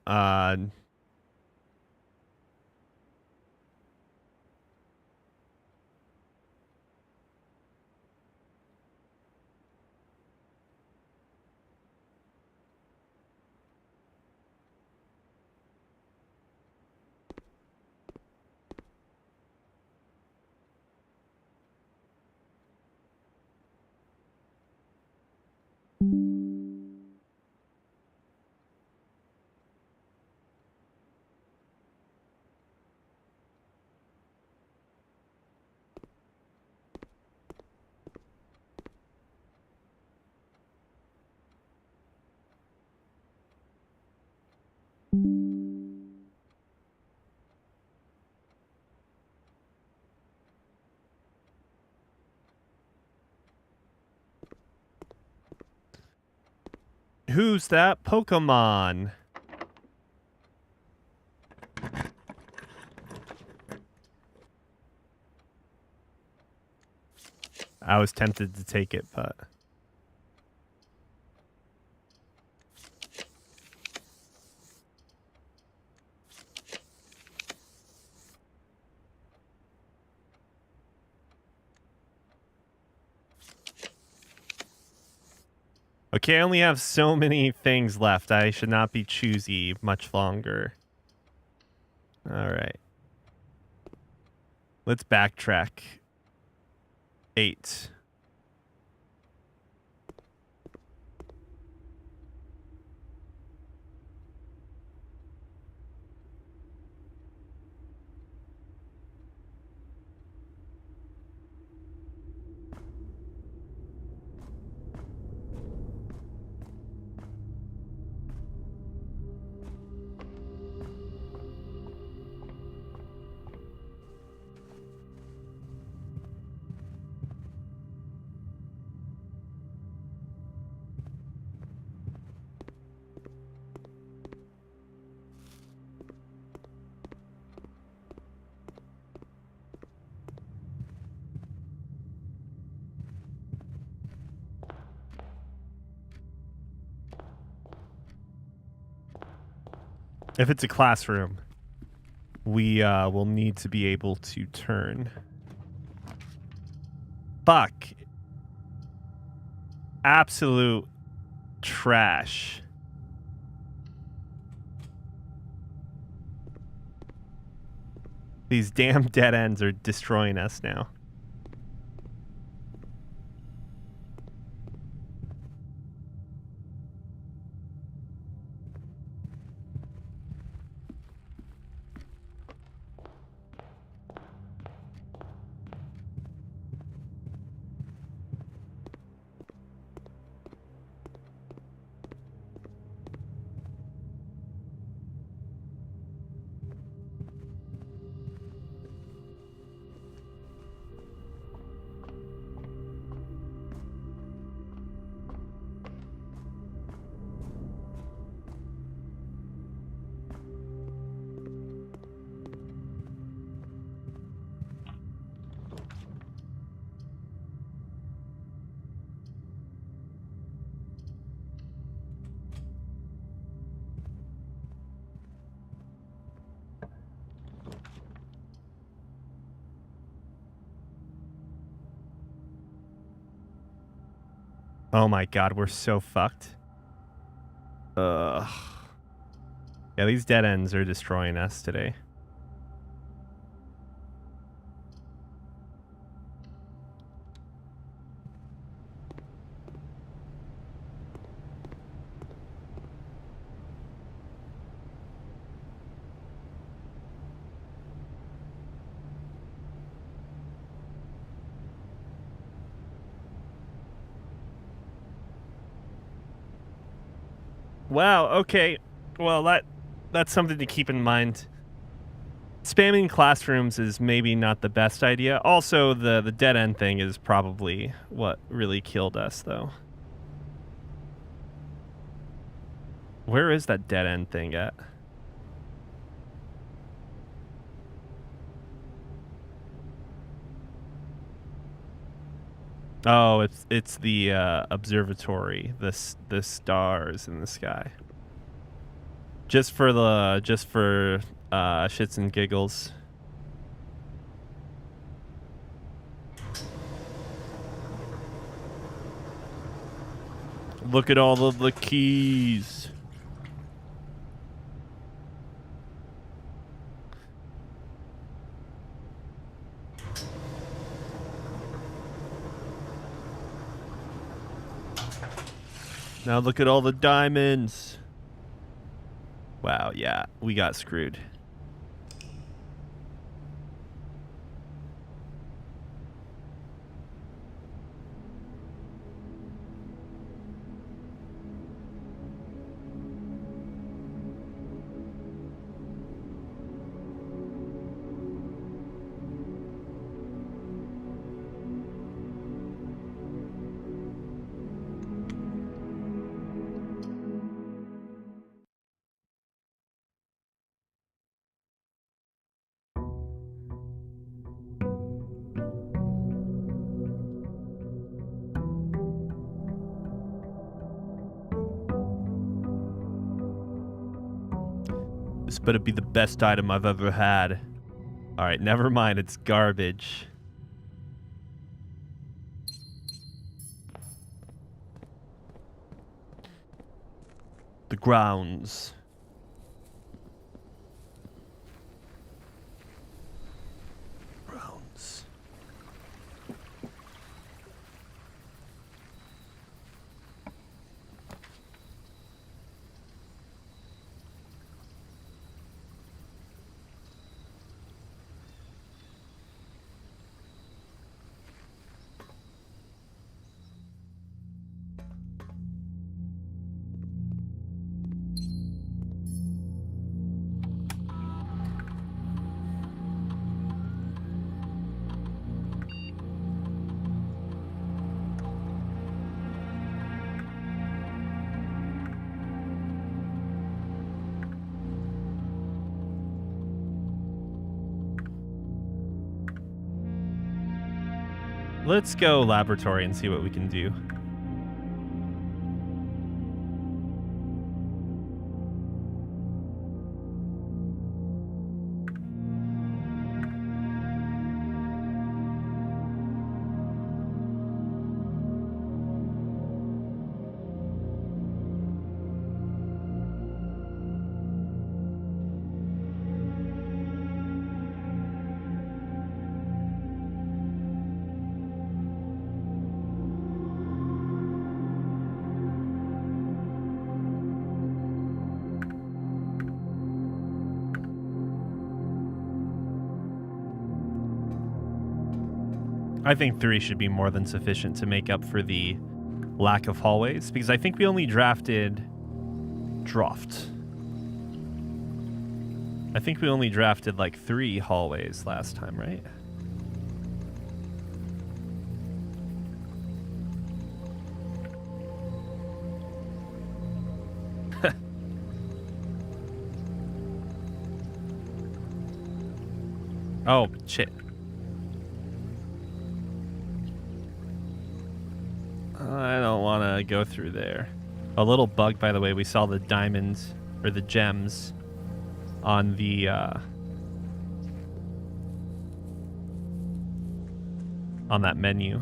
who's that Pokemon? I was tempted to take it, but... Okay, I only have so many things left. I should not be choosy much longer. Alright. Let's backtrack. 8. If it's a classroom, we will need to be able to turn. Fuck. Absolute trash. These damn dead ends are destroying us now. Oh my god, we're so fucked. Ugh. Yeah, these dead ends are destroying us today. Wow, okay. Well, that's something to keep in mind. Spamming classrooms is maybe not the best idea. Also, the dead end thing is probably what really killed us, though. Where is that dead end thing at? Oh, it's the observatory. The stars in the sky. Just for shits and giggles. Look at all of the keys. Now look at all the diamonds. Wow, yeah, we got screwed. This better be the best item I've ever had. Alright, never mind, it's garbage. The grounds. Grounds. Let's go laboratory and see what we can do. I think 3 should be more than sufficient to make up for the lack of hallways, because I think we only drafted... I think we only drafted like 3 hallways last time, right? Oh, shit. I don't want to go through there. A little bug, by the way, we saw the diamonds, or the gems, on the, on that menu.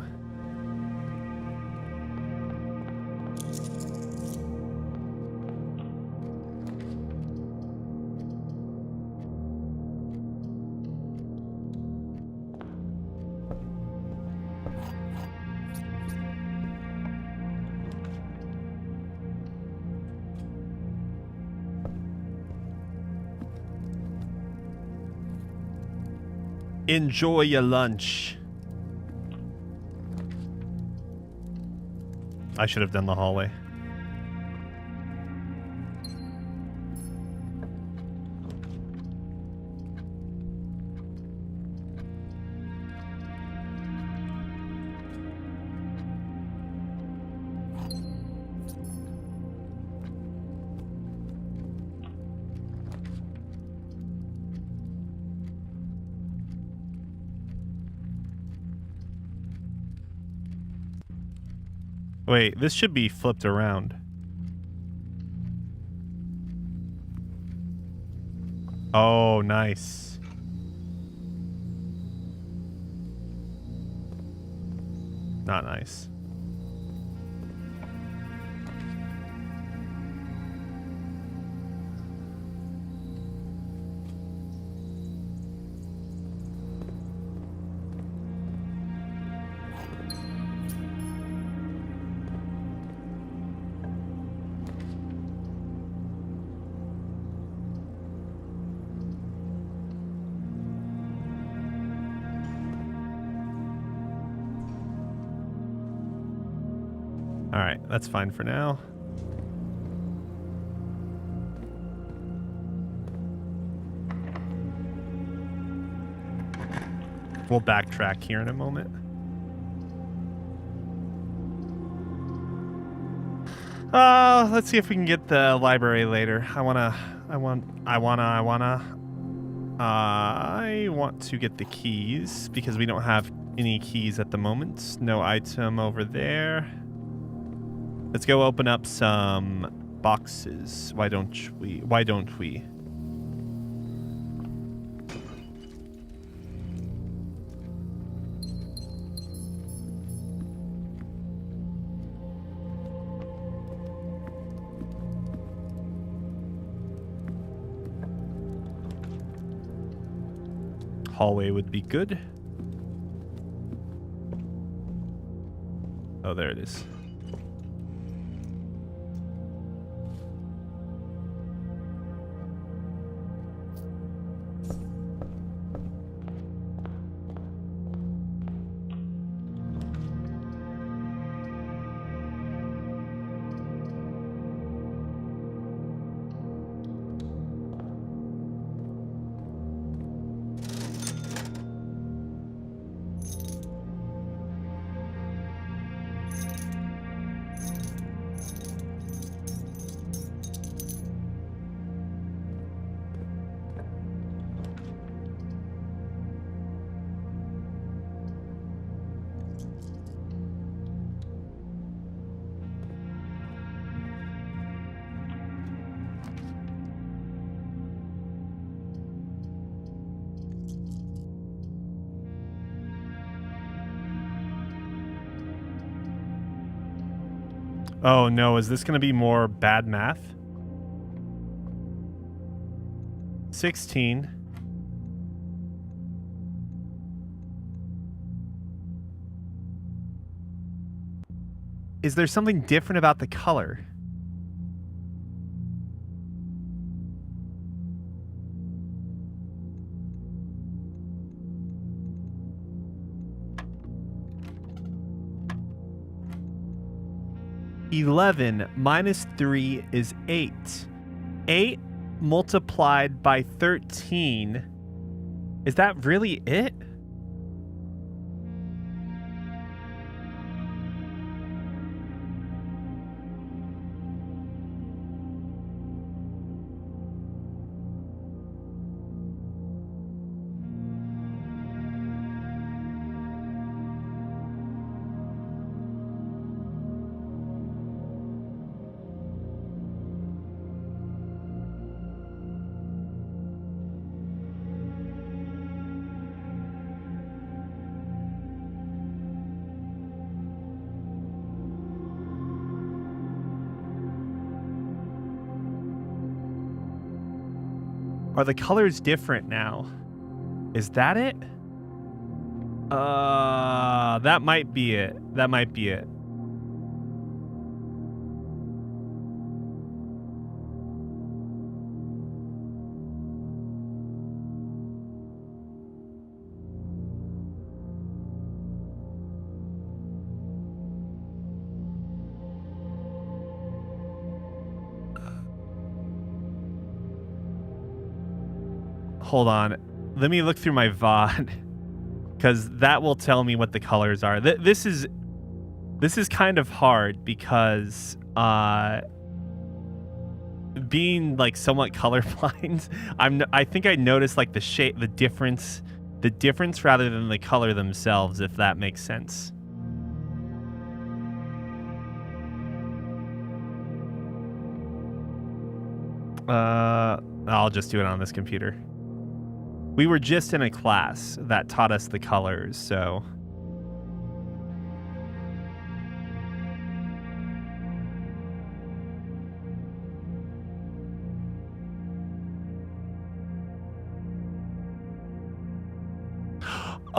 Enjoy your lunch. I should have done the hallway. Wait, this should be flipped around. Oh, nice. Not nice. All right, that's fine for now. We'll backtrack here in a moment. Let's see if we can get the library later. I want to get the keys because we don't have any keys at the moment. No item over there. Let's go open up some boxes. Why don't we? Hallway would be good. Oh, there it is. Oh no, is this going to be more bad math? 16. Is there something different about the color? (11) minus 3 is 8. 8 multiplied by 13. Is that really it? Are the colors different now? Is that it? That might be it. That might be it. Hold on. Let me look through my VOD because that will tell me what the colors are. This is kind of hard because being like somewhat colorblind, I think I noticed like the shape, the difference rather than the color themselves, if that makes sense. I'll just do it on this computer. We were just in a class that taught us the colors, so...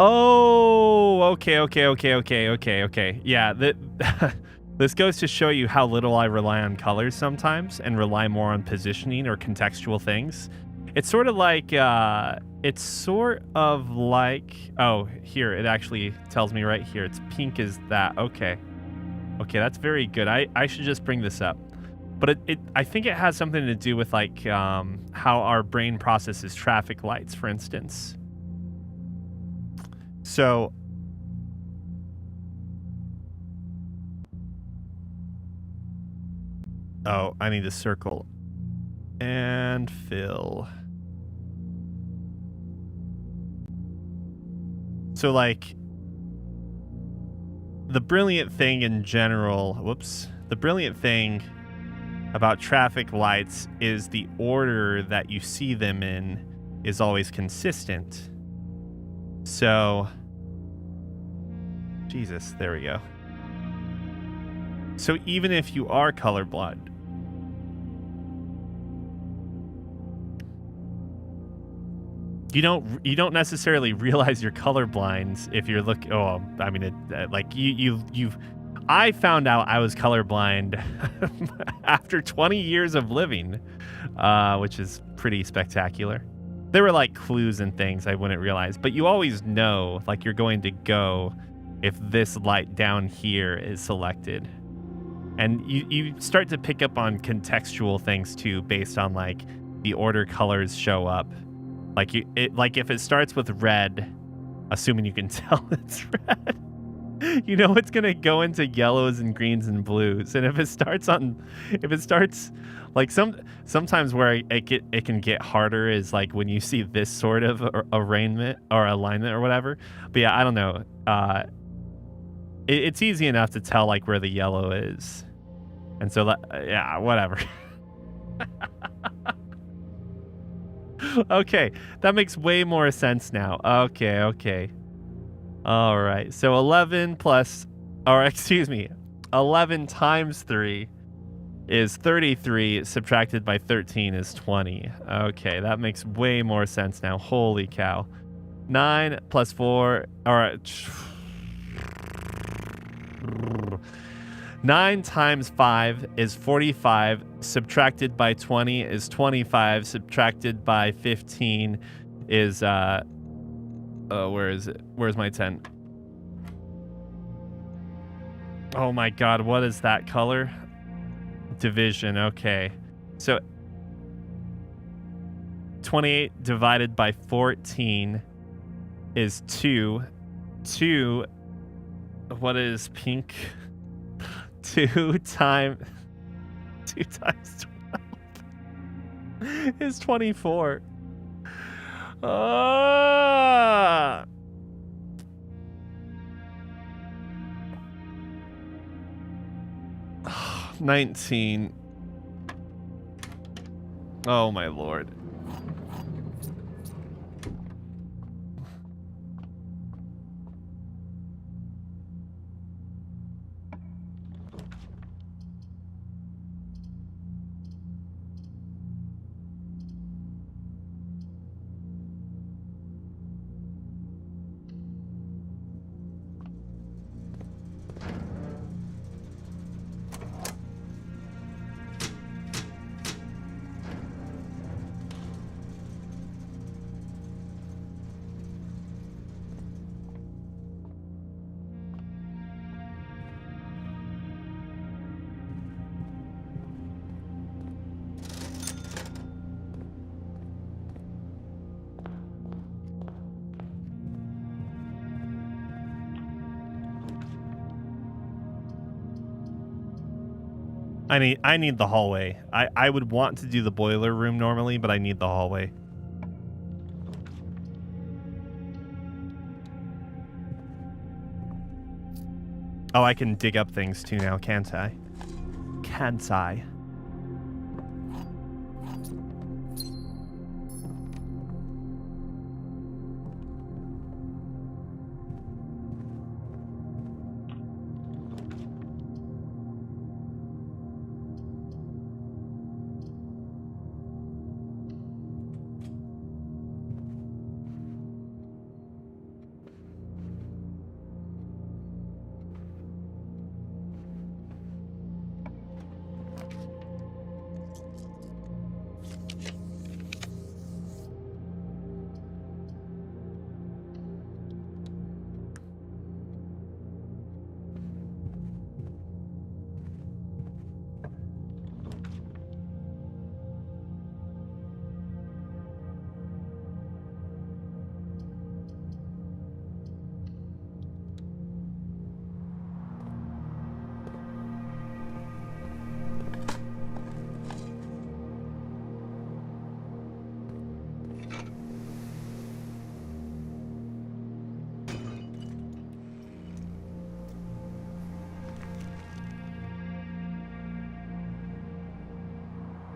Oh, okay. Yeah, this goes to show you how little I rely on colors sometimes and rely more on positioning or contextual things. It's sort of like, oh, here, it actually tells me right here. It's pink as that. Okay, that's very good. I should just bring this up. But I think it has something to do with like how our brain processes traffic lights, for instance. So, oh, I need to circle and fill. So, like, the brilliant thing in general, the brilliant thing about traffic lights is the order that you see them in is always consistent. So, Jesus, there we go. So even if you are colorblind, you don't necessarily realize you're colorblind if you're looking. Oh, I mean, I found out I was colorblind after 20 years of living, which is pretty spectacular. There were like clues and things I wouldn't realize, but you always know like you're going to go if this light down here is selected. And you start to pick up on contextual things too, based on like the order colors show up. Like if it starts with red, assuming you can tell it's red, you know it's gonna go into yellows and greens and blues. And if it starts like sometimes where it can get harder is like when you see this sort of arrangement or alignment or whatever. But yeah, I don't know. It's easy enough to tell like where the yellow is, and so yeah, whatever. Okay, that makes way more sense now. Okay. All right, so 11 times 3 is 33, subtracted by 13 is 20. Okay, that makes way more sense now. Holy cow. 9 plus 4, all right. 9 times 5 is 45, subtracted by 20 is 25, subtracted by 15 is, where is it? Where's my 10? Oh my god, what is that color? Division, okay. So 28 divided by 14 is 2. 2, what is pink? 2 times 12 is 24. 19. Oh my lord. I need the hallway. I would want to do the boiler room normally, but I need the hallway. Oh, I can dig up things too now, can't I? Can't I?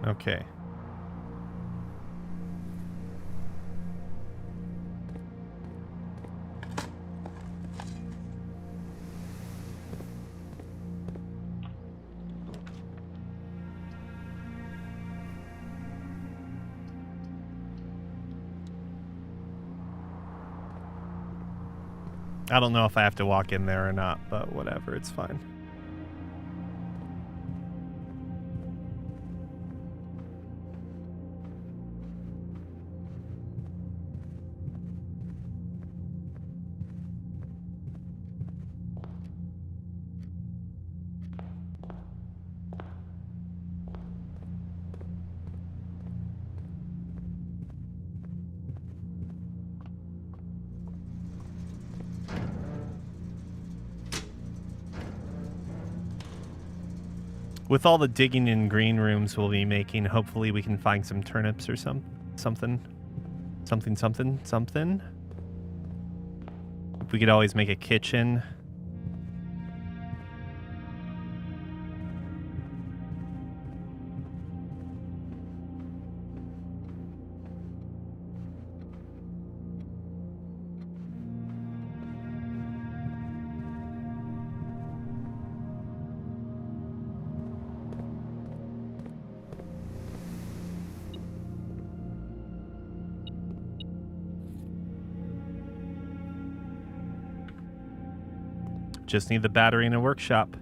Okay. I don't know if I have to walk in there or not, but whatever, it's fine. With all the digging in green rooms we'll be making, hopefully we can find some turnips or something. If we could always make a kitchen. Just need the battery in a workshop.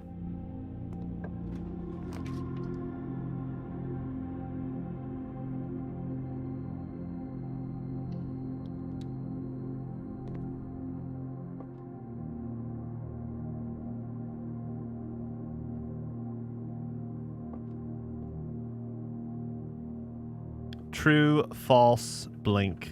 True, false, blink.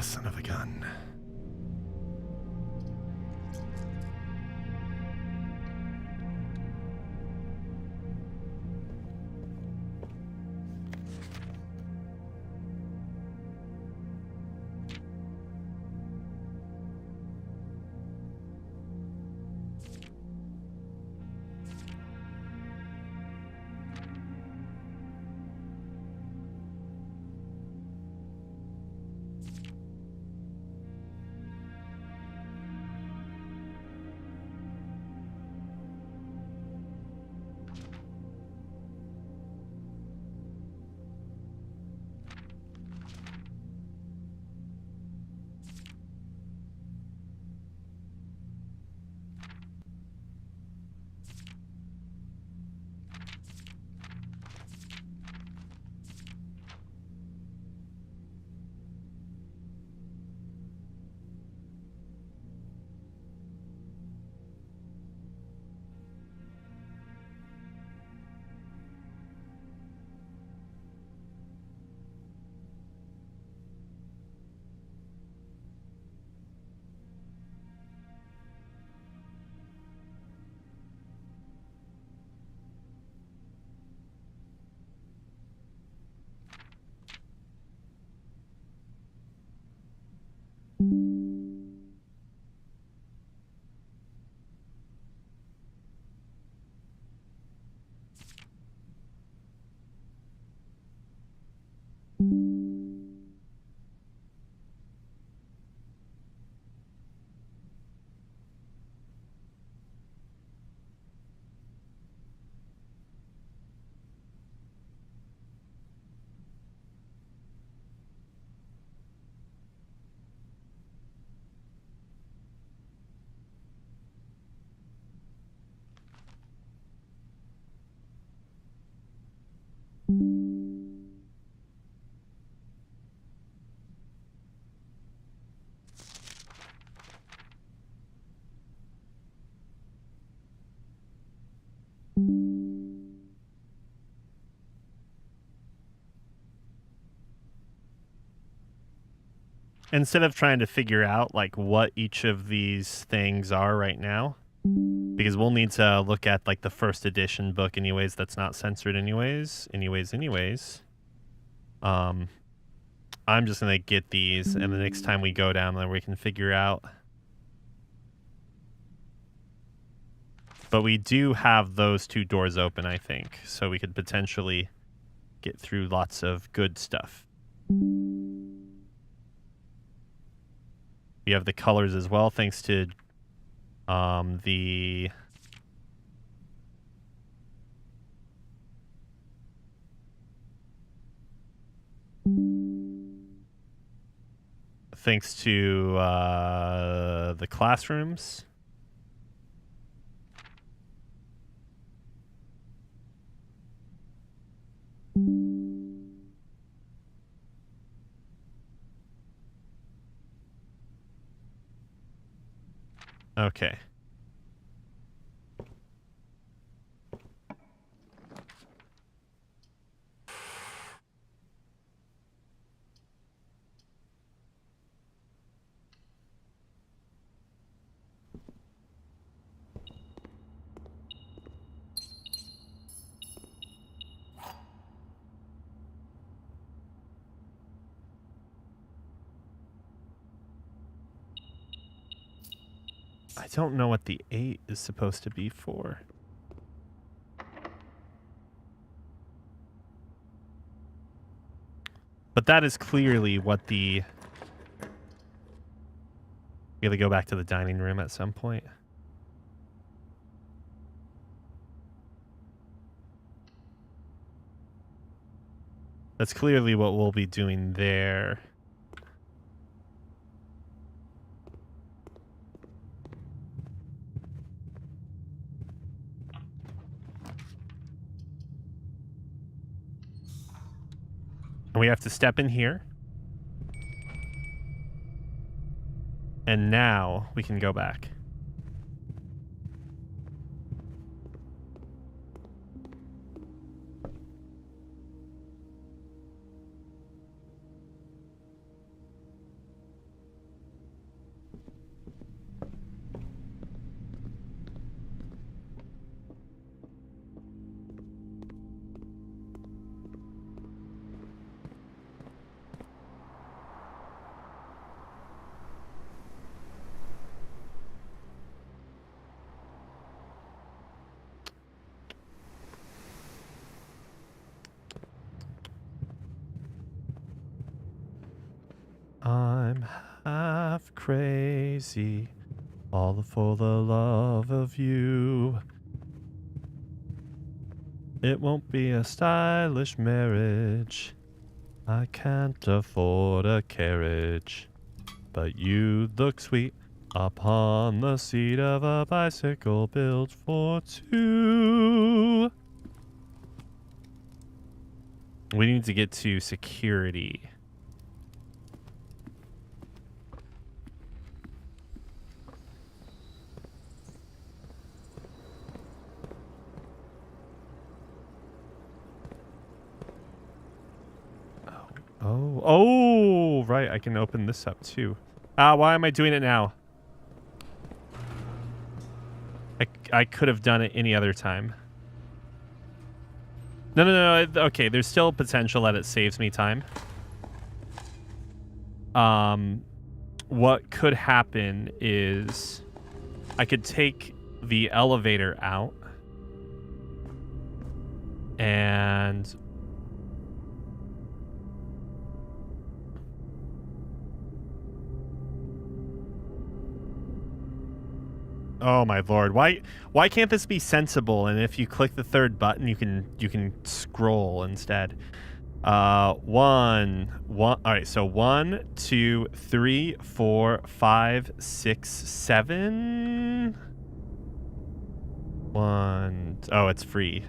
Son of a gun. instead of trying to figure out like what each of these things are right now, because we'll need to look at like the first edition book anyways that's not censored anyways. I'm just gonna get these, and the next time we go down there we can figure out. But we do have those 2 doors open, I think, so we could potentially get through lots of good stuff. We have the colors as well, thanks to the classrooms. Okay. I don't know what the 8 is supposed to be for. But that is clearly what the... We gotta go back to the dining room at some point. That's clearly what we'll be doing there. And we have to step in here. And now we can go back. I'm half crazy, all for the love of you. It won't be a stylish marriage. I can't afford a carriage. But you look sweet upon the seat of a bicycle built for 2. We need to get to security. Oh, right. I can open this up too. Why am I doing it now? I could have done it any other time. No. Okay, there's still potential that it saves me time. What could happen is I could take the elevator out and... Oh my lord! Why can't this be sensible? And if you click the 3rd button, you can scroll instead. One. All right. So 1, 2, 3, 4, 5, 6, 7. 1. Oh, it's free.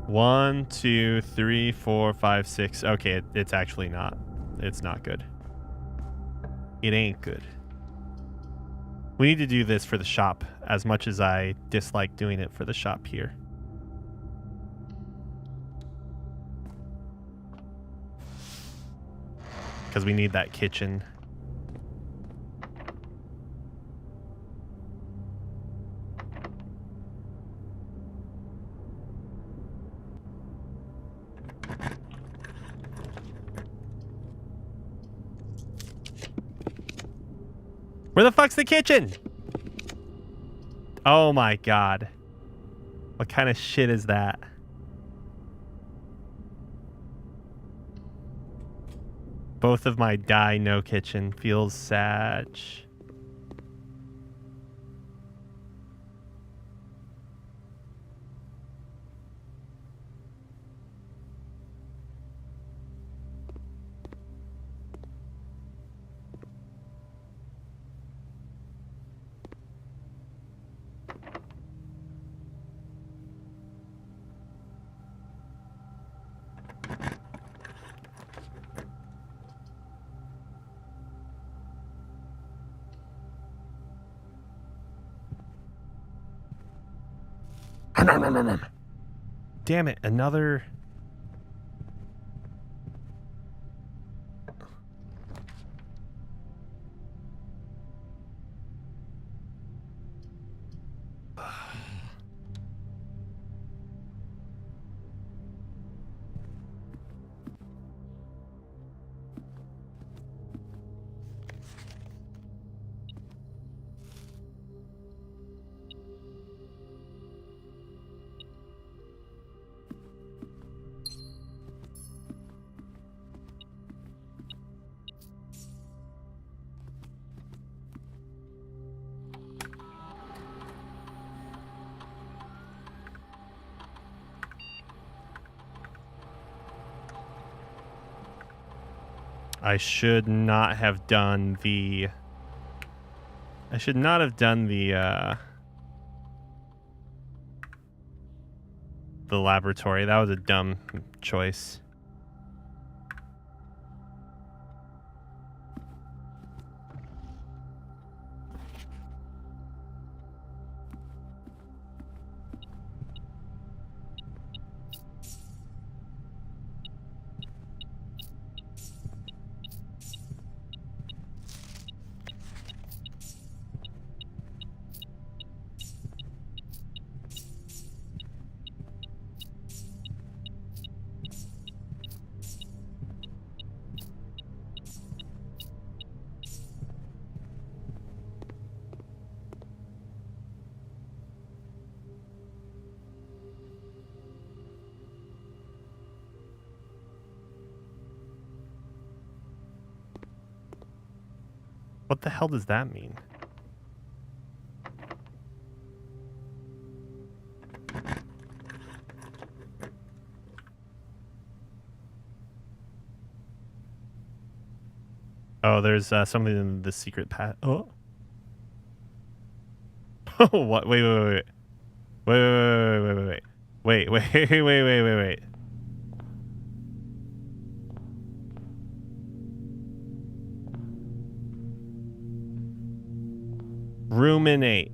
1, 2, 3, 4, 5, 6. Okay, it's actually not. It's not good. It ain't good. We need to do this for the shop, as much as I dislike doing it for the shop here. because we need that kitchen. Where the fuck's the kitchen? Oh my god. What kind of shit is that? Both of my die no kitchen. Feels sad. Damn it, another... I should not have done the... the laboratory. That was a dumb choice. What the hell does that mean? Oh, there's something in the secret path. Oh. Oh, what? Wait. Wait.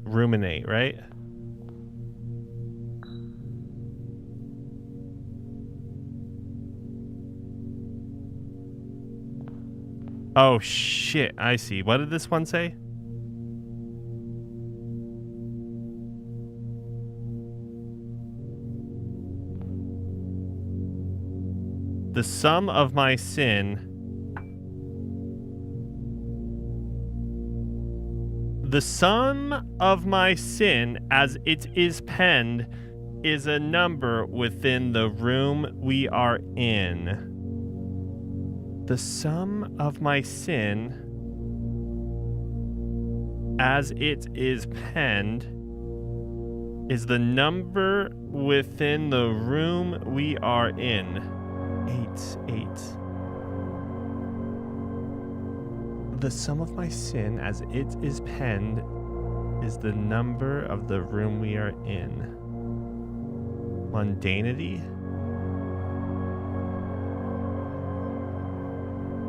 Ruminate, right? Oh shit, I see. What did this one say? The sum of my sin... The sum of my sin as it is penned is a number within the room we are in. The sum of my sin as it is penned is the number within the room we are in. 8. The sum of my sin as it is penned is the number of the room we are in. Mundanity?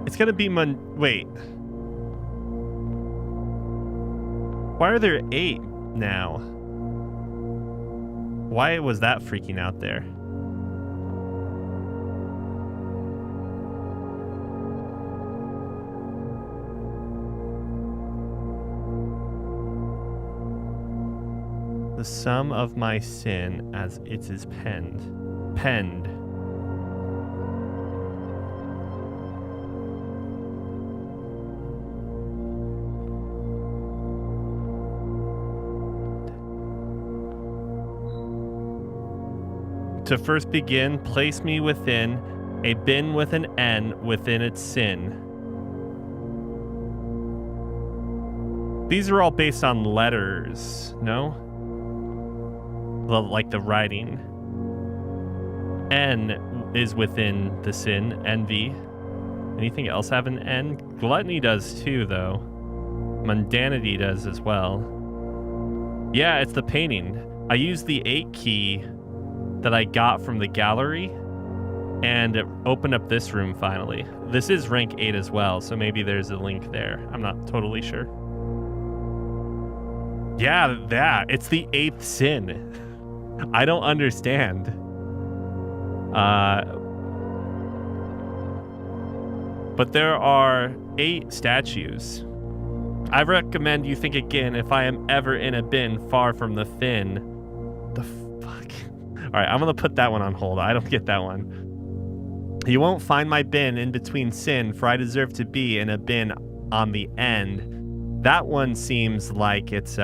It's gonna be wait. Why are there 8 now? Why was that freaking out there? The sum of my sin as it is penned. Penned. To first begin, place me within a bin with an N within its sin. These are all based on letters, no? Like the writing. N is within the sin, envy. Anything else have an N? Gluttony does too, though. Mundanity does as well. Yeah, it's the painting. I used the 8 key that I got from the gallery and it opened up this room finally. This is rank 8 as well, so maybe there's a link there. I'm not totally sure. Yeah, it's the 8th sin. I don't understand. But there are 8 statues. I recommend you think again if I am ever in a bin far from the fin. The fuck? Alright, I'm gonna put that one on hold. I don't get that one. You won't find my bin in between sin, for I deserve to be in a bin on the end. That one seems like it's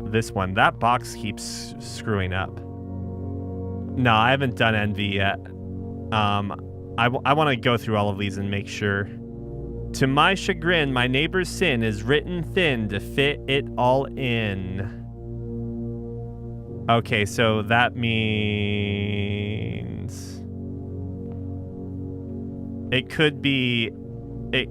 this one. That box keeps screwing up. No, I haven't done envy yet. I want to go through all of these and make sure. To my chagrin, my neighbor's sin is written thin to fit it all in. Okay, so that means it could be it.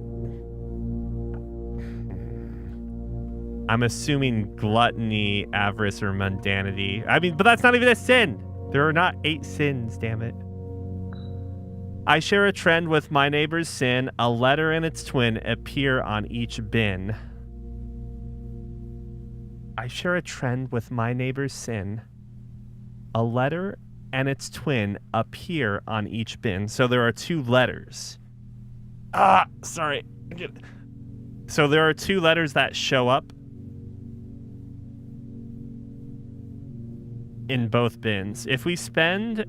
I'm assuming gluttony, avarice, or mundanity. I mean, but that's not even a sin. There are not 8 sins, damn it. I share a trend with my neighbor's sin. A letter and its twin appear on each bin. I share a trend with my neighbor's sin. A letter and its twin appear on each bin. So there are 2 letters. Sorry. So there are 2 letters that show up in both bins. If we spend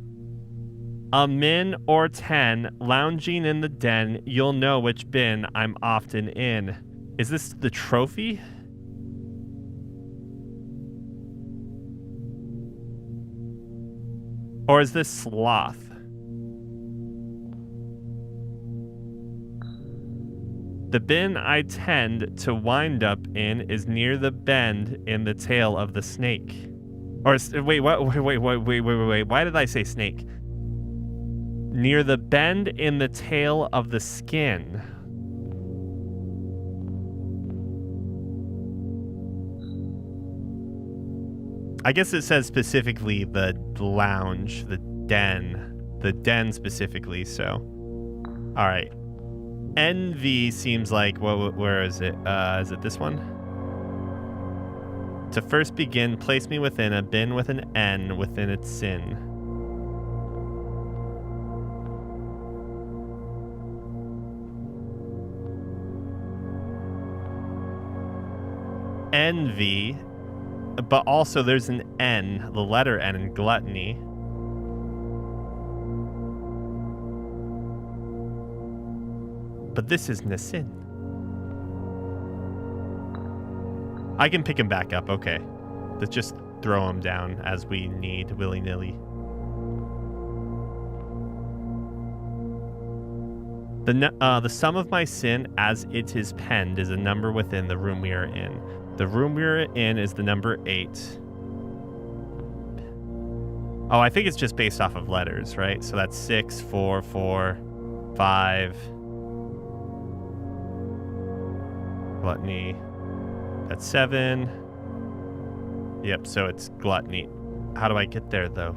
a min or 10 lounging in the den, you'll know which bin I'm often in. Is this the trophy? Or is this sloth? The bin I tend to wind up in is near the bend in the tail of the snake. Or wait, why did I say snake? Near the bend in the tail of the skin. I guess it says specifically the lounge, the den specifically, so. All right. Envy seems like, where is it? Is it this one? To first begin, place me within a bin with an N within its sin. Envy, but also there's an N, the letter N in gluttony. But this isn't a sin. I can pick him back up, okay. Let's just throw him down as we need, willy-nilly. The sum of my sin as it is penned is a number within the room we are in. The room we are in is the number 8. Oh, I think it's just based off of letters, right? So that's 6, 4, 4, 5. Gluttony. That's 7. Yep, so it's gluttony. How do I get there, though?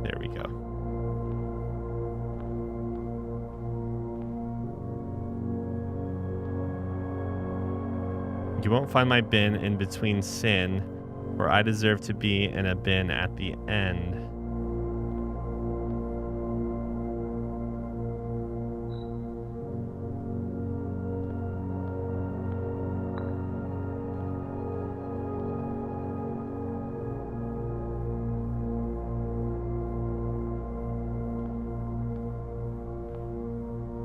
There we go. You won't find my bin in between sin, for I deserve to be in a bin at the end.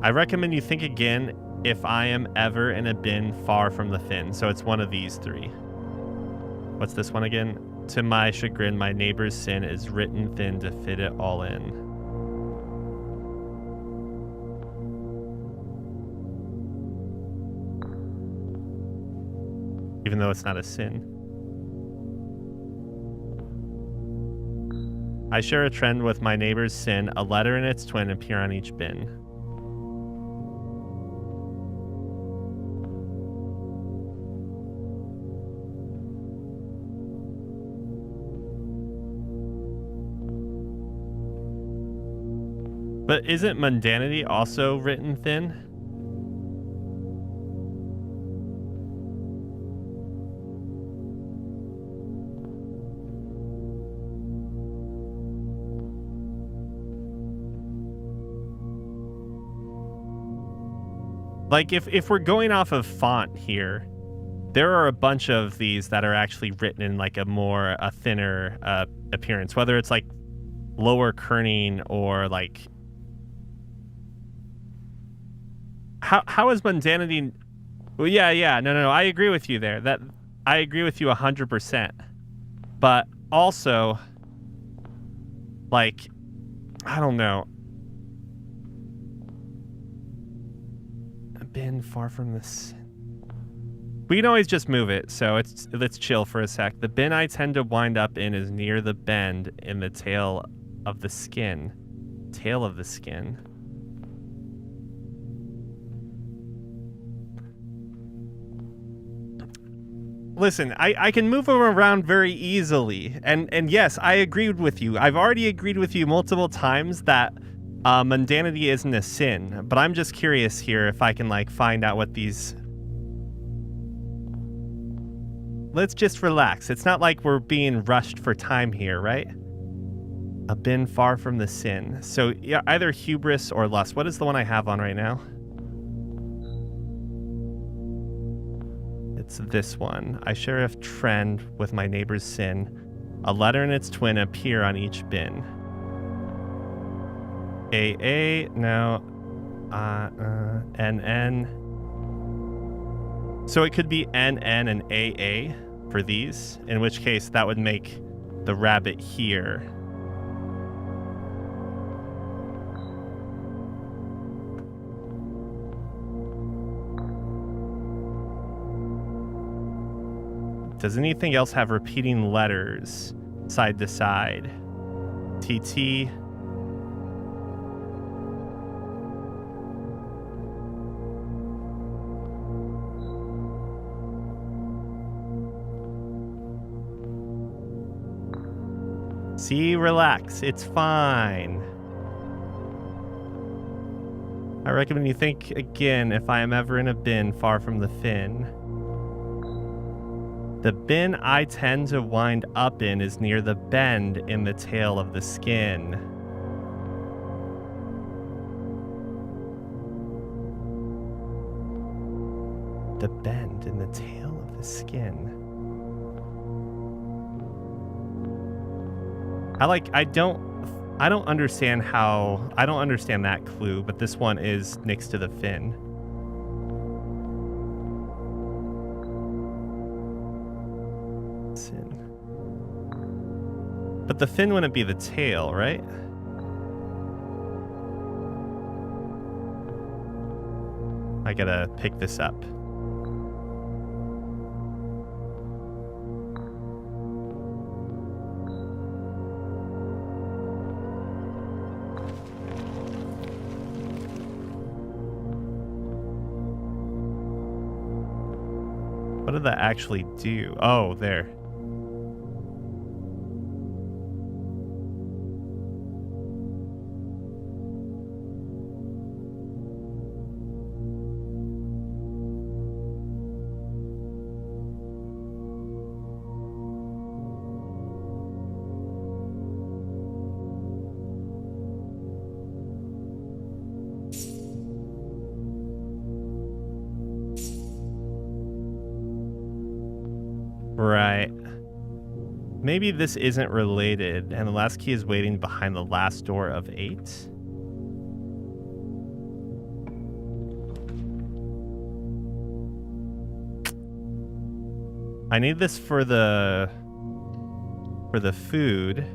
I recommend you think again if I am ever in a bin far from the fin. So it's one of these three. What's this one again? To my chagrin, my neighbor's sin is written thin to fit it all in. Even though it's not a sin. I share a trend with my neighbor's sin. A letter and its twin appear on each bin. But isn't mundanity also written thin? Like, if we're going off of font here, there are a bunch of these that are actually written in like a thinner appearance, whether it's like lower kerning or like... How is mundanity? Well, yeah. No. I agree with you there. I agree with you 100%. But also, like, I don't know. A bin far from this. We can always just move it, so let's chill for a sec. The bin I tend to wind up in is near the bend in the tail of the skin. Tail of the skin. Listen, I can move them around very easily. And yes, I agreed with you. I've already agreed with you multiple times that mundanity isn't a sin. But I'm just curious here if I can, like, find out what these... Let's just relax. It's not like we're being rushed for time here, right? A bin far from the sin. So, yeah, either hubris or lust. What is the one I have on right now? It's this one. I share a trend with my neighbor's sin. A letter and its twin appear on each bin. AA, no. NN. So it could be NN and AA for these, in which case that would make the rabbit here. Does anything else have repeating letters side to side? TT. See, relax. It's fine. I recommend you think again if I am ever in a bin far from the fin. The bin I tend to wind up in is near the bend in the tail of the skin. The bend in the tail of the skin. I don't understand that clue, but this one is next to the fin. But the fin wouldn't be the tail, right? I gotta pick this up. What did that actually do? Oh, there. Right. Maybe this isn't related, and the last key is waiting behind the last door of 8. I need this for the food.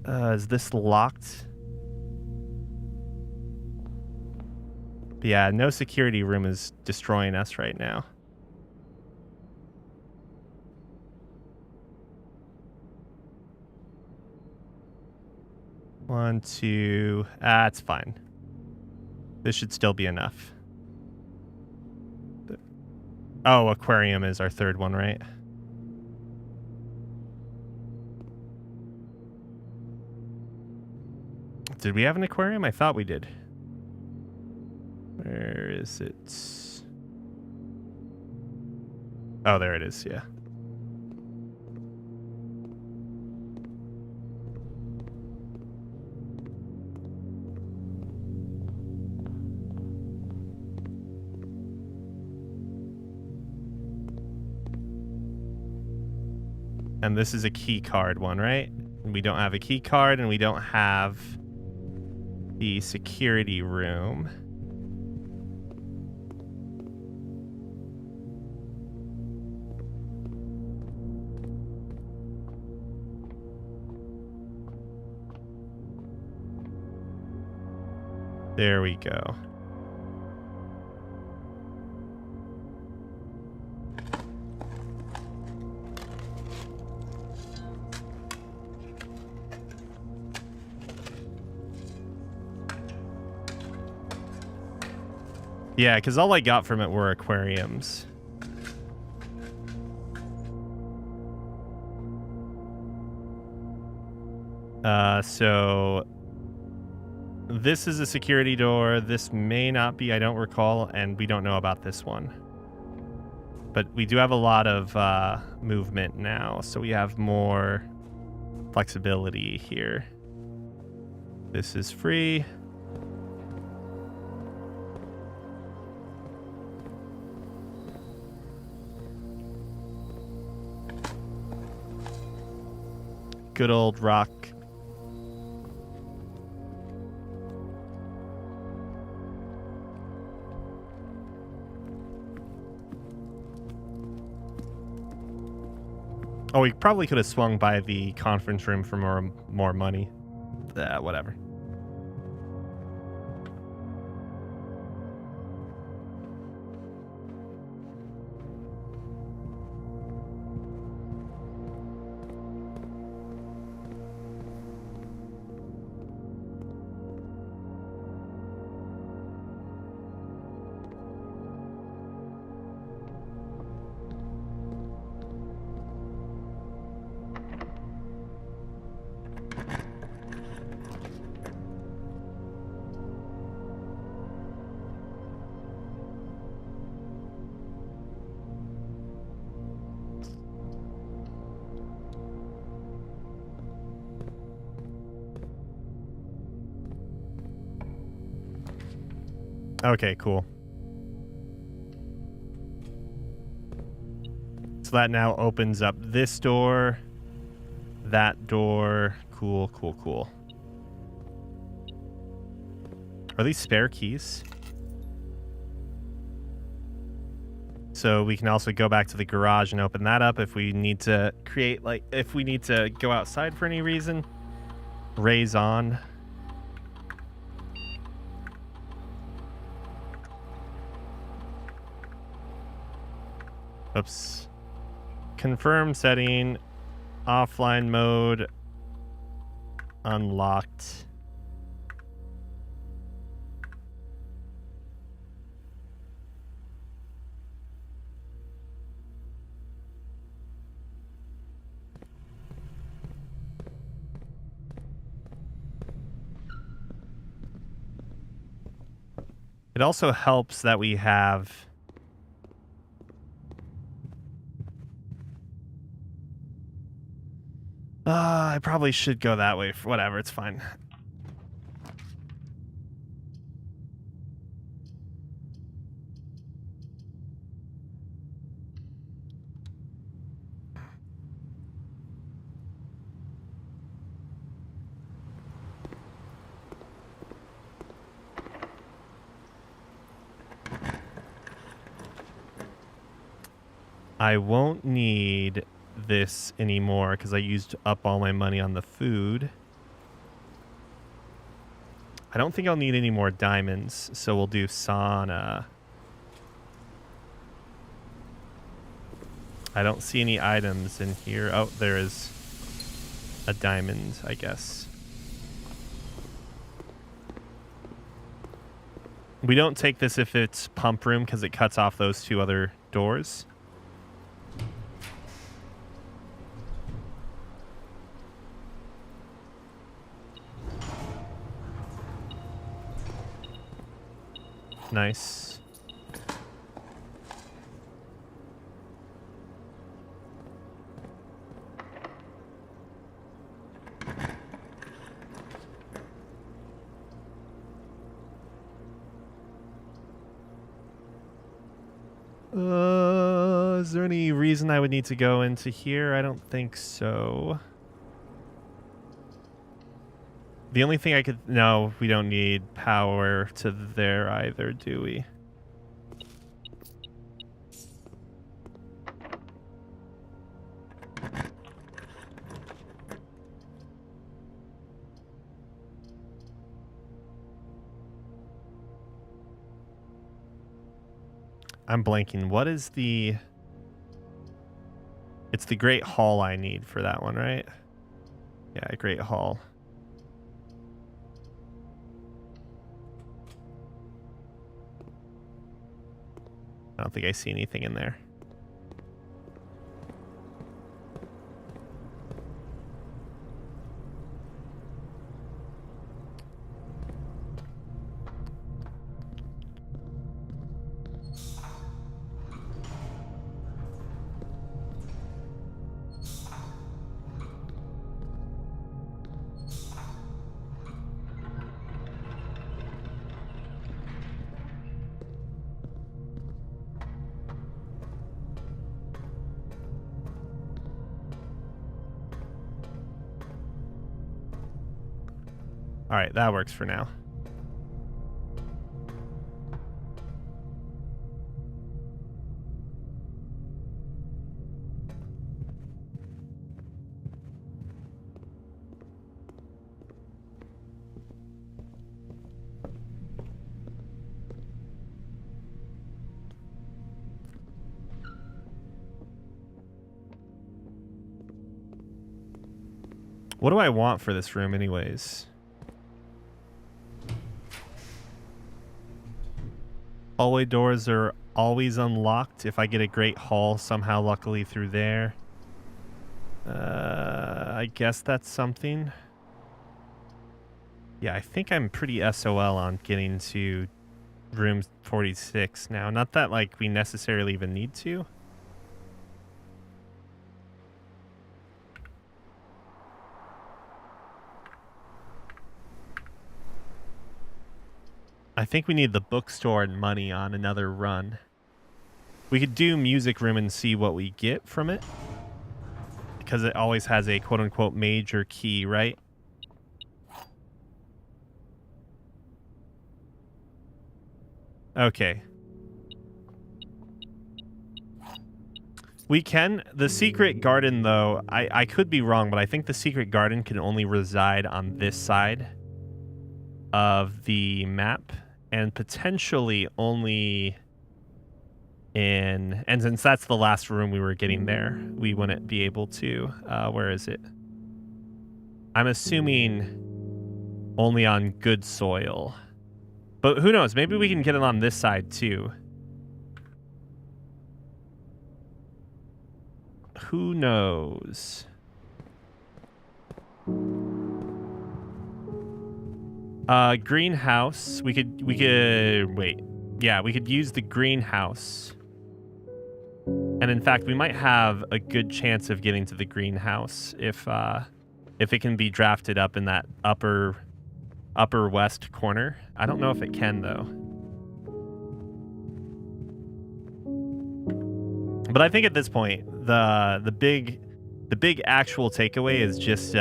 Is this locked? But yeah, no security room is destroying us right now. One, two. It's fine. This should still be enough. Oh, aquarium is our third one, right? Did we have an aquarium? I thought we did. Where is it? Oh, there it is, yeah. And this is a key card one, right? We don't have a key card, and we don't have the security room. There we go. Yeah, because all I got from it were aquariums. So this is a security door. This may not be, I don't recall, and we don't know about this one. But we do have a lot of movement now, so we have more flexibility here. This is free. Good old rock. Oh, we probably could have swung by the conference room for more money. Whatever. Okay, cool. So that now opens up this door, that door. Cool, cool, cool. Are these spare keys? So we can also go back to the garage and open that up if we need to create, like, if we need to go outside for any reason. Raise on. Oops. Confirm setting. Offline mode. Unlocked. It also helps that we have I probably should go that way. For whatever, it's fine. I won't need this anymore because I used up all my money on the food. I don't think I'll need any more diamonds, so we'll do sauna. I don't see any items in here. Oh, there is a diamond, I guess. We don't take this if it's pump room because it cuts off those two other doors. Nice. Is there any reason I would need to go into here? I don't think so. The only thing I could... No, we don't need power to there either, do we? I'm blanking. What is the... It's the Great Hall I need for that one, right? Yeah, Great Hall. I don't think I see anything in there. All right, that works for now. What do I want for this room anyways? Hallway doors are always unlocked if I get a Great Hall somehow, luckily through there. I guess that's something. Yeah, I think I'm pretty SOL on getting to room 46 now. Not that, like, we necessarily even need to. I think we need the bookstore and money on another run. We could do music room and see what we get from it. Because it always has a quote-unquote major key, right? Okay. We can... The secret garden, though, I could be wrong, but I think the secret garden can only reside on this side of the map. And potentially only in... And since that's the last room we were getting there, we wouldn't be able to. Where is it? I'm assuming only on good soil. But who knows? Maybe we can get it on this side, too. Who knows? Greenhouse. We could wait. Yeah, we could use the greenhouse. And in fact, we might have a good chance of getting to the greenhouse if it can be drafted up in that upper west corner. I don't know if it can though. But I think at this point, the big actual takeaway is just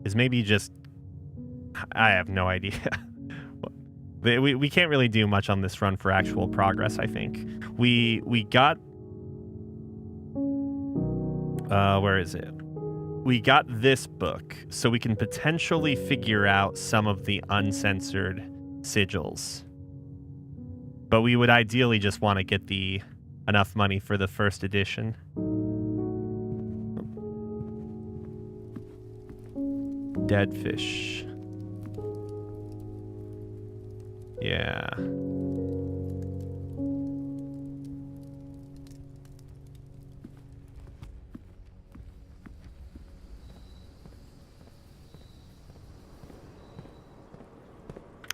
is maybe just, I have no idea. We can't really do much on this run for actual progress, I think. We got where is it? We got this book, so we can potentially figure out some of the uncensored sigils. But we would ideally just want to get the enough money for the first edition. Dead fish. Yeah.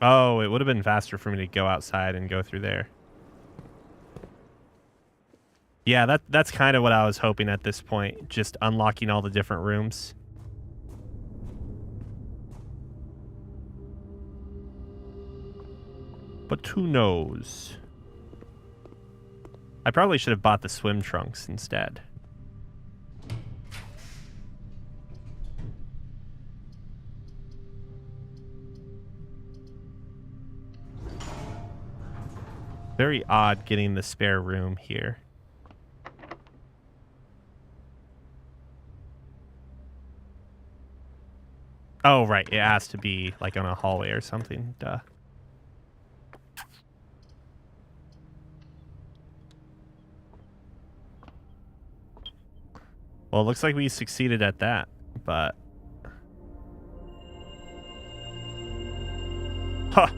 Oh, it would have been faster for me to go outside and go through there. Yeah, that's kind of what I was hoping at this point, just unlocking all the different rooms. But who knows? I probably should have bought the swim trunks instead. Very odd getting the spare room here. Oh, right. It has to be like on a hallway or something. Duh. Well, it looks like we succeeded at that, but... Huh!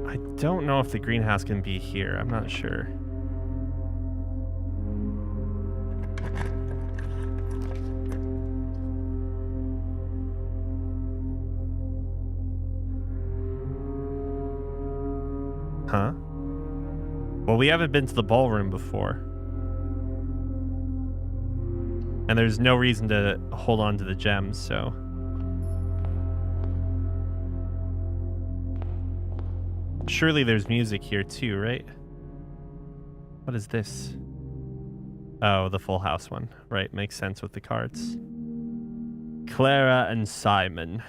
I don't know if the greenhouse can be here. I'm not sure. Huh? Well, we haven't been to the ballroom before. And there's no reason to hold on to the gems, so... Surely there's music here too, right? What is this? Oh, the Full House one. Right, makes sense with the cards. Clara and Simon.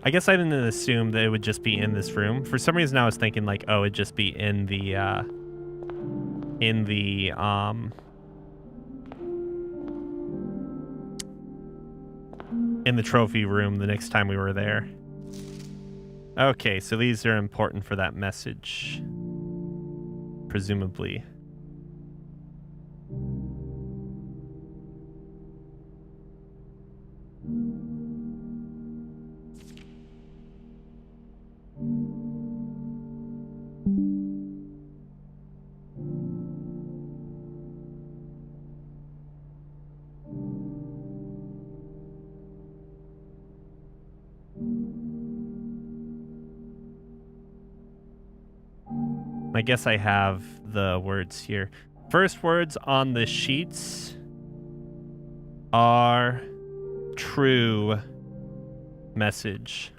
I guess I didn't assume that it would just be in this room. For some reason, I was thinking like, oh, it'd just be in the trophy room the next time we were there. Okay, so these are important for that message, presumably. I guess I have the words here. First words on the sheets are true message.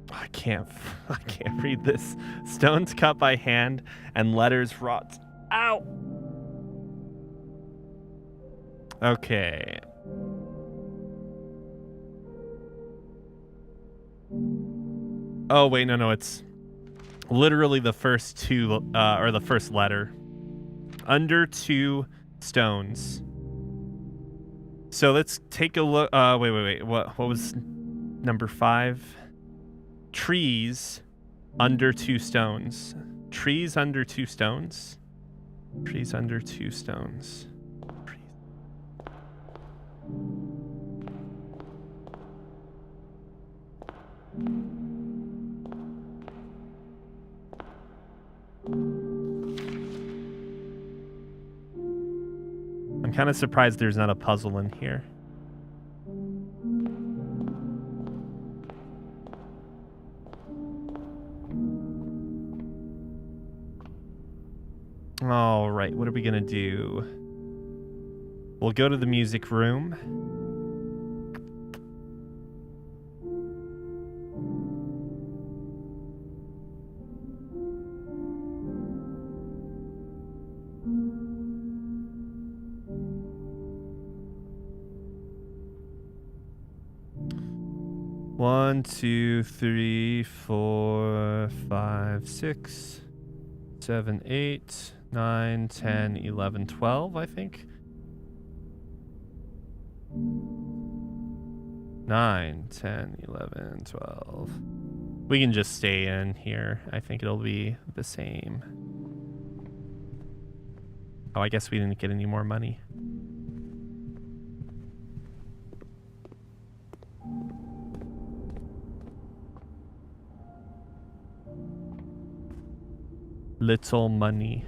I can't read this. Stones cut by hand and letters wrought. Ow! Okay. Oh, wait, no, it's literally the first two, or the first letter. Under 2 stones. So let's take a look. Wait. What was number 5? Trees under 2 stones. Trees under 2 stones. Trees under 2 stones. I'm kind of surprised there's not a puzzle in here. All right, what are we gonna do? We'll go to the music room. One, 2, 3, 4, 5, 6, 7, 8, 9, 10, 11, 12, I think. 9, 10, 11, 12. We can just stay in here. I think it'll be the same. Oh, I guess we didn't get any more money. Little money.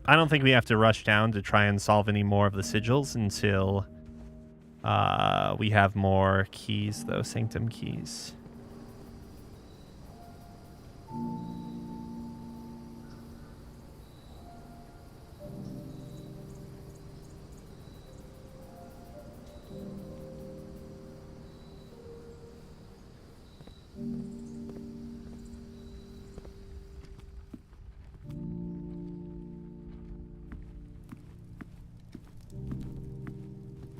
I don't think we have to rush down to try and solve any more of the sigils until we have more keys, though. Sanctum keys.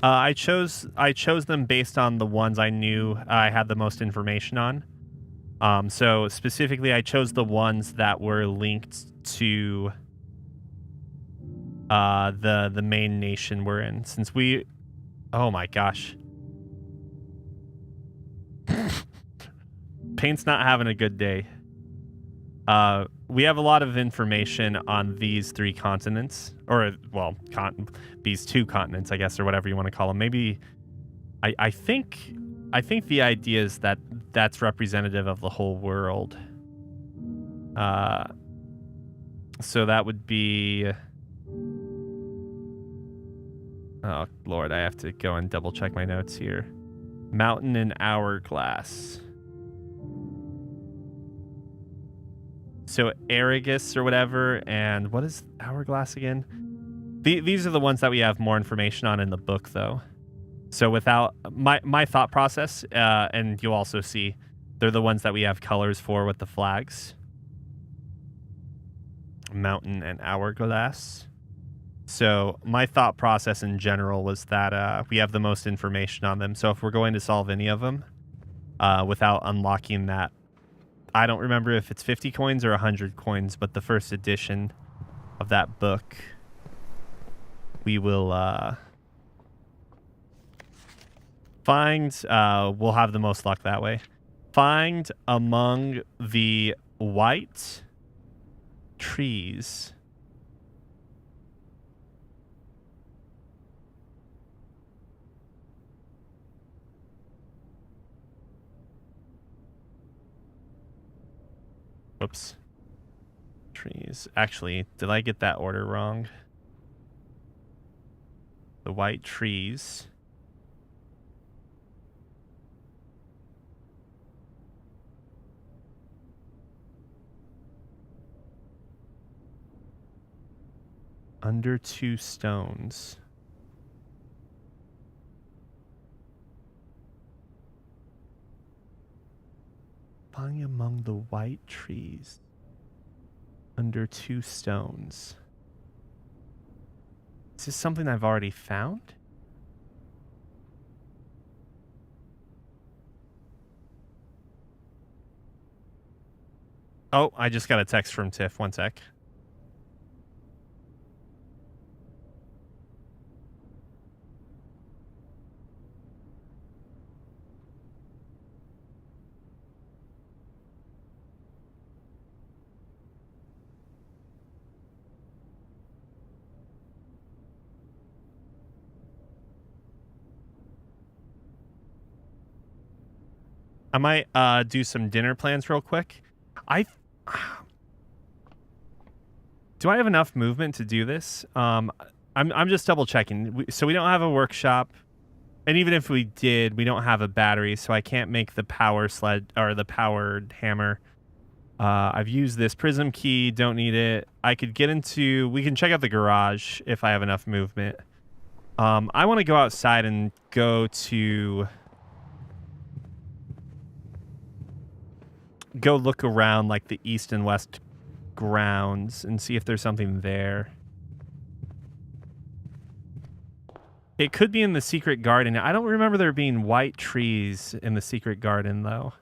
I chose them based on the ones I knew I had the most information on. So specifically, I chose the ones that were linked to the main nation we're in. Since we, oh my gosh, Paint's not having a good day. We have a lot of information on these 3 continents, or well, these 2 continents, I guess, or whatever you want to call them. Maybe I think the idea is that that's representative of the whole world. So that would be. Oh Lord, I have to go and double check my notes here. Mountain and Hourglass. So Aragus or whatever, and what is Hourglass again? These are the ones that we have more information on in the book, though. So without my thought process, and you'll also see, they're the ones that we have colors for with the flags. Mountain and Hourglass. So my thought process in general was that we have the most information on them. So if we're going to solve any of them without unlocking that, I don't remember if it's 50 coins or 100 coins, but the first edition of that book, we will find, we'll have the most luck that way. Find among the white trees. Whoops. Trees. Actually, did I get that order wrong? The white trees. Under 2 stones. Find among the white trees. Under 2 stones. Is this something I've already found? Oh, I just got a text from Tiff. One sec. I might do some dinner plans real quick. Do I have enough movement to do this? I'm just double checking. So we don't have a workshop, and even if we did, we don't have a battery, so I can't make the power sled or the powered hammer. I've used this prism key. Don't need it. I could get into... We can check out the garage if I have enough movement. I want to go outside and go to... Go look around like the east and west grounds and see if there's something there. It could be in the secret garden. I don't remember there being white trees in the secret garden, though.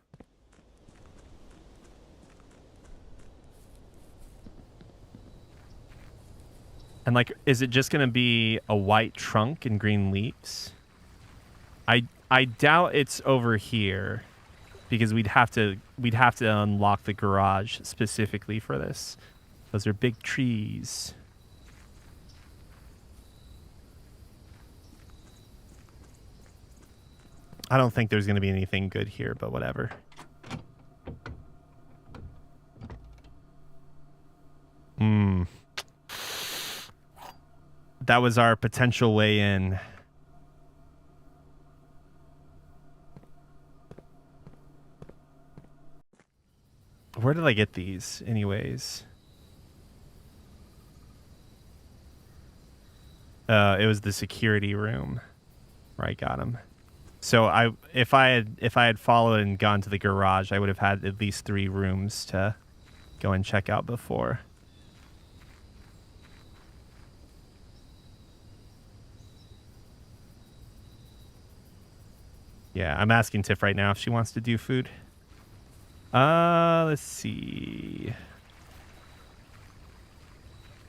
And, like, is it just going to be a white trunk and green leaves? I doubt it's over here because we'd have to unlock the garage specifically for this. Those are big trees. I don't think there's going to be anything good here, but whatever. That was our potential way in. Where did I get these, anyways? It was the security room where I got them. So if I had followed and gone to the garage, I would have had at least 3 rooms to go and check out before. Yeah, I'm asking Tiff right now if she wants to do food. Let's see.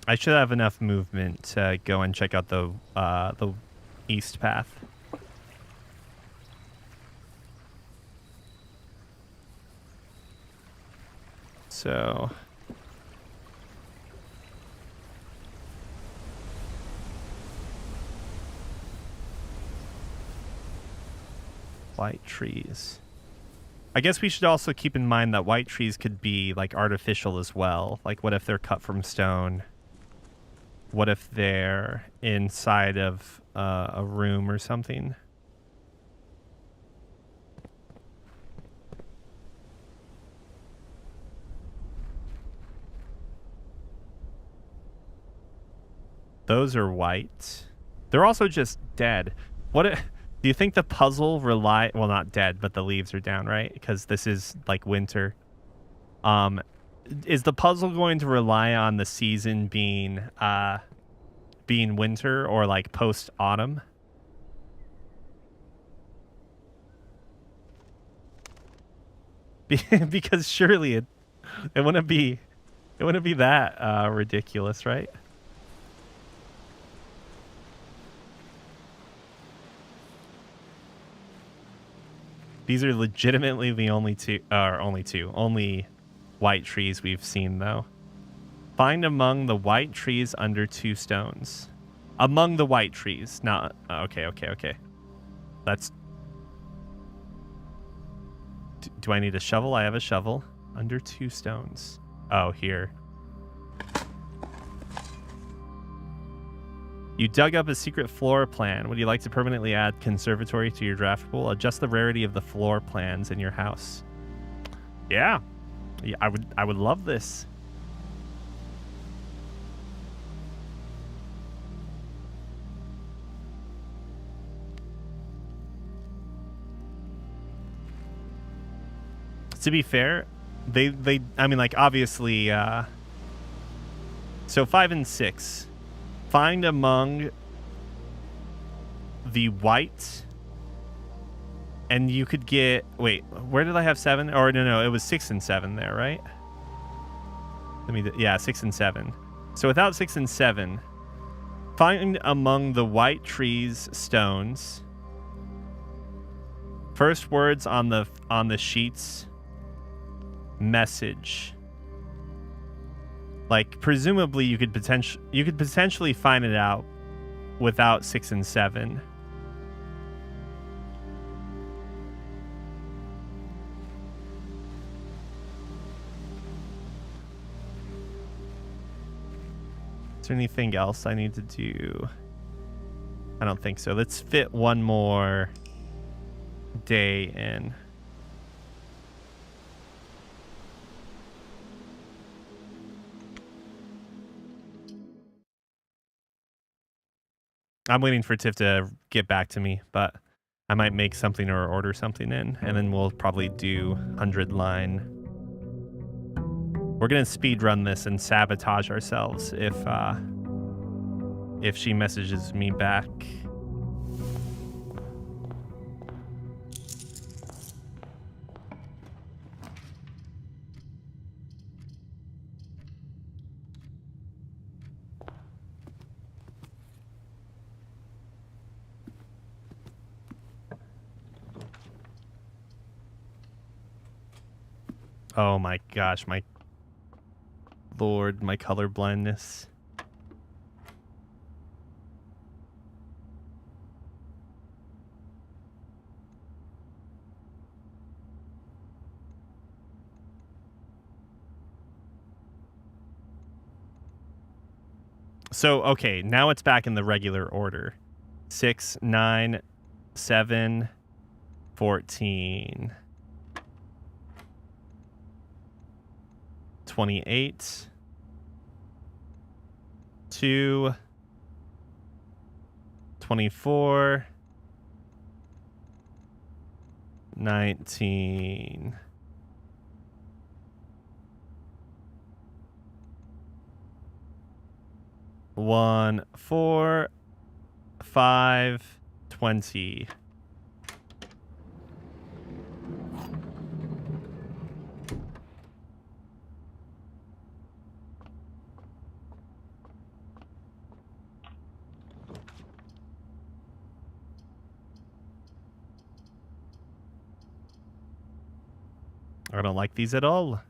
I should have enough movement to go and check out the east path. So white trees. I guess we should also keep in mind that white trees could be like artificial as well. Like, what if they're cut from stone? What if they're inside of a room or something? Those are white. They're also just dead. Do you think the puzzle well, not dead, but the leaves are down, right? Because this is like winter. Is the puzzle going to rely on the season being winter or like post autumn? Because surely it wouldn't be that ridiculous, right? These are legitimately the only white trees we've seen, though. Find among the white trees under 2 stones. Among the white trees, not... Okay. That's... Do I need a shovel? I have a shovel. Under 2 stones. Oh, here. You dug up a secret floor plan. Would you like to permanently add conservatory to your draft pool? Adjust the rarity of the floor plans in your house. Yeah, I would love this. To be fair, they I mean, like, obviously, so 5 and 6. Find among the white, and you could get... Wait, where did I have 7? Or no, it was 6 and 7 there, right? Yeah, 6 and 7. So without 6 and 7, find among the white trees stones. First words on the sheets. Message. Like, presumably you could potentially find it out without 6 and 7. Is there anything else I need to do? I don't think so. Let's fit one more day in. I'm waiting for Tiff to get back to me, but I might make something or order something in, and then we'll probably do 100 line. We're gonna speed run this and sabotage ourselves if she messages me back. Oh my gosh, my lord, my color blindness. So, okay, now it's back in the regular order. 6, 9, 7, 14. 28, 2, 24, 19. One, 4, 5, 20. I don't like these at all.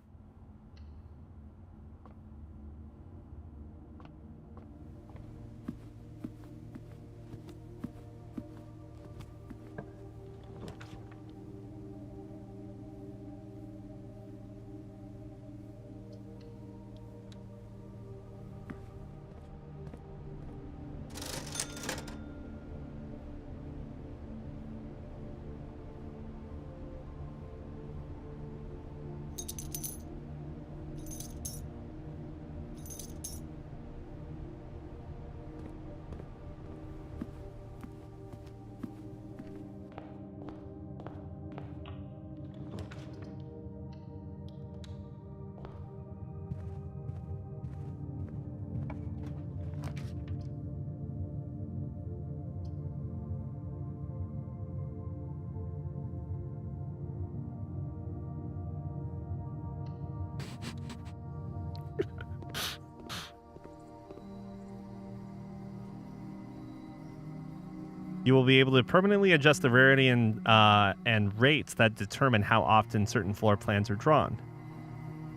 You will be able to permanently adjust the rarity and rates that determine how often certain floor plans are drawn.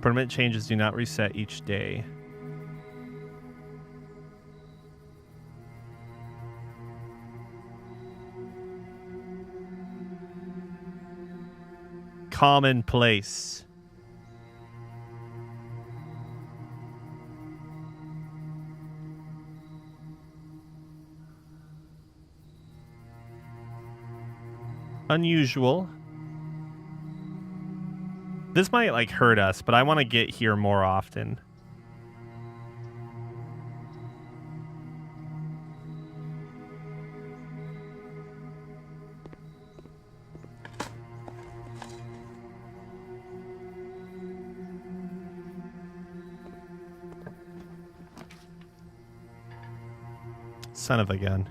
Permanent changes do not reset each day. Commonplace. Unusual. This might like hurt us, but I want to get here more often. Son of a gun.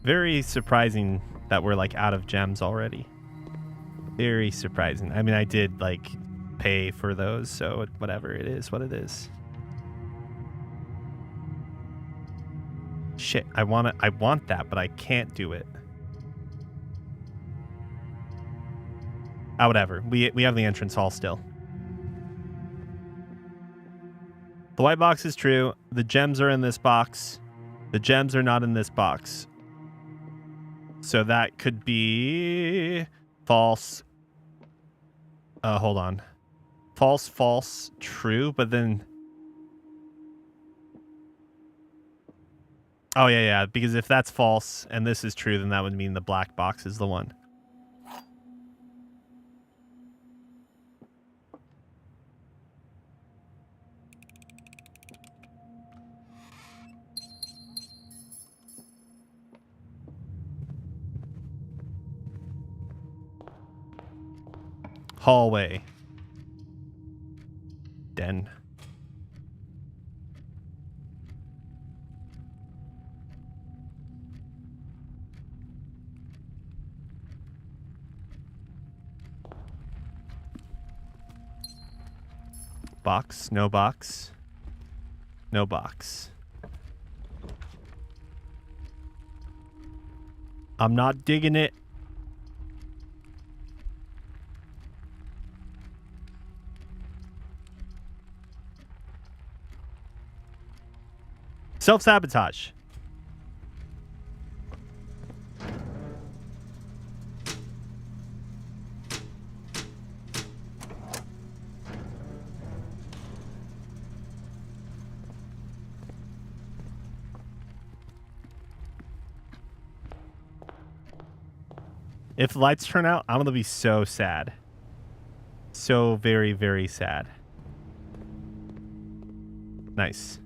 Very surprising that we're like out of gems already. Very surprising. I mean, I did like pay for those, so whatever, it is what it is. Shit, I want that, but I can't do it. Ah, whatever. We have the entrance hall still. The white box is true. The gems are in this box. The gems are not in this box. So that could be false. Hold on. False, false, true, but then... Oh, yeah, because if that's false and this is true, then that would mean the black box is the one. Hallway. Den. Box. No box. No box. I'm not digging it. Self-sabotage. If the lights turn out, I'm gonna be so sad. So very, very sad. Nice.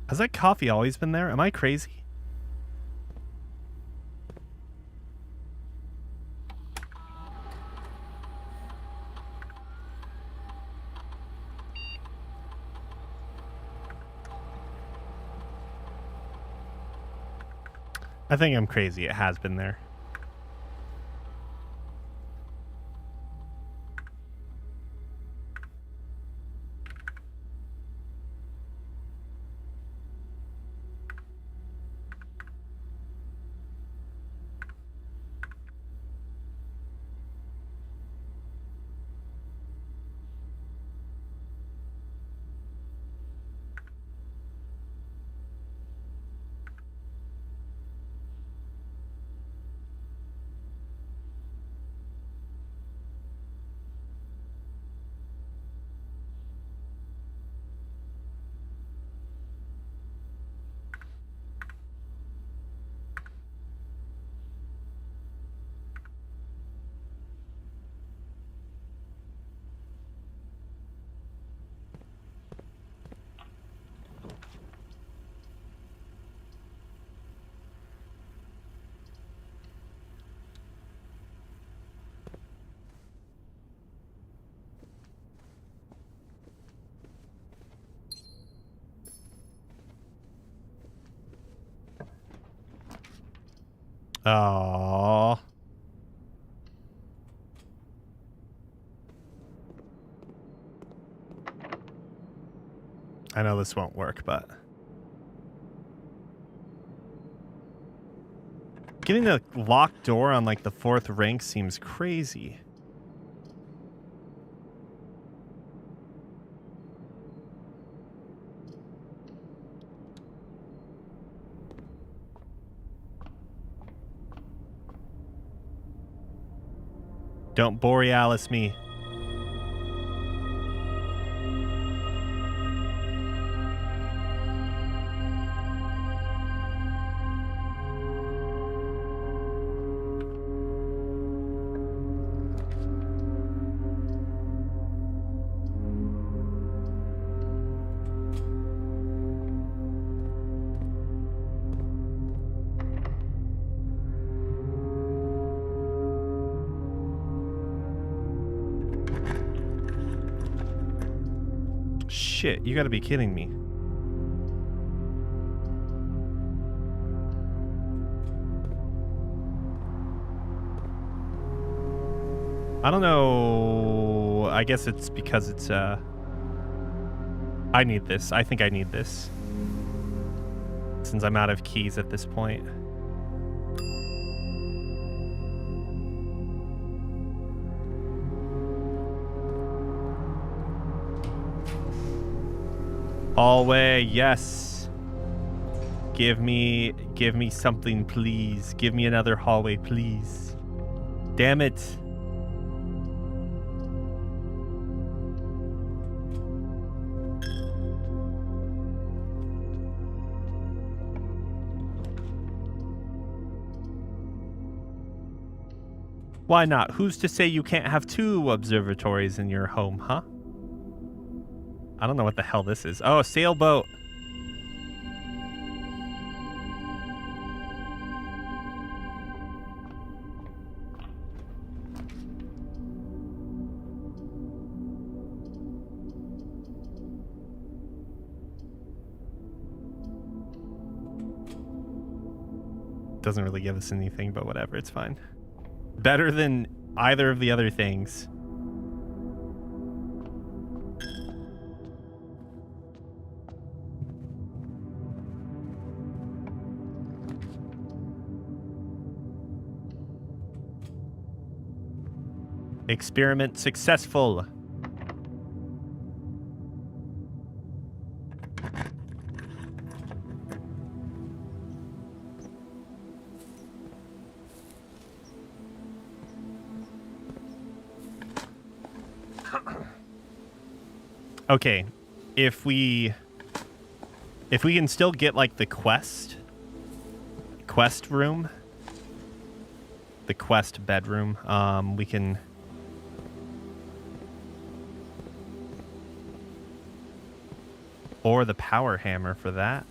Has that coffee always been there? Am I crazy? I think I'm crazy. It has been there. Oh. I know this won't work, but getting the locked door on like the 4th rank seems crazy. Don't Borealis me. Shit, you gotta be kidding me. I don't know. I guess it's because it's, I need this. I think I need this. Since I'm out of keys at this point. Hallway, yes. Give me something, please. Give me another hallway, please. Damn it. Why not? Who's to say you can't have 2 observatories in your home, huh? I don't know what the hell this is. Oh, a sailboat. Doesn't really give us anything, but whatever, it's fine. Better than either of the other things. Experiment successful. Okay, if we can still get like the quest room, the quest bedroom, we can. Or the power hammer for that.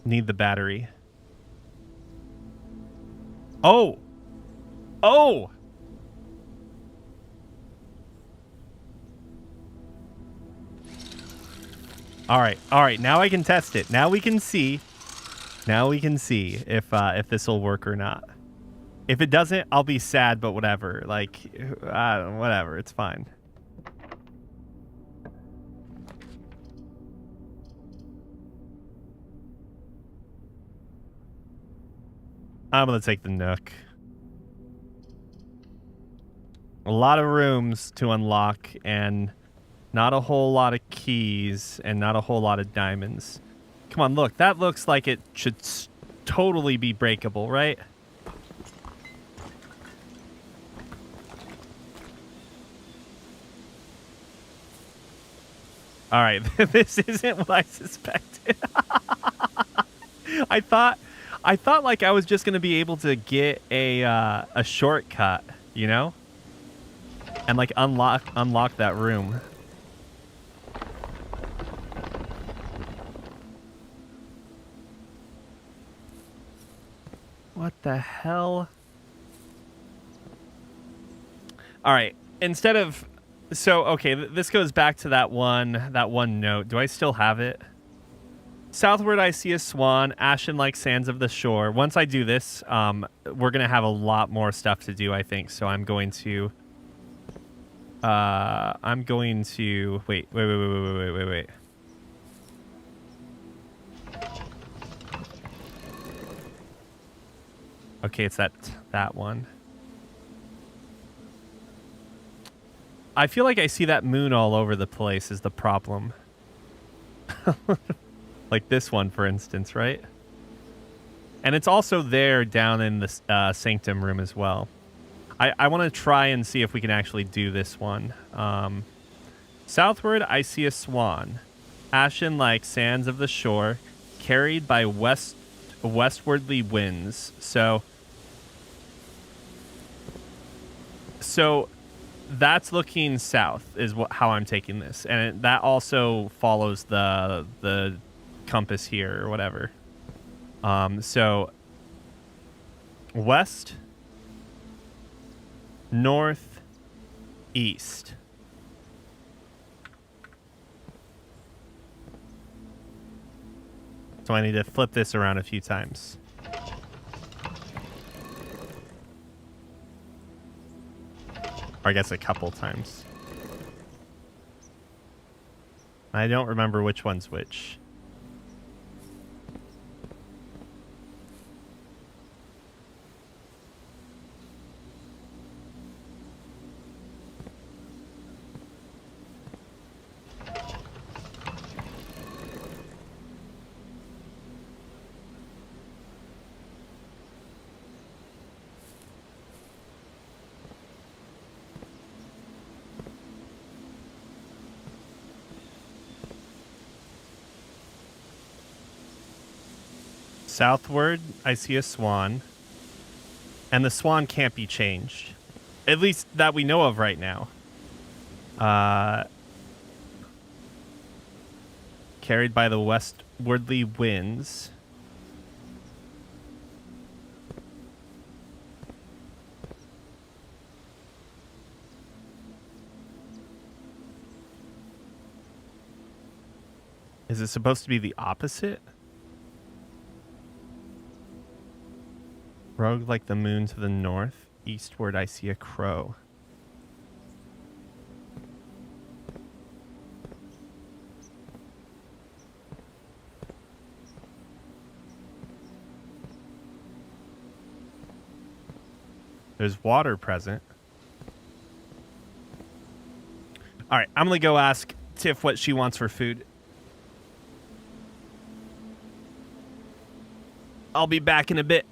Need the battery. Oh! Oh! All right. Now I can test it. Now we can see. Now we can see if this will work or not. If it doesn't, I'll be sad, but whatever. Like, whatever. It's fine. I'm gonna take the Nook. A lot of rooms to unlock and not a whole lot of keys and not a whole lot of diamonds. Come on, look. That looks like it should totally be breakable, right? All right, this isn't what I suspected. I thought like I was just gonna be able to get a shortcut, you know, and like unlock that room. What the hell? All right, instead of okay, this goes back to that one note. Do I still have it? Southward, I see a swan, ashen like sands of the shore. Once I do this, we're gonna have a lot more stuff to do, I think. So I'm going to wait. Okay, it's that one. I feel like I see that moon all over the place is the problem. Like this one, for instance, right? And it's also there down in the sanctum room as well. I want to try and see if we can actually do this one. Southward, I see a swan. Ashen like sands of the shore, carried by westwardly winds. So that's looking south is how I'm taking this. And that also follows the compass here or whatever. So west, north, east. So I need to flip this around a few times. Or I guess a couple times. I don't remember which one's which. Southward, I see a swan. And the swan can't be changed. At least that we know of right now. Carried by the westwardly winds. Is it supposed to be the opposite? Rogue like the moon to the north. Eastward, I see a crow. There's water present. All right, I'm going to go ask Tiff what she wants for food. I'll be back in a bit.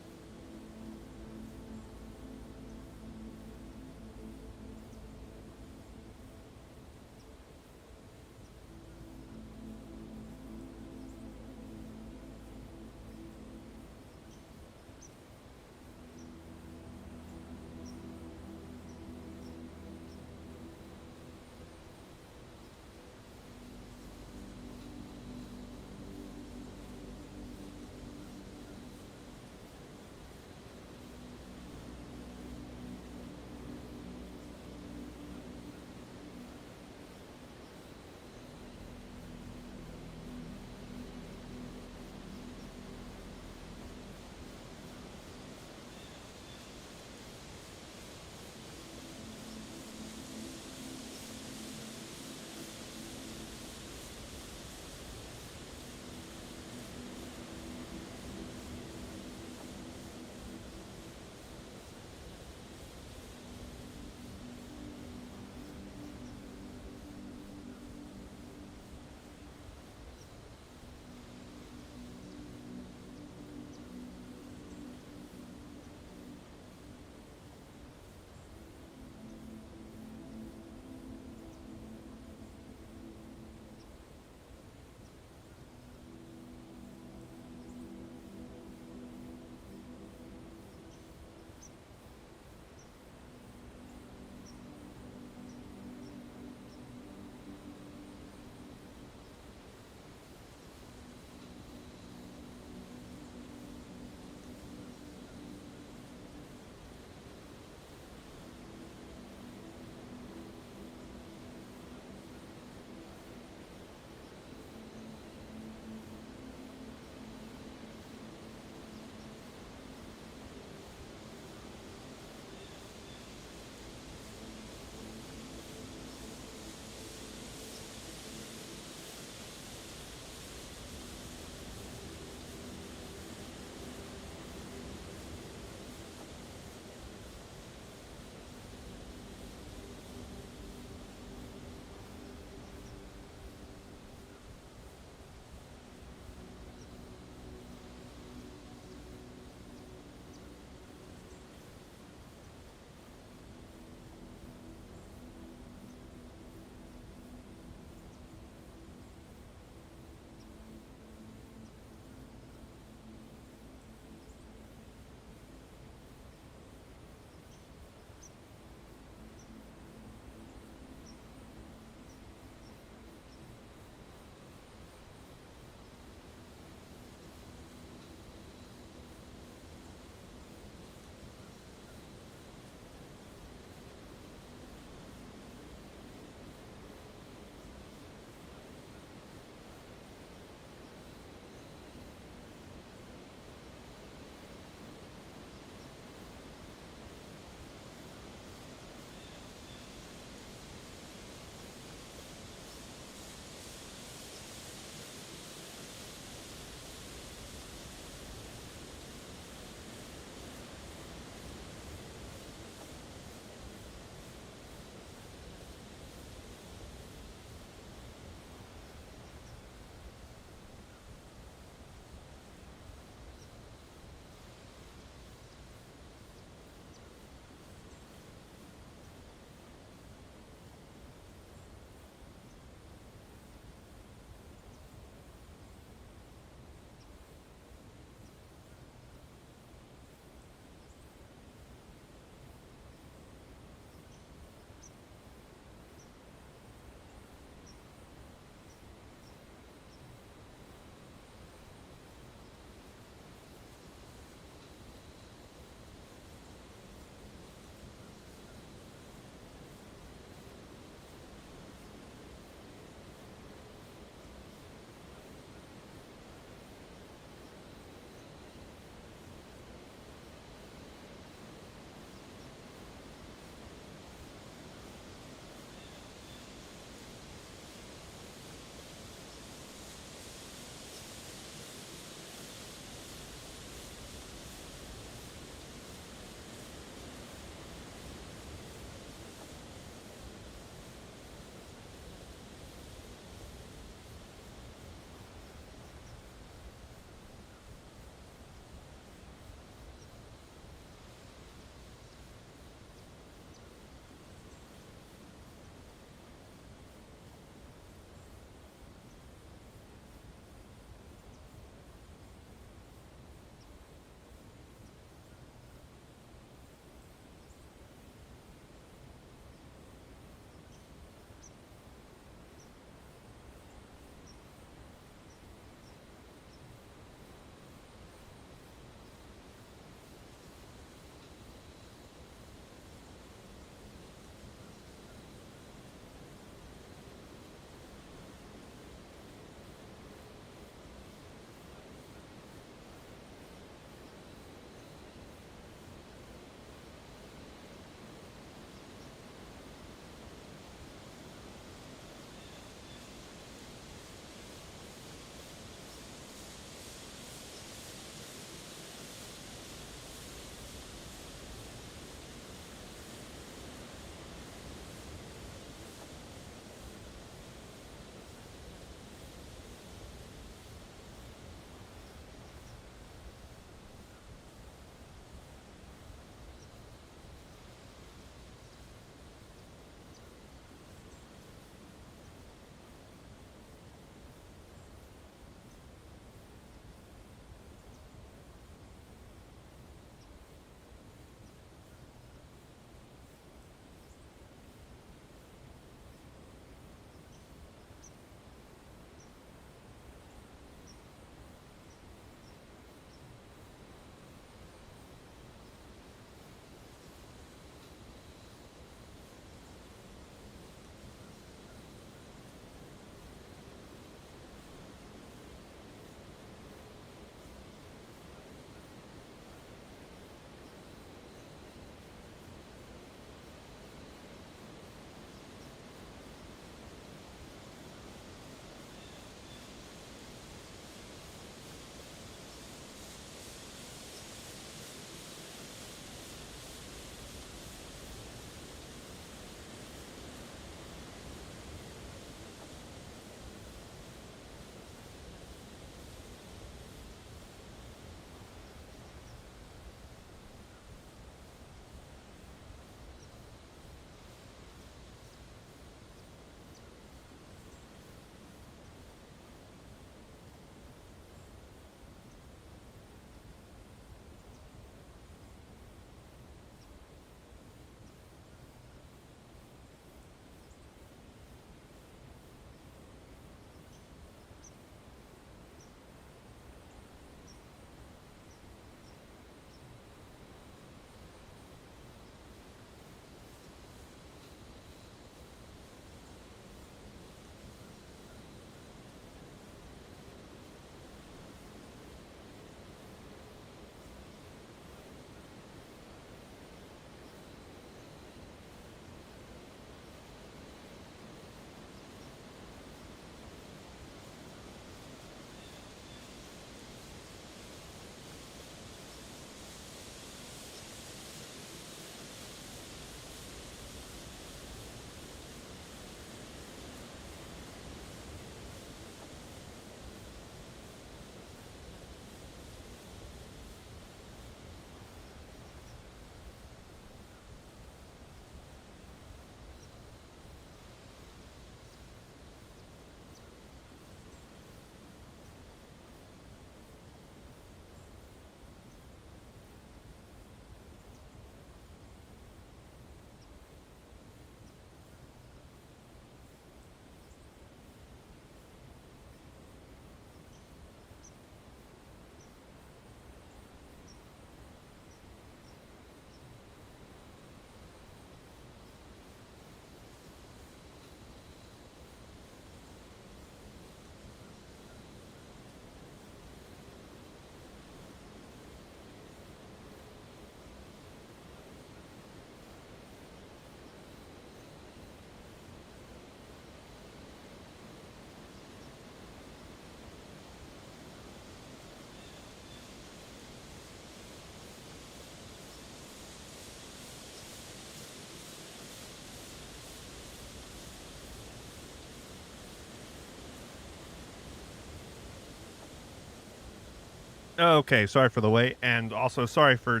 Okay, sorry for the wait, and also sorry for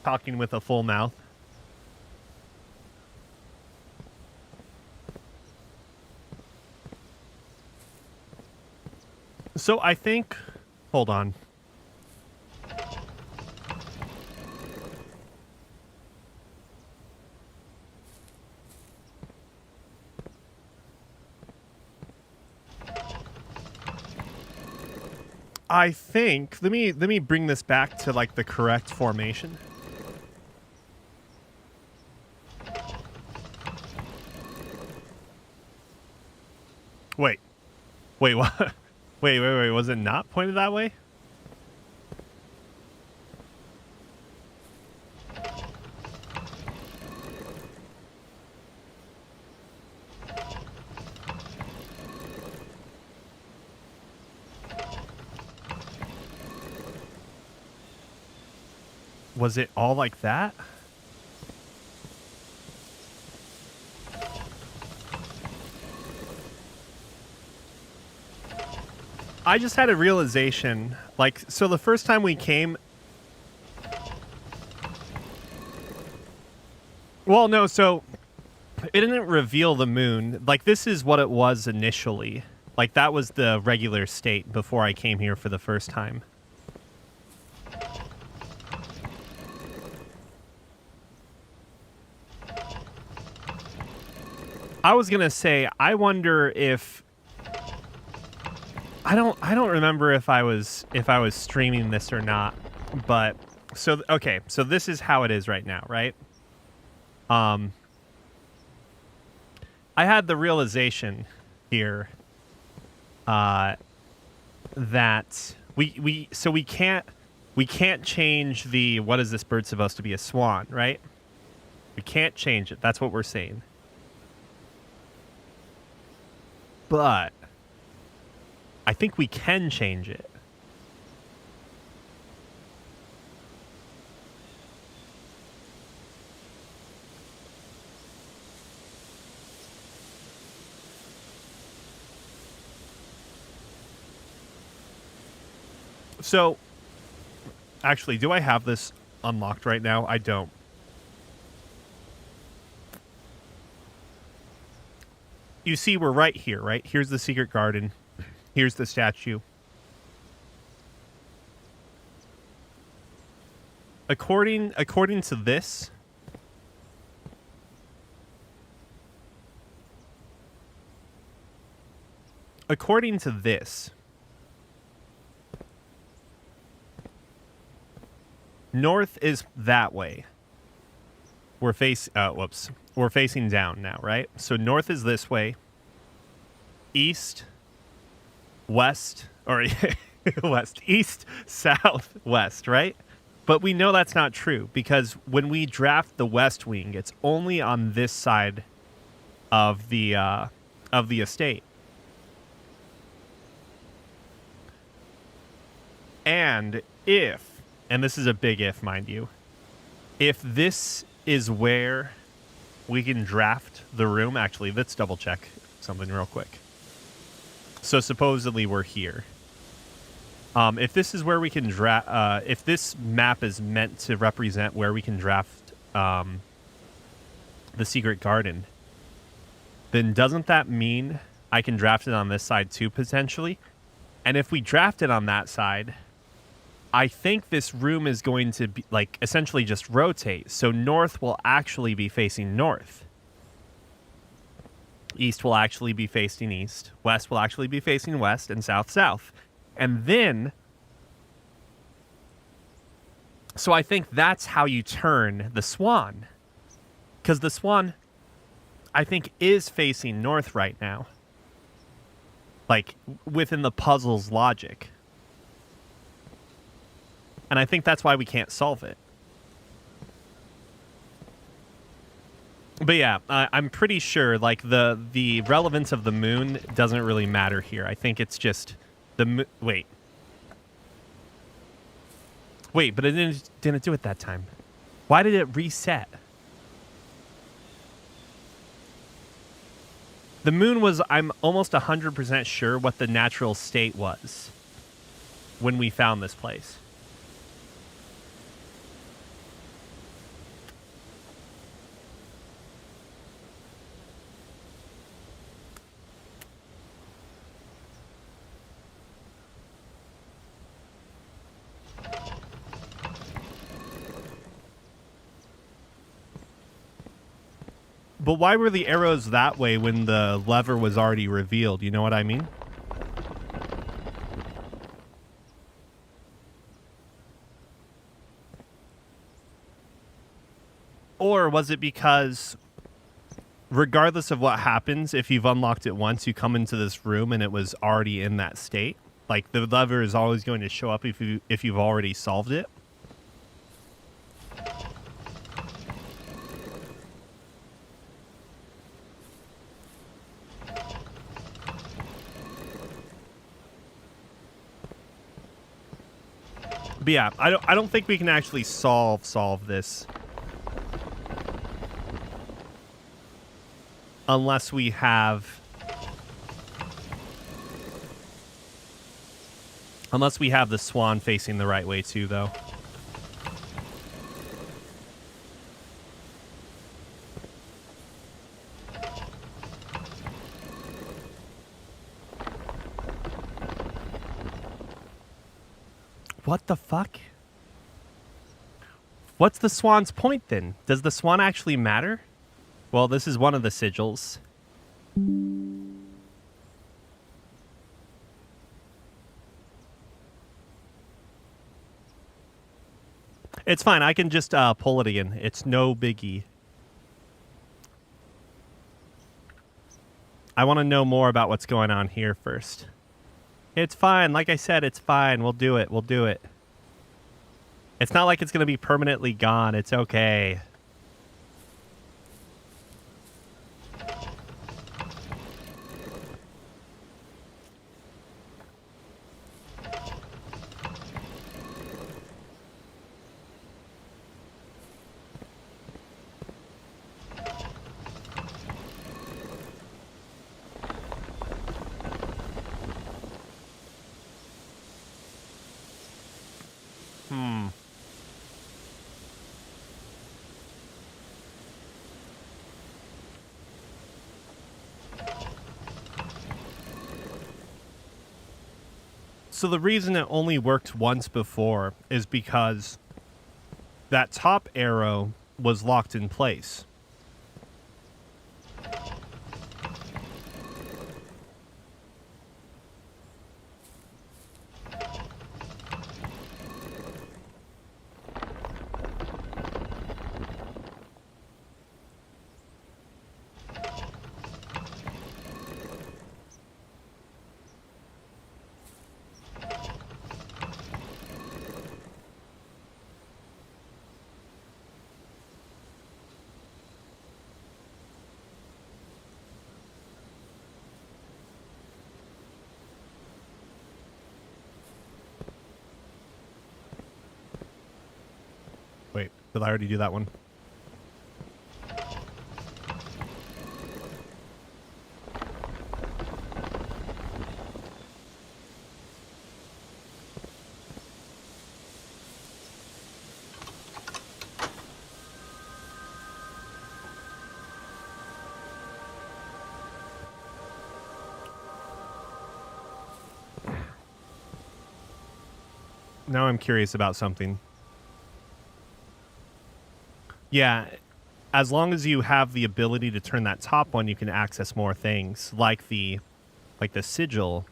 talking with a full mouth. So I think, hold on. I think, let me bring this back to like the correct formation. Wait. Wait, what? Wait. Was it not pointed that way? Was it all like that? I just had a realization. Like, so the first time we came... Well, no, so it didn't reveal the moon. Like, this is what it was initially. Like, that was the regular state before I came here for the first time. I was gonna say, I wonder if... I don't remember if I was streaming this or not, but so okay, so this is how it is right now, right? I had the realization here that we can't change the, what is this bird supposed to be, a swan, right? We can't change it. That's what we're saying. But I think we can change it. So, actually, do I have this unlocked right now? I don't. You see, we're right here, right? Here's the secret garden. Here's the statue. According to this, north is that way. We're facing down now, right? So north is this way. East, west, or west, east, south, west, right? But we know that's not true because when we draft the west wing, it's only on this side of the estate. And if, and this is a big if, mind you, if this is where we can draft the room, actually, let's double check something real quick. So supposedly we're here. If this is where we can draft, if this map is meant to represent where we can draft the secret garden, then doesn't that mean I can draft it on this side too, potentially? And if we draft it on that side, I think this room is going to be, like, essentially just rotate. So north will actually be facing north. East will actually be facing east. West will actually be facing west, and south, south. And then, so I think that's how you turn the swan. Because the swan, I think, is facing north right now. Like, within the puzzle's logic. And I think that's why we can't solve it. But yeah, I'm pretty sure, like, the relevance of the moon doesn't really matter here. I think it's just the wait, but it didn't do it that time. Why did it reset? The moon was, I'm almost 100% sure what the natural state was. when we found this place. But why were the arrows that way when the lever was already revealed? You know what I mean? Or was it because regardless of what happens, if you've unlocked it once, you come into this room and it was already in that state? Like the lever is always going to show up if you've already solved it? But yeah, I don't think we can actually solve this unless we have the swan facing the right way too, though. What the fuck? What's the swan's point then? Does the swan actually matter? Well, this is one of the sigils. It's fine. I can just pull it again. It's no biggie. I want to know more about what's going on here first. It's fine. Like I said, it's fine. We'll do it. We'll do it. It's not like it's going to be permanently gone. It's okay. So the reason it only worked once before is because that top arrow was locked in place. Wait, did I already do that one? Now I'm curious about something. Yeah, as long as you have the ability to turn that top one, you can access more things, like the sigil.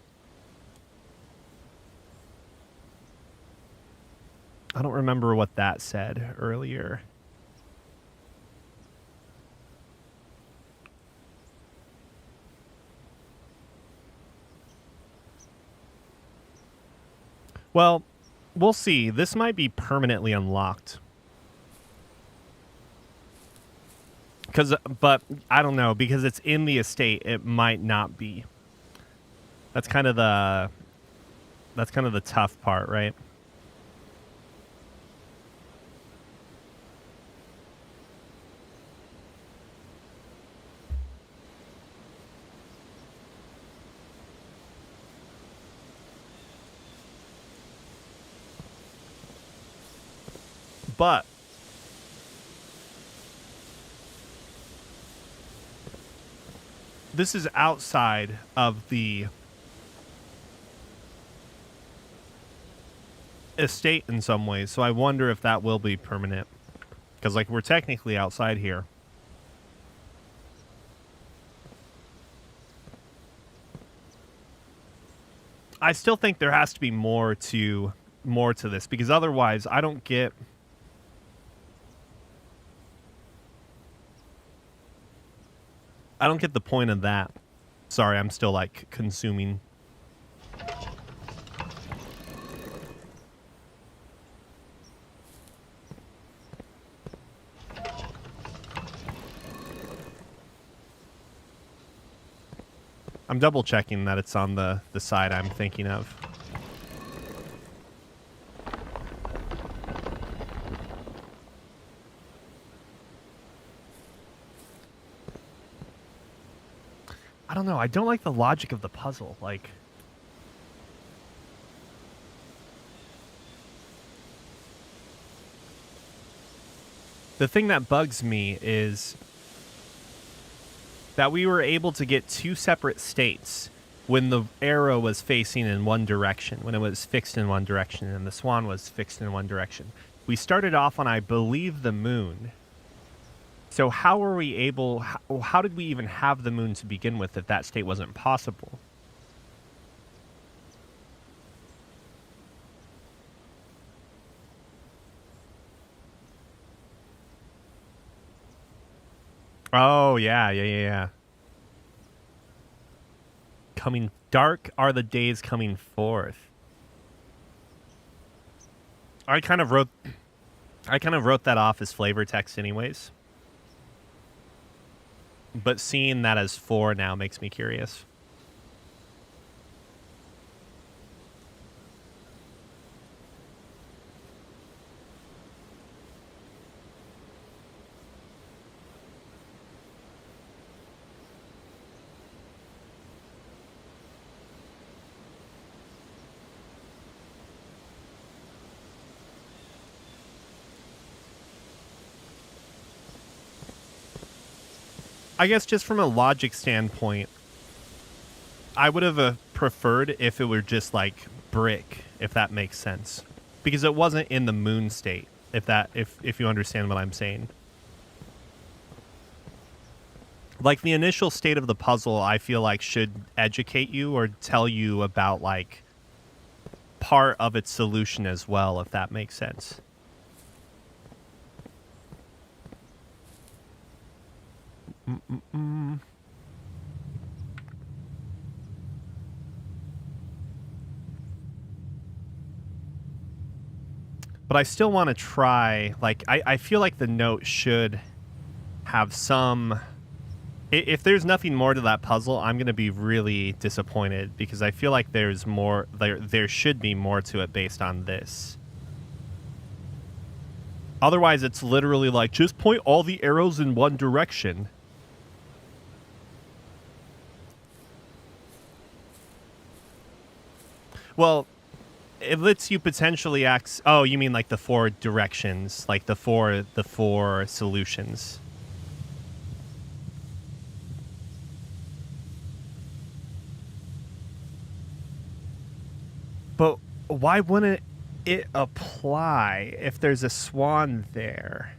I don't remember what that said earlier. Well, we'll see. This might be permanently unlocked. But I don't know, because it's in the estate, it might not be. That's kind of the tough part, right? But this is outside of the estate in some ways, so I wonder if that will be permanent. Because, like, we're technically outside here. I still think there has to be more to this, because otherwise I don't get the point of that. Sorry, I'm still like consuming. I'm double checking that it's on the side I'm thinking of. I don't know. I don't like the logic of the puzzle. Like, the thing that bugs me is that we were able to get two separate states when the arrow was facing in one direction, when it was fixed in one direction, and the swan was fixed in one direction. We started off on, I believe, the moon. So how were we able, how did we even have the moon to begin with if that state wasn't possible? Oh, yeah. Coming dark are the days coming forth. I kind of wrote that off as flavor text anyways. But seeing that as 4 now makes me curious. I guess just from a logic standpoint, I would have preferred if it were just like brick, if that makes sense, because it wasn't in the moon state. If you understand what I'm saying, like the initial state of the puzzle, I feel like should educate you or tell you about like part of its solution as well, if that makes sense. But I still want to try, like, I feel like the note should have some... If there's nothing more to that puzzle, I'm going to be really disappointed, because I feel like there's more, there should be more to it based on this. Otherwise, it's literally like, just point all the arrows in one direction. Well, it lets you potentially oh, you mean like the 4 directions, like the four solutions. But why wouldn't it apply if there's a swan there?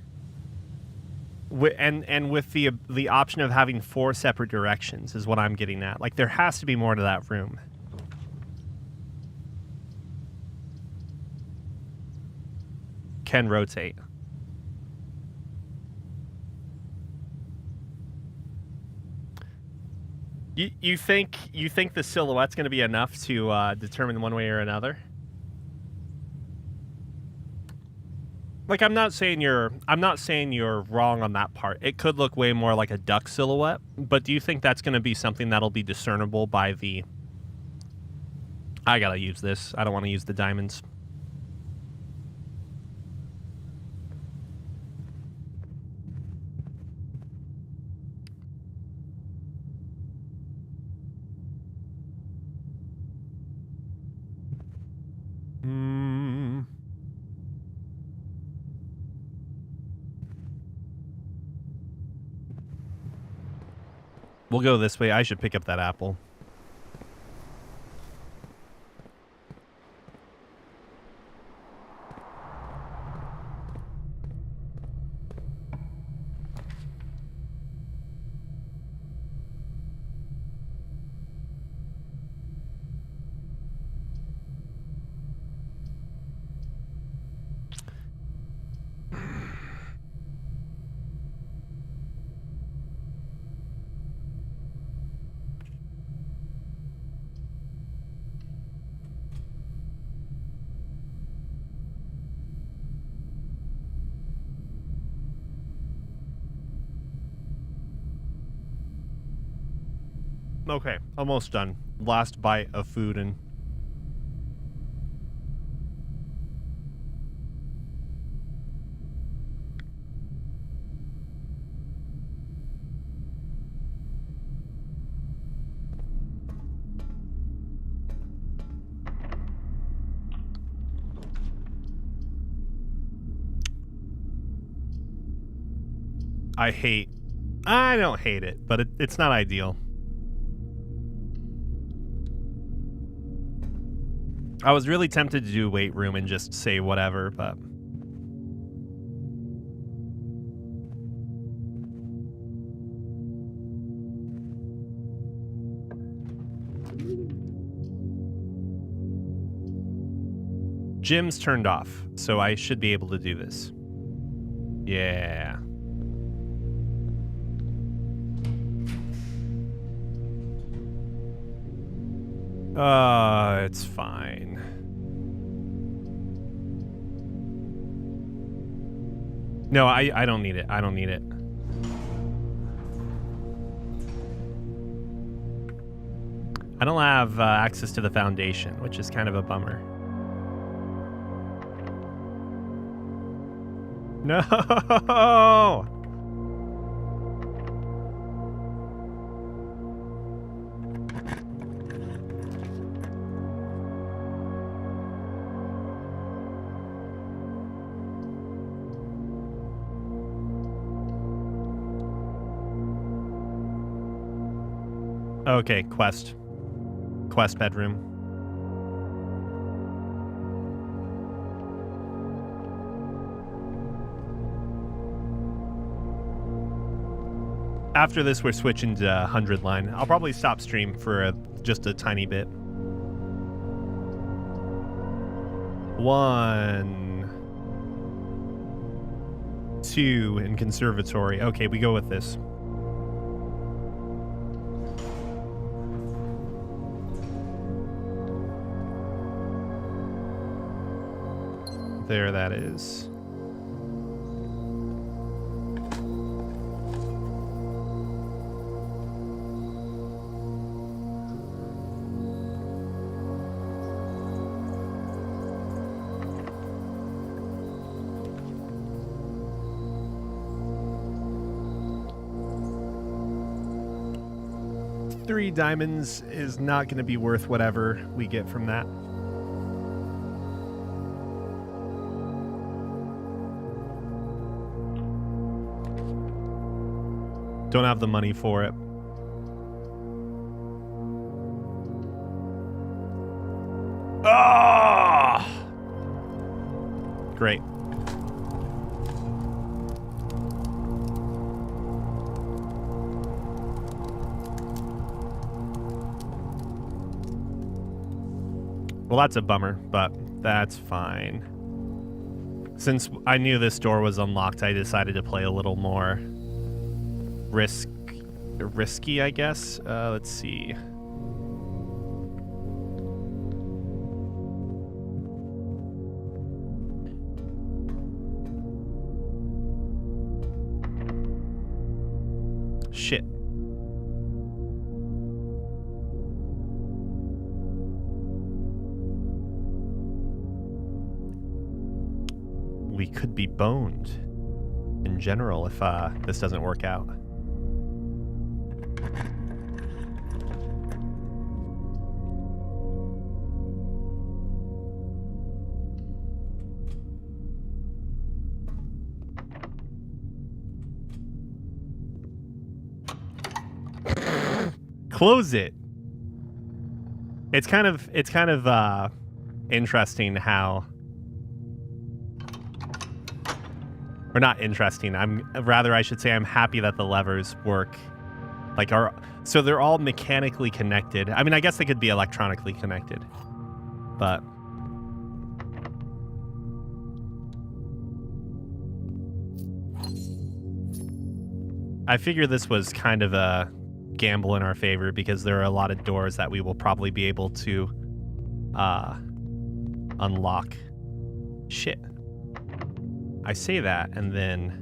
And with the option of having 4 separate directions is what I'm getting at. Like, there has to be more to that room. Can rotate. You think the silhouette's going to be enough to determine one way or another? Like, I'm not saying you're wrong on that part. It could look way more like a duck silhouette, but do you think that's going to be something that'll be discernible by the... I gotta use this. I don't want to use the diamonds. We'll go this way. I should pick up that apple. Okay, almost done. Last bite of food and... I don't hate it, but it's not ideal. I was really tempted to do weight room and just say whatever, but... Gym's turned off, so I should be able to do this. Yeah. It's fine. No, I don't need it. I don't need it. I don't have access to the foundation, which is kind of a bummer. No! Okay, quest. Quest bedroom. After this, we're switching to 100 line. I'll probably stop stream for just a tiny bit. 1, 2 in conservatory. Okay, we go with this. There that is. $3 diamonds is not going to be worth whatever we get from that. Don't have the money for it. Ah! Great. Well, that's a bummer, but that's fine. Since I knew this door was unlocked, I decided to play a little more risky, I guess. Let's see. Shit. We could be boned in general if this doesn't work out. close it. It's kind of interesting how, or not interesting. I should say I'm happy that the levers work. Like so they're all mechanically connected. I mean, I guess they could be electronically connected, but I figure this was kind of a gamble in our favor because there are a lot of doors that we will probably be able to unlock. Shit. I say that and then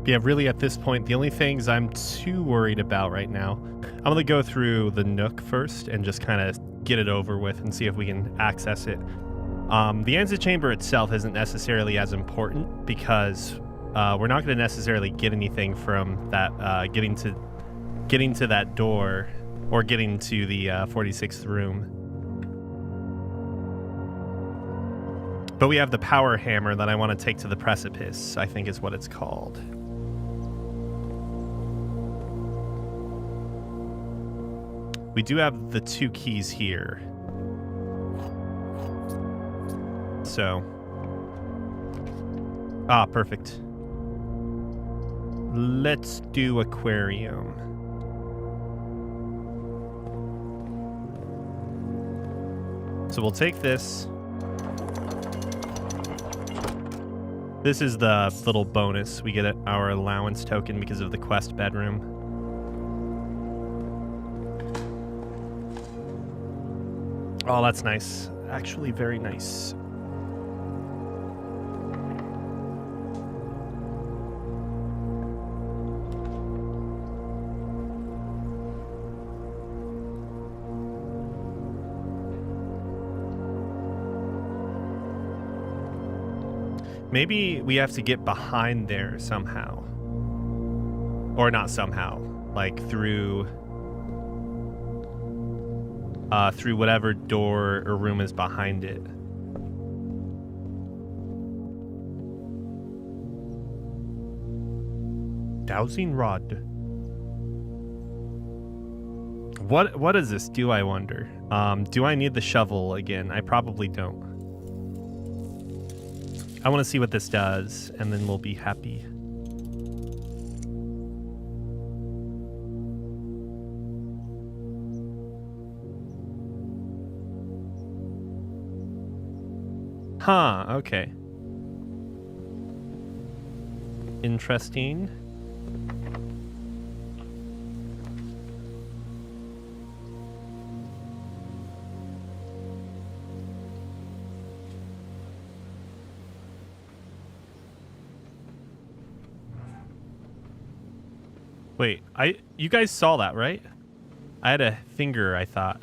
yeah, really at this point, the only things I'm too worried about right now, I'm going to go through the Nook first and just kind of get it over with and see if we can access it. The exit chamber itself isn't necessarily as important because we're not going to necessarily get anything from that getting to that door or getting to the 46th room. But we have the power hammer that I want to take to the precipice, I think is what it's called. We do have the 2 keys here. So. Perfect. Let's do aquarium. So we'll take this. This is the little bonus. We get our allowance token because of the quest bedroom. Oh, that's nice. Actually, very nice. Maybe we have to get behind there somehow. Or not somehow. Like through whatever door or room is behind it. Dowsing rod. What does this do, I wonder? Do I need the shovel again? I probably don't. I want to see what this does, and then we'll be happy. Huh, okay. Interesting. Wait, you guys saw that, right? I had a finger, I thought.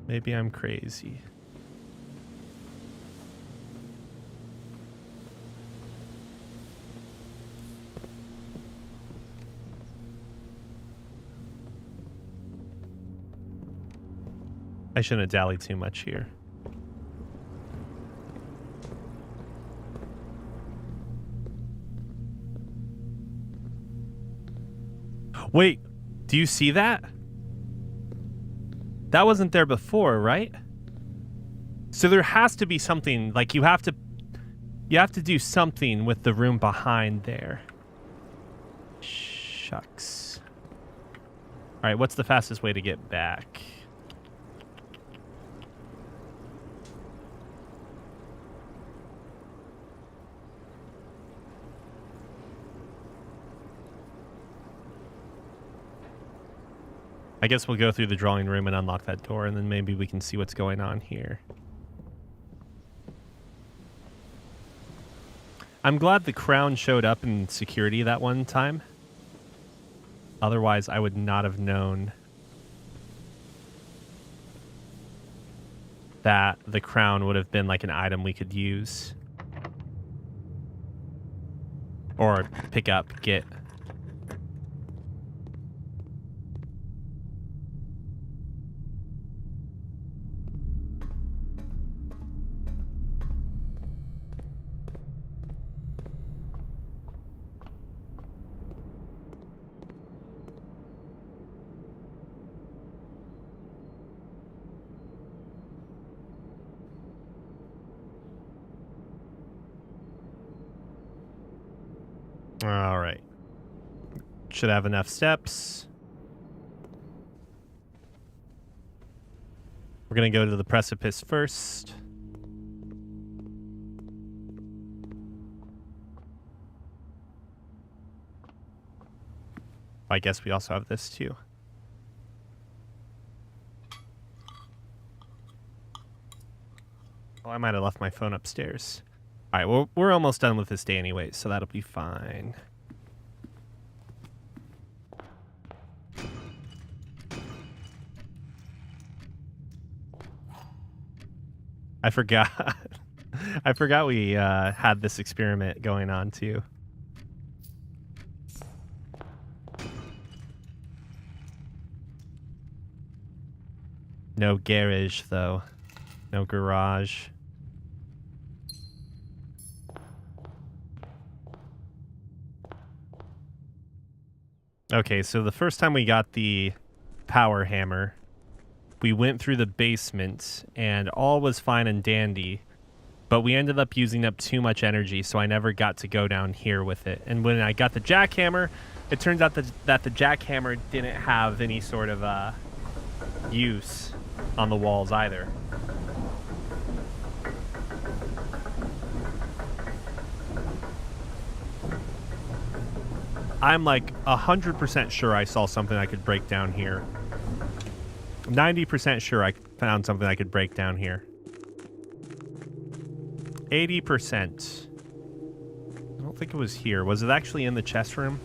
Maybe I'm crazy. I shouldn't have dallied too much here. Wait, do you see that? That wasn't there before, right? So there has to be something, like you have to do something with the room behind there. Shucks. All right, what's the fastest way to get back? I guess we'll go through the drawing room and unlock that door, and then maybe we can see what's going on here. I'm glad the crown showed up in security that one time. Otherwise, I would not have known that the crown would have been like an item we could use. Or pick up, get. All right. Should have enough steps. We're going to go to the precipice first. I guess we also have this too. Oh, I might have left my phone upstairs. All right, well, we're almost done with this day anyway, so that'll be fine. I forgot. I forgot we had this experiment going on too. No garage, though. No garage. Okay, so the first time we got the power hammer, we went through the basement, and all was fine and dandy, but we ended up using up too much energy, so I never got to go down here with it. And when I got the jackhammer, it turns out that the jackhammer didn't have any sort of use on the walls either. I'm like 100% sure I saw something I could break down here. 90% sure I found something I could break down here. 80%. I don't think it was here. Was it actually in the chest room?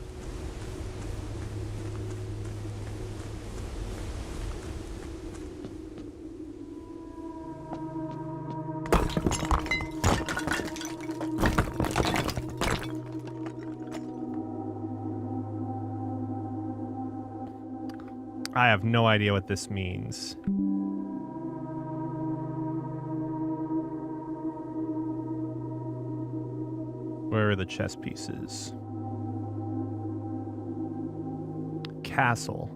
I have no idea what this means. Where are the chess pieces? Castle.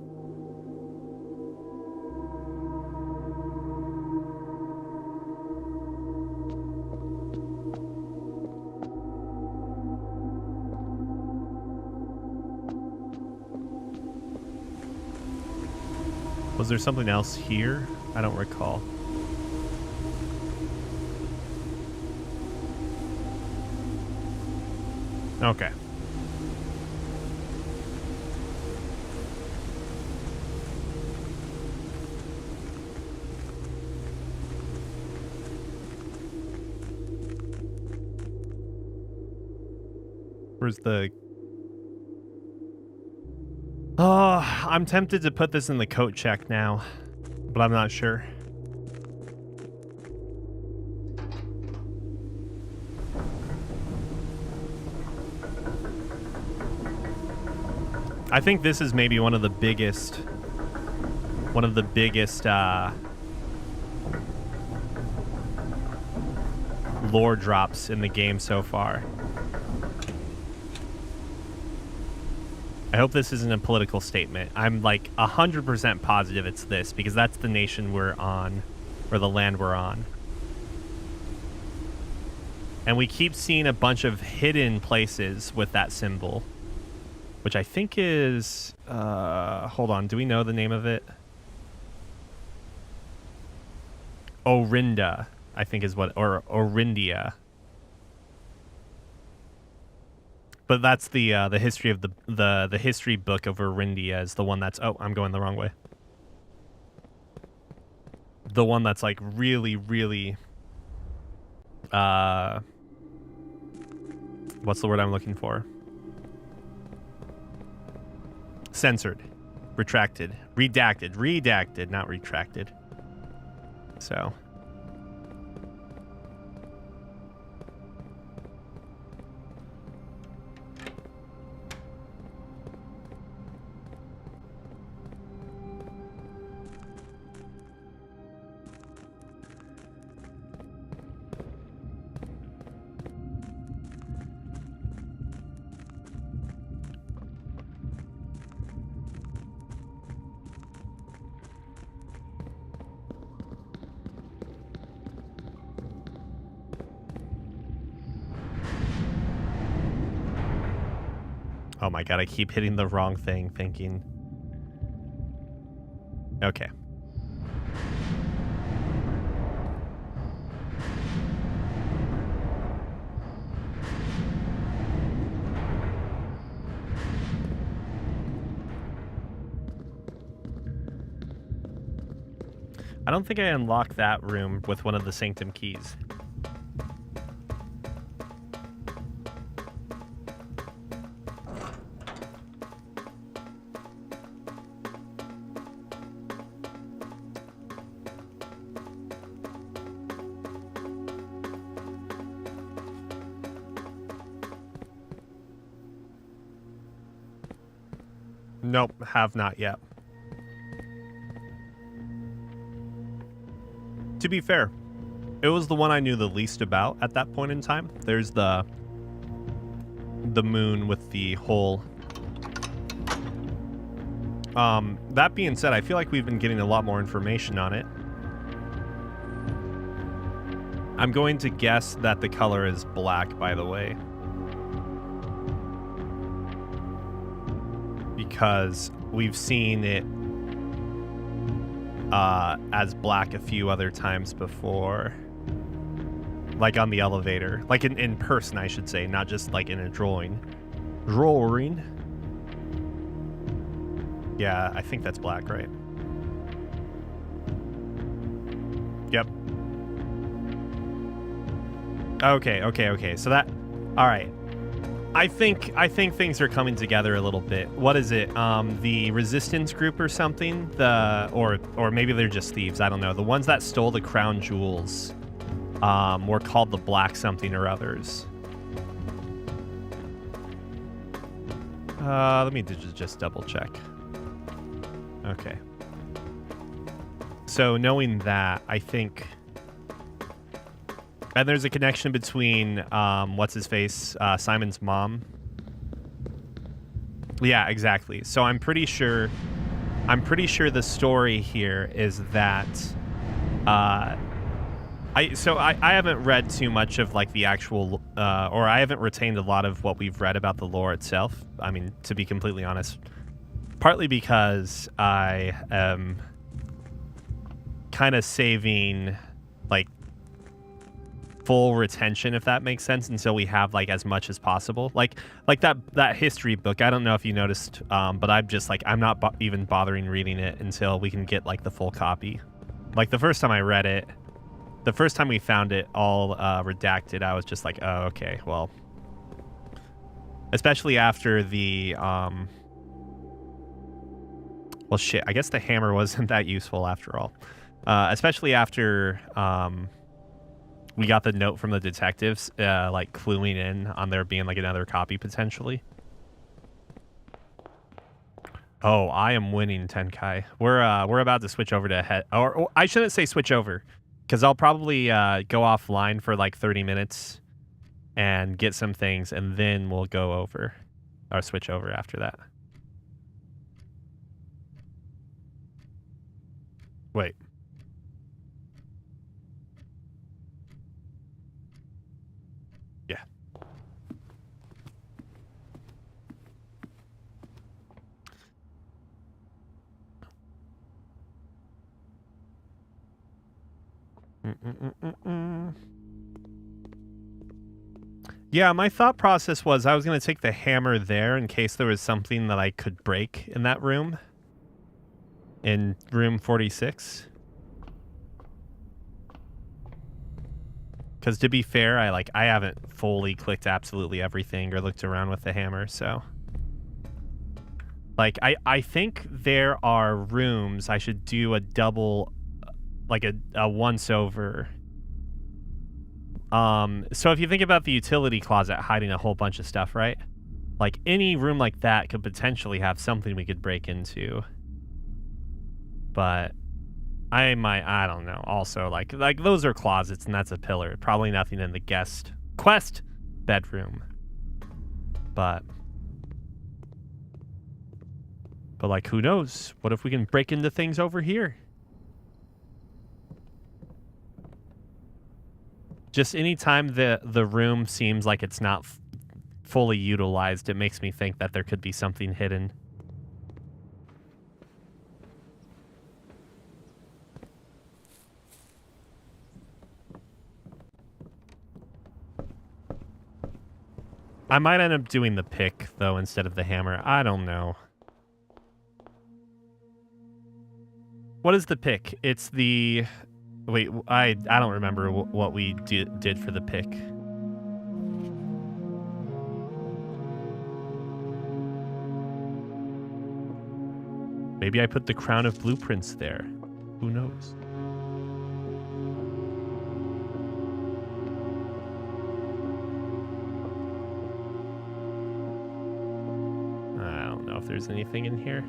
Was there something else here? I don't recall. Okay. Where's the... Oh, I'm tempted to put this in the coat check now, but I'm not sure. I think this is maybe one of the biggest lore drops in the game so far. I hope this isn't a political statement. I'm like 100% positive it's this, because that's the nation we're on, or the land we're on. And we keep seeing a bunch of hidden places with that symbol, which I think is, hold on, do we know the name of it? Orinda, I think is what, or Orindia. But that's the history of the history book of Orindia is the one that's... Oh, I'm going the wrong way. The one that's like really, really, what's the word I'm looking for? Censored, retracted, redacted, not retracted. So. Oh my god, I keep hitting the wrong thing, thinking. Okay. I don't think I unlocked that room with one of the Sanctum keys. Nope, have not yet. To be fair, it was the one I knew the least about at that point in time. There's the moon with the hole. That being said, I feel like we've been getting a lot more information on it. I'm going to guess that the color is black, by the way. Because we've seen it as black a few other times before. Like on the elevator. Like in person, I should say, not just like in a drawing. Drawing? Yeah, I think that's black, right? Yep. Okay. So that... Alright. I think things are coming together a little bit. What is it? The resistance group or something? Or maybe they're just thieves. I don't know. The ones that stole the crown jewels were called the Black something or others. Let me just double check. Okay. So knowing that, I think... And there's a connection between, what's his face, Simon's mom. Yeah, exactly. So I'm pretty sure the story here is that, I haven't read too much of like the actual, or I haven't retained a lot of what we've read about the lore itself. I mean, to be completely honest, partly because I am kind of saving like full retention, if that makes sense, until we have like as much as possible. Like that history book, I don't know if you noticed, but I'm not even bothering reading it until we can get like the full copy. Like the first time I read it, the first time we found it all redacted, I was just like, oh, okay, well, especially after the well, shit, I guess the hammer wasn't that useful after all, especially after we got the note from the detectives, like cluing in on there being like another copy potentially. Oh, I am winning, Tenkai. We're about to switch over to head, or I shouldn't say switch over, because I'll probably go offline for like 30 minutes and get some things, and then we'll go over or switch over after that. Wait. Yeah. Yeah, my thought process was I was going to take the hammer there in case there was something that I could break in that room. In room 46. Because to be fair, I haven't fully clicked absolutely everything or looked around with the hammer, so. Like, I think there are rooms I should do a double, like a once-over. So if you think about the utility closet hiding a whole bunch of stuff, right? Like, any room like that could potentially have something we could break into. But I don't know. Also, like those are closets and that's a pillar. Probably nothing in the quest bedroom. But like, who knows? What if we can break into things over here? Just anytime the room seems like it's not fully utilized, it makes me think that there could be something hidden. I might end up doing the pick, though, instead of the hammer. I don't know. What is the pick? It's the... Wait, I don't remember what we did for the pick. Maybe I put the crown of blueprints there. Who knows? I don't know if there's anything in here.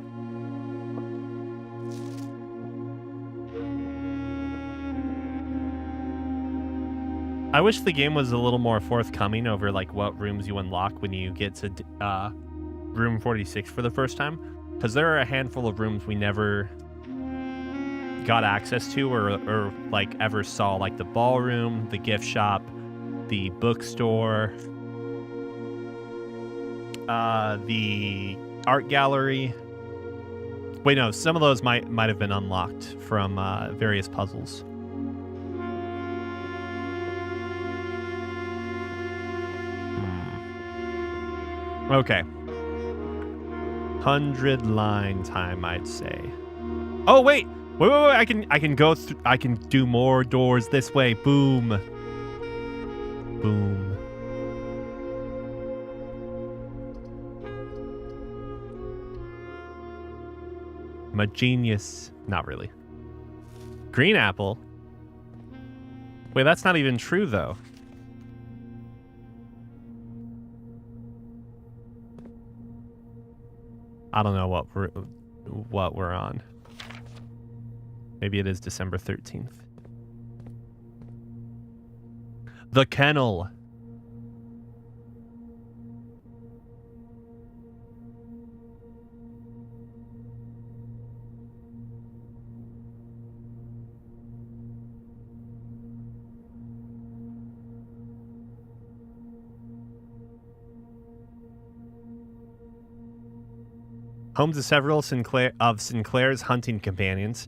I wish the game was a little more forthcoming over like what rooms you unlock when you get to room 46 for the first time, because there are a handful of rooms we never got access to or like ever saw, like the ballroom, the gift shop, the bookstore, the art gallery. Wait, no, some of those might have been unlocked from various puzzles. Okay. 100 line time, I'd say. Oh, wait. Wait. I can go through. I can do more doors this way. Boom. Boom. I'm a genius. Not really. Green apple? Wait, that's not even true, though. I don't know what we're on. Maybe it is December 13th. The kennel. Home to several Sinclair's hunting companions.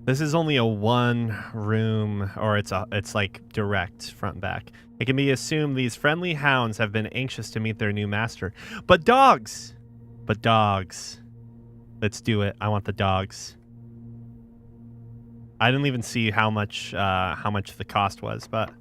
This is only a one-room, or it's like direct front and back. It can be assumed these friendly hounds have been anxious to meet their new master. But dogs! But dogs. Let's do it. I want the dogs. I didn't even see how much the cost was, but...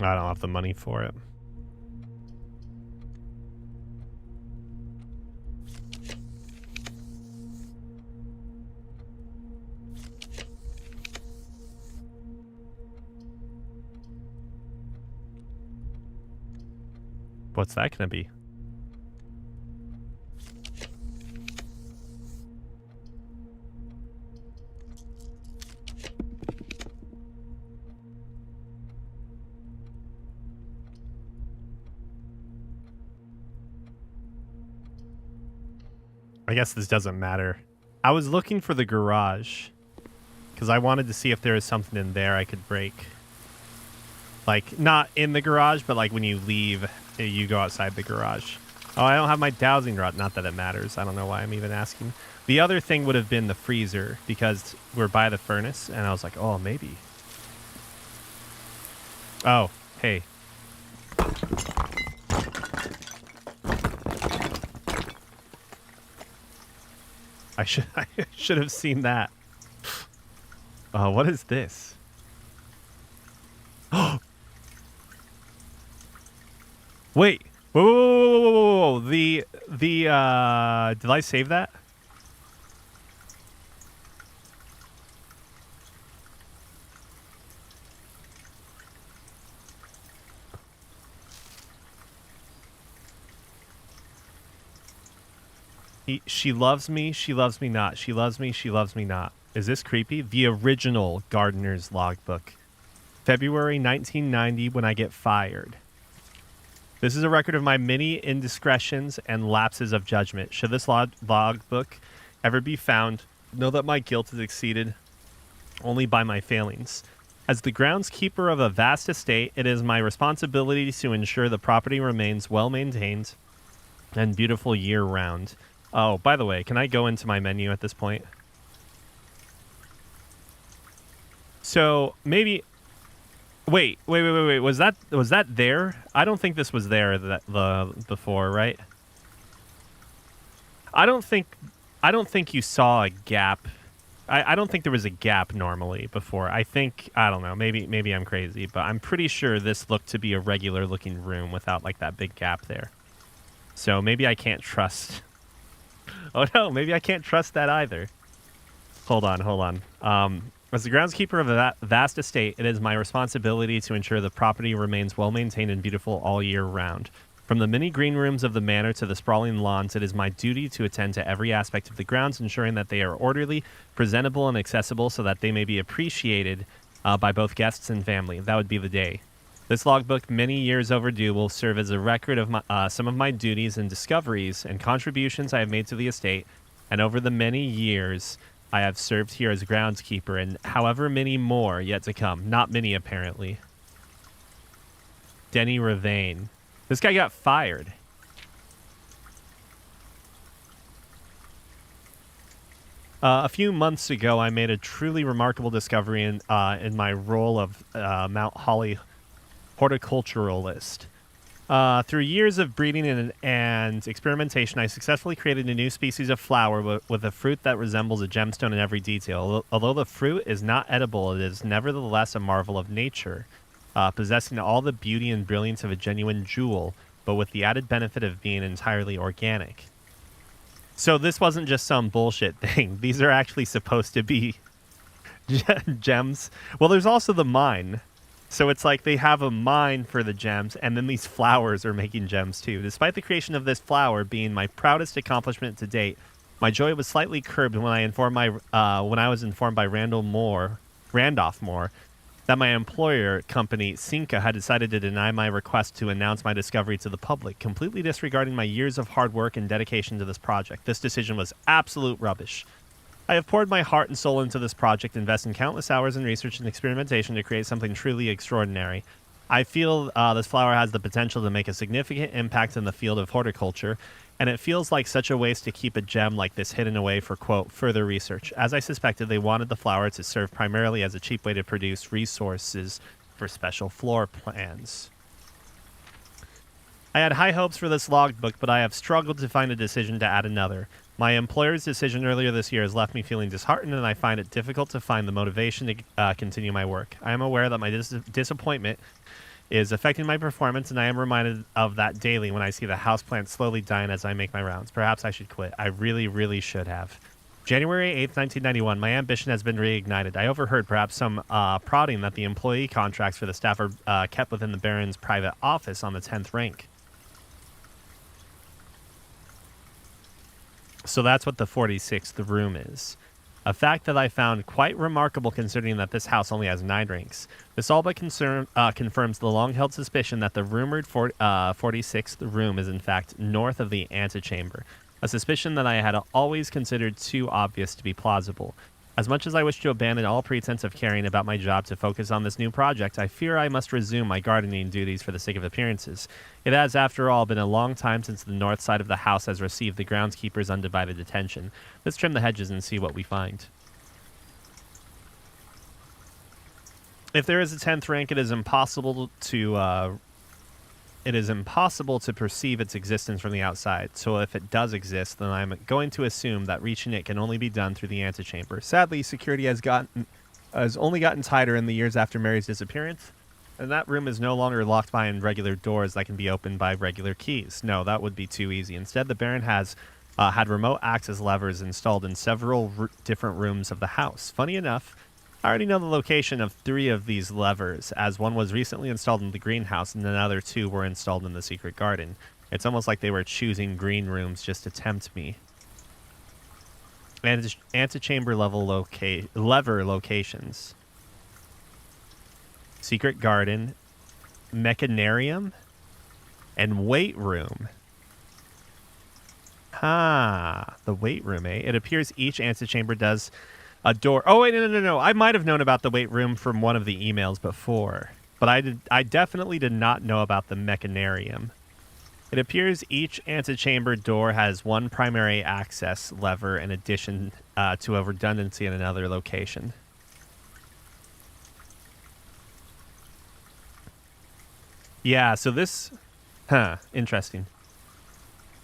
I don't have the money for it. What's that gonna be? I guess this doesn't matter. I was looking for the garage because I wanted to see if there was something in there I could break. Like, not in the garage, but like when you leave, you go outside the garage. Oh, I don't have my dowsing rod. Not that it matters. I don't know why I'm even asking. The other thing would have been the freezer because we're by the furnace, and I was like, oh, maybe. Oh, hey. I should have seen that. Oh, what is this? Oh. Wait. Whoa. Did I save that? She loves me, she loves me not. She loves me, she loves me not. Is this creepy? The original Gardener's Logbook. February 1990 when I get fired. This is a record of my many indiscretions and lapses of judgment. Should this logbook ever be found, know that my guilt is exceeded only by my failings. As the groundskeeper of a vast estate, it is my responsibility to ensure the property remains well maintained and beautiful year-round. Oh, by the way, can I go into my menu at this point? So maybe, wait. Was that there? I don't think this was there before, right? I don't think you saw a gap. I don't think there was a gap normally before. I don't know. Maybe I'm crazy, but I'm pretty sure this looked to be a regular looking room without like that big gap there. So maybe I can't trust. Oh no, maybe I can't trust that either. Hold on. As the groundskeeper of a vast estate, it is my responsibility to ensure the property remains well maintained and beautiful all year round. From the many green rooms of the manor to the sprawling lawns, it is my duty to attend to every aspect of the grounds, ensuring that they are orderly, presentable, and accessible so that they may be appreciated by both guests and family. That would be the day. This logbook, many years overdue, will serve as a record of some of my duties and discoveries and contributions I have made to the estate, and over the many years I have served here as groundskeeper, and however many more yet to come. Not many, apparently. Denny Ravane. This guy got fired. A few months ago, I made a truly remarkable discovery in my role of Mount Holly horticulturalist. Through years of breeding and experimentation, I successfully created a new species of flower with a fruit that resembles a gemstone in every detail. Although the fruit is not edible, it is nevertheless a marvel of nature, possessing all the beauty and brilliance of a genuine jewel, but with the added benefit of being entirely organic. So this wasn't just some bullshit thing. These are actually supposed to be gems. Well, there's also the mine. So it's like they have a mine for the gems, and then these flowers are making gems too. Despite the creation of this flower being my proudest accomplishment to date, my joy was slightly curbed when I was informed by Randolph Moore that my employer company, Cinca, had decided to deny my request to announce my discovery to the public, completely disregarding my years of hard work and dedication to this project. This decision was absolute rubbish. I have poured my heart and soul into this project, investing countless hours in research and experimentation to create something truly extraordinary. I feel this flower has the potential to make a significant impact in the field of horticulture, and it feels like such a waste to keep a gem like this hidden away for, quote, further research. As I suspected, they wanted the flower to serve primarily as a cheap way to produce resources for special floor plans. I had high hopes for this logbook, but I have struggled to find a decision to add another. My employer's decision earlier this year has left me feeling disheartened, and I find it difficult to find the motivation to continue my work. I am aware that my disappointment is affecting my performance, and I am reminded of that daily when I see the houseplant slowly dying as I make my rounds. Perhaps I should quit. I really, really should have. January 8th, 1991, my ambition has been reignited. I overheard perhaps some prodding that the employee contracts for the staff are kept within the Baron's private office on the 10th rank. So that's what the 46th room is. A fact that I found quite remarkable considering that this house only has 9 ranks. This all but confirms the long-held suspicion that the rumored 46th room is in fact north of the antechamber. a suspicion that I had always considered too obvious to be plausible. As much as I wish to abandon all pretense of caring about my job to focus on this new project, I fear I must resume my gardening duties for the sake of appearances. It has, after all, been a long time since the north side of the house has received the groundskeeper's undivided attention. Let's trim the hedges and see what we find. If there is a 10th rank, it is impossible to perceive its existence from the outside, so if it does exist, then I'm going to assume that reaching it can only be done through the antechamber. Sadly, security has only gotten tighter in the years after Mary's disappearance, and that room is no longer locked behind regular doors that can be opened by regular keys. No, that would be too easy. Instead, the Baron has had remote access levers installed in several different rooms of the house. Funny enough, I already know the location of 3 of these levers, as one was recently installed in the greenhouse and another 2 were installed in the secret garden. It's almost like they were choosing green rooms just to tempt me. Antechamber lever locations. Secret garden, mechanarium, and weight room. The weight room, eh? It appears each antechamber does a door. Oh, wait, no. I might have known about the weight room from one of the emails before, but I definitely did not know about the mechanarium. It appears each antechamber door has one primary access lever in addition to a redundancy in another location. Yeah, so this... interesting.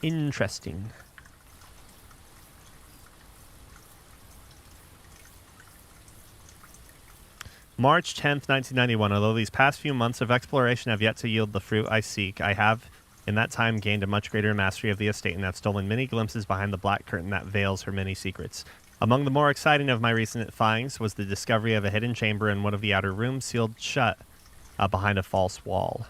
Interesting. March 10th, 1991. Although these past few months of exploration have yet to yield the fruit I seek, I have, in that time, gained a much greater mastery of the estate and have stolen many glimpses behind the black curtain that veils her many secrets. Among the more exciting of my recent finds was the discovery of a hidden chamber in one of the outer rooms sealed shut behind a false wall.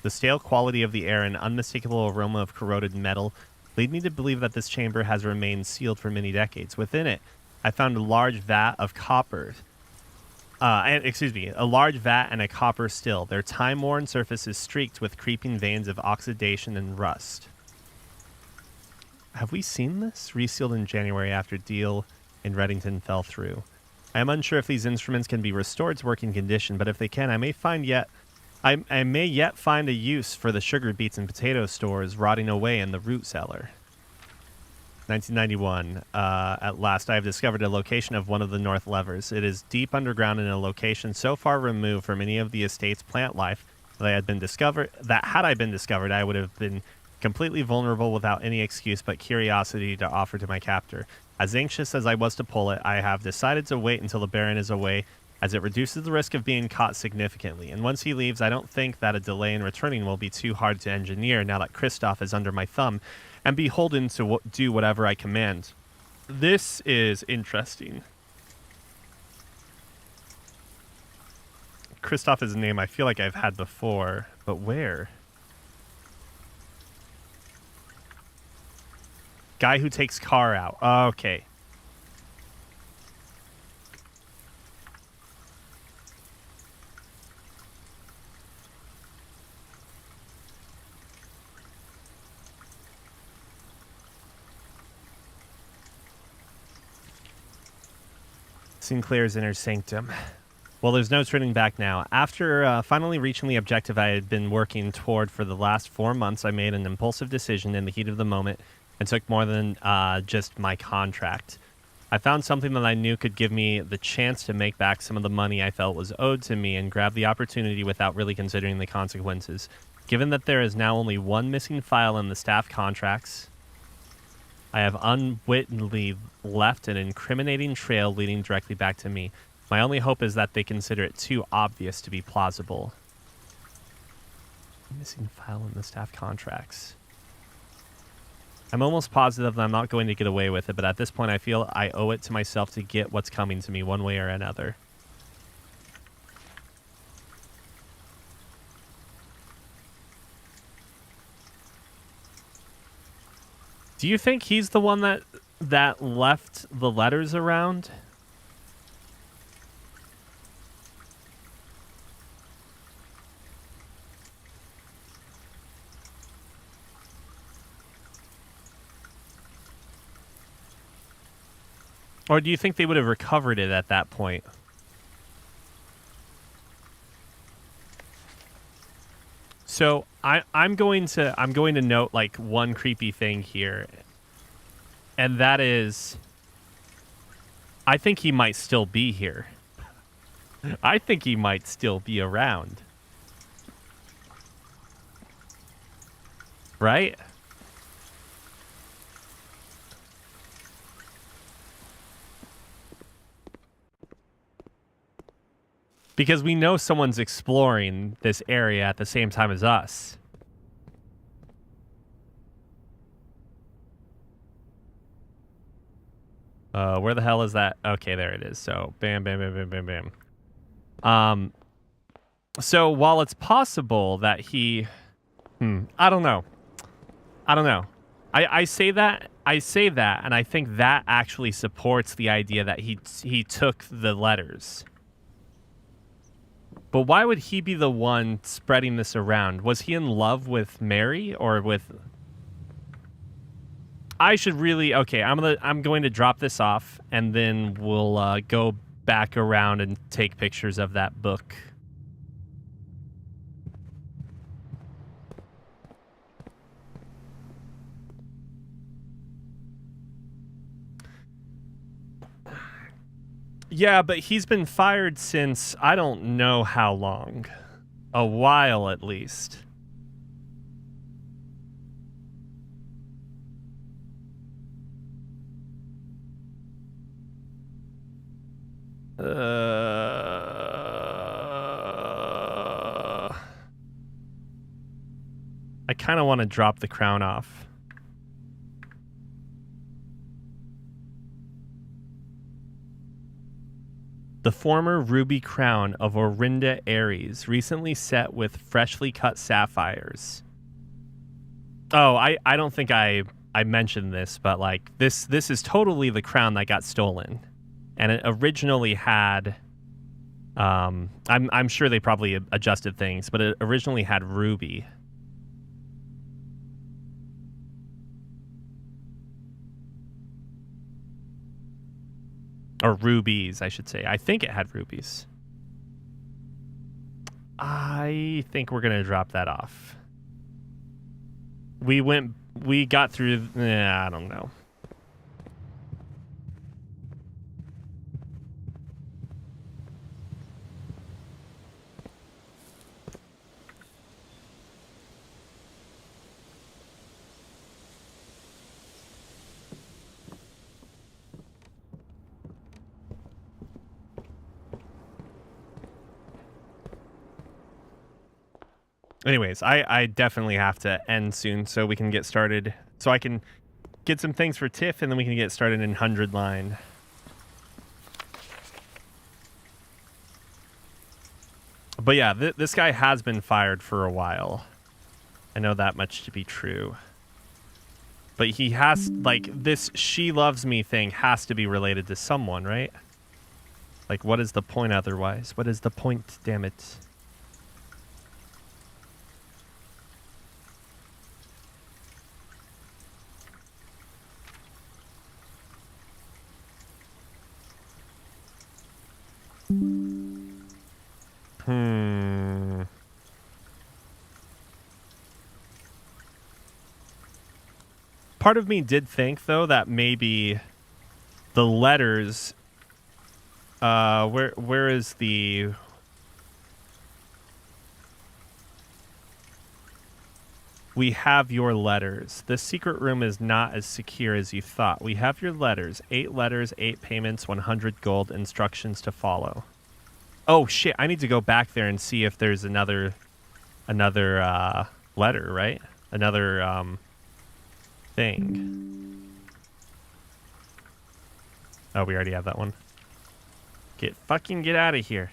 The stale quality of the air and unmistakable aroma of corroded metal lead me to believe that this chamber has remained sealed for many decades. Within it, I found a large vat of copper. A large vat and a copper still. Their time-worn surface is streaked with creeping veins of oxidation and rust. Have we seen this? Resealed in January after deal in Reddington fell through. I am unsure if these instruments can be restored to working condition, but if they can, I may yet find a use for the sugar beets and potato stores rotting away in the root cellar. 1991. At last, I have discovered a location of one of the north levers. It is deep underground in a location so far removed from any of the estate's plant life that had I been discovered, I would have been completely vulnerable without any excuse but curiosity to offer to my captor. As anxious as I was to pull it, I have decided to wait until the Baron is away, as it reduces the risk of being caught significantly. And once he leaves, I don't think that a delay in returning will be too hard to engineer now that Kristoff is under my thumb and beholden to do whatever I command. This is interesting. Kristoff is a name I feel like I've had before, but where? Guy who takes car out. Okay. Sinclair's inner sanctum. Well, there's no turning back now. After finally reaching the objective I had been working toward for the last 4 months, I made an impulsive decision in the heat of the moment and took more than just my contract. I found something that I knew could give me the chance to make back some of the money I felt was owed to me and grab the opportunity without really considering the consequences. Given that there is now only one missing file in the staff contracts, I have unwittingly left an incriminating trail leading directly back to me. My only hope is that they consider it too obvious to be plausible. Missing file in the staff contracts. I'm almost positive that I'm not going to get away with it, but at this point I feel I owe it to myself to get what's coming to me one way or another. Do you think he's the one that left the letters around? Or do you think they would have recovered it at that point? So I'm going to note like one creepy thing here, and that is, I think he might still be here. I think he might still be around. Right? Because we know someone's exploring this area at the same time as us. Where the hell is that? Okay, there it is. So, bam, bam, bam, bam, bam, bam. So while it's possible that he... I don't know. I say that, and I think that actually supports the idea that he took the letters. But why would he be the one spreading this around? Was he in love with Mary or with... I should really... Okay, I'm going to drop this off, and then we'll go back around and take pictures of that book. Yeah, but he's been fired since I don't know how long. A while, at least. I kind of want to drop the crown off. The former ruby crown of Orinda Aries, recently set with freshly cut sapphires. Oh, I don't think I mentioned this, but like this is totally the crown that got stolen. And it originally had I'm sure they probably adjusted things, but it originally had ruby. Or rubies, I should say. I think it had rubies. I think we're going to drop that off. We got through, I don't know. Anyways, I definitely have to end soon so we can get started. So I can get some things for Tiff, and then we can get started in 100 line. But yeah, this guy has been fired for a while. I know that much to be true. But he has, like, this she loves me thing has to be related to someone, right? Like, what is the point otherwise? What is the point, damn it? Part of me did think, though, that maybe the letters... where is the... We have your letters. This secret room is not as secure as you thought. We have your letters. 8 letters, 8 payments, 100 gold, instructions to follow. Oh, shit. I need to go back there and see if there's another letter, right? Another, thing. Oh, we already have that one. Get out of here.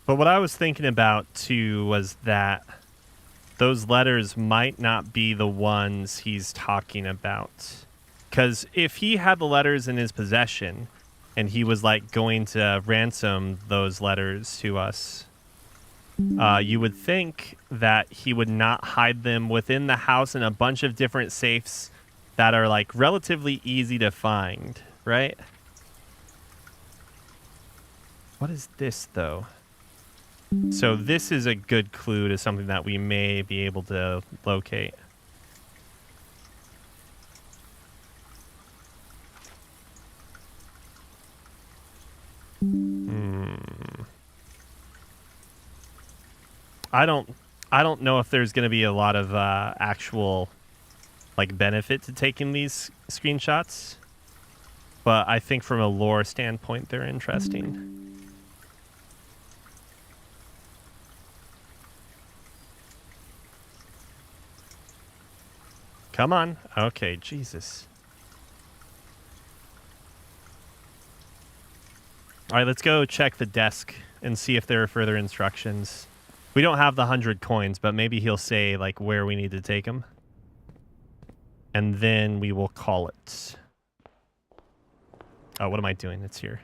But what I was thinking about too was that those letters might not be the ones he's talking about. Because if he had the letters in his possession and he was like going to ransom those letters to us, you would think that he would not hide them within the house in a bunch of different safes that are like relatively easy to find, right? What is this though? So this is a good clue to something that we may be able to locate. I don't know if there's going to be a lot of actual like benefit to taking these screenshots, but I think from a lore standpoint they're interesting. Come on. Okay, Jesus. All right, let's go check the desk and see if there are further instructions. We don't have the 100 coins, but maybe he'll say like where we need to take them. And then we will call it. Oh, what am I doing? It's here.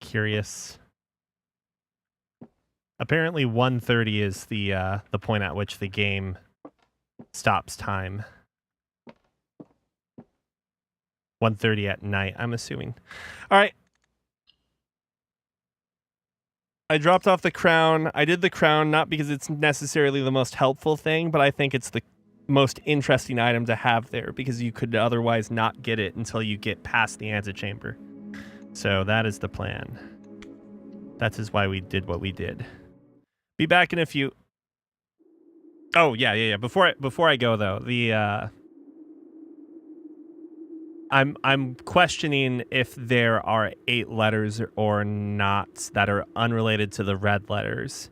Curious. Apparently 1:30 is the point at which the game stops time. 1:30 at night, I'm assuming. All right. I dropped off the crown. I did the crown not because it's necessarily the most helpful thing, but I think it's the most interesting item to have there because you could otherwise not get it until you get past the antechamber. So that is the plan. That is why we did what we did. Be back in a few. Oh yeah. Before I go though, the I'm questioning if there are 8 letters or not that are unrelated to the red letters.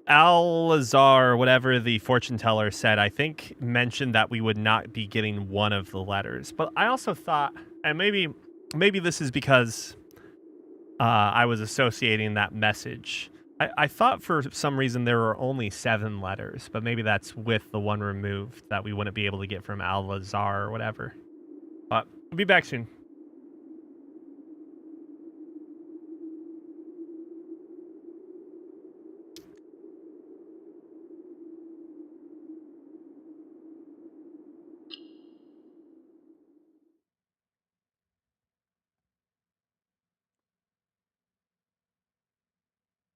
Al-Lazar, whatever the fortune teller said, I think mentioned that we would not be getting one of the letters. But I also thought, and maybe this is because I was associating that message. I thought for some reason there were only 7 letters, but maybe that's with the one removed that we wouldn't be able to get from Al-Lazar or whatever. But we'll be back soon.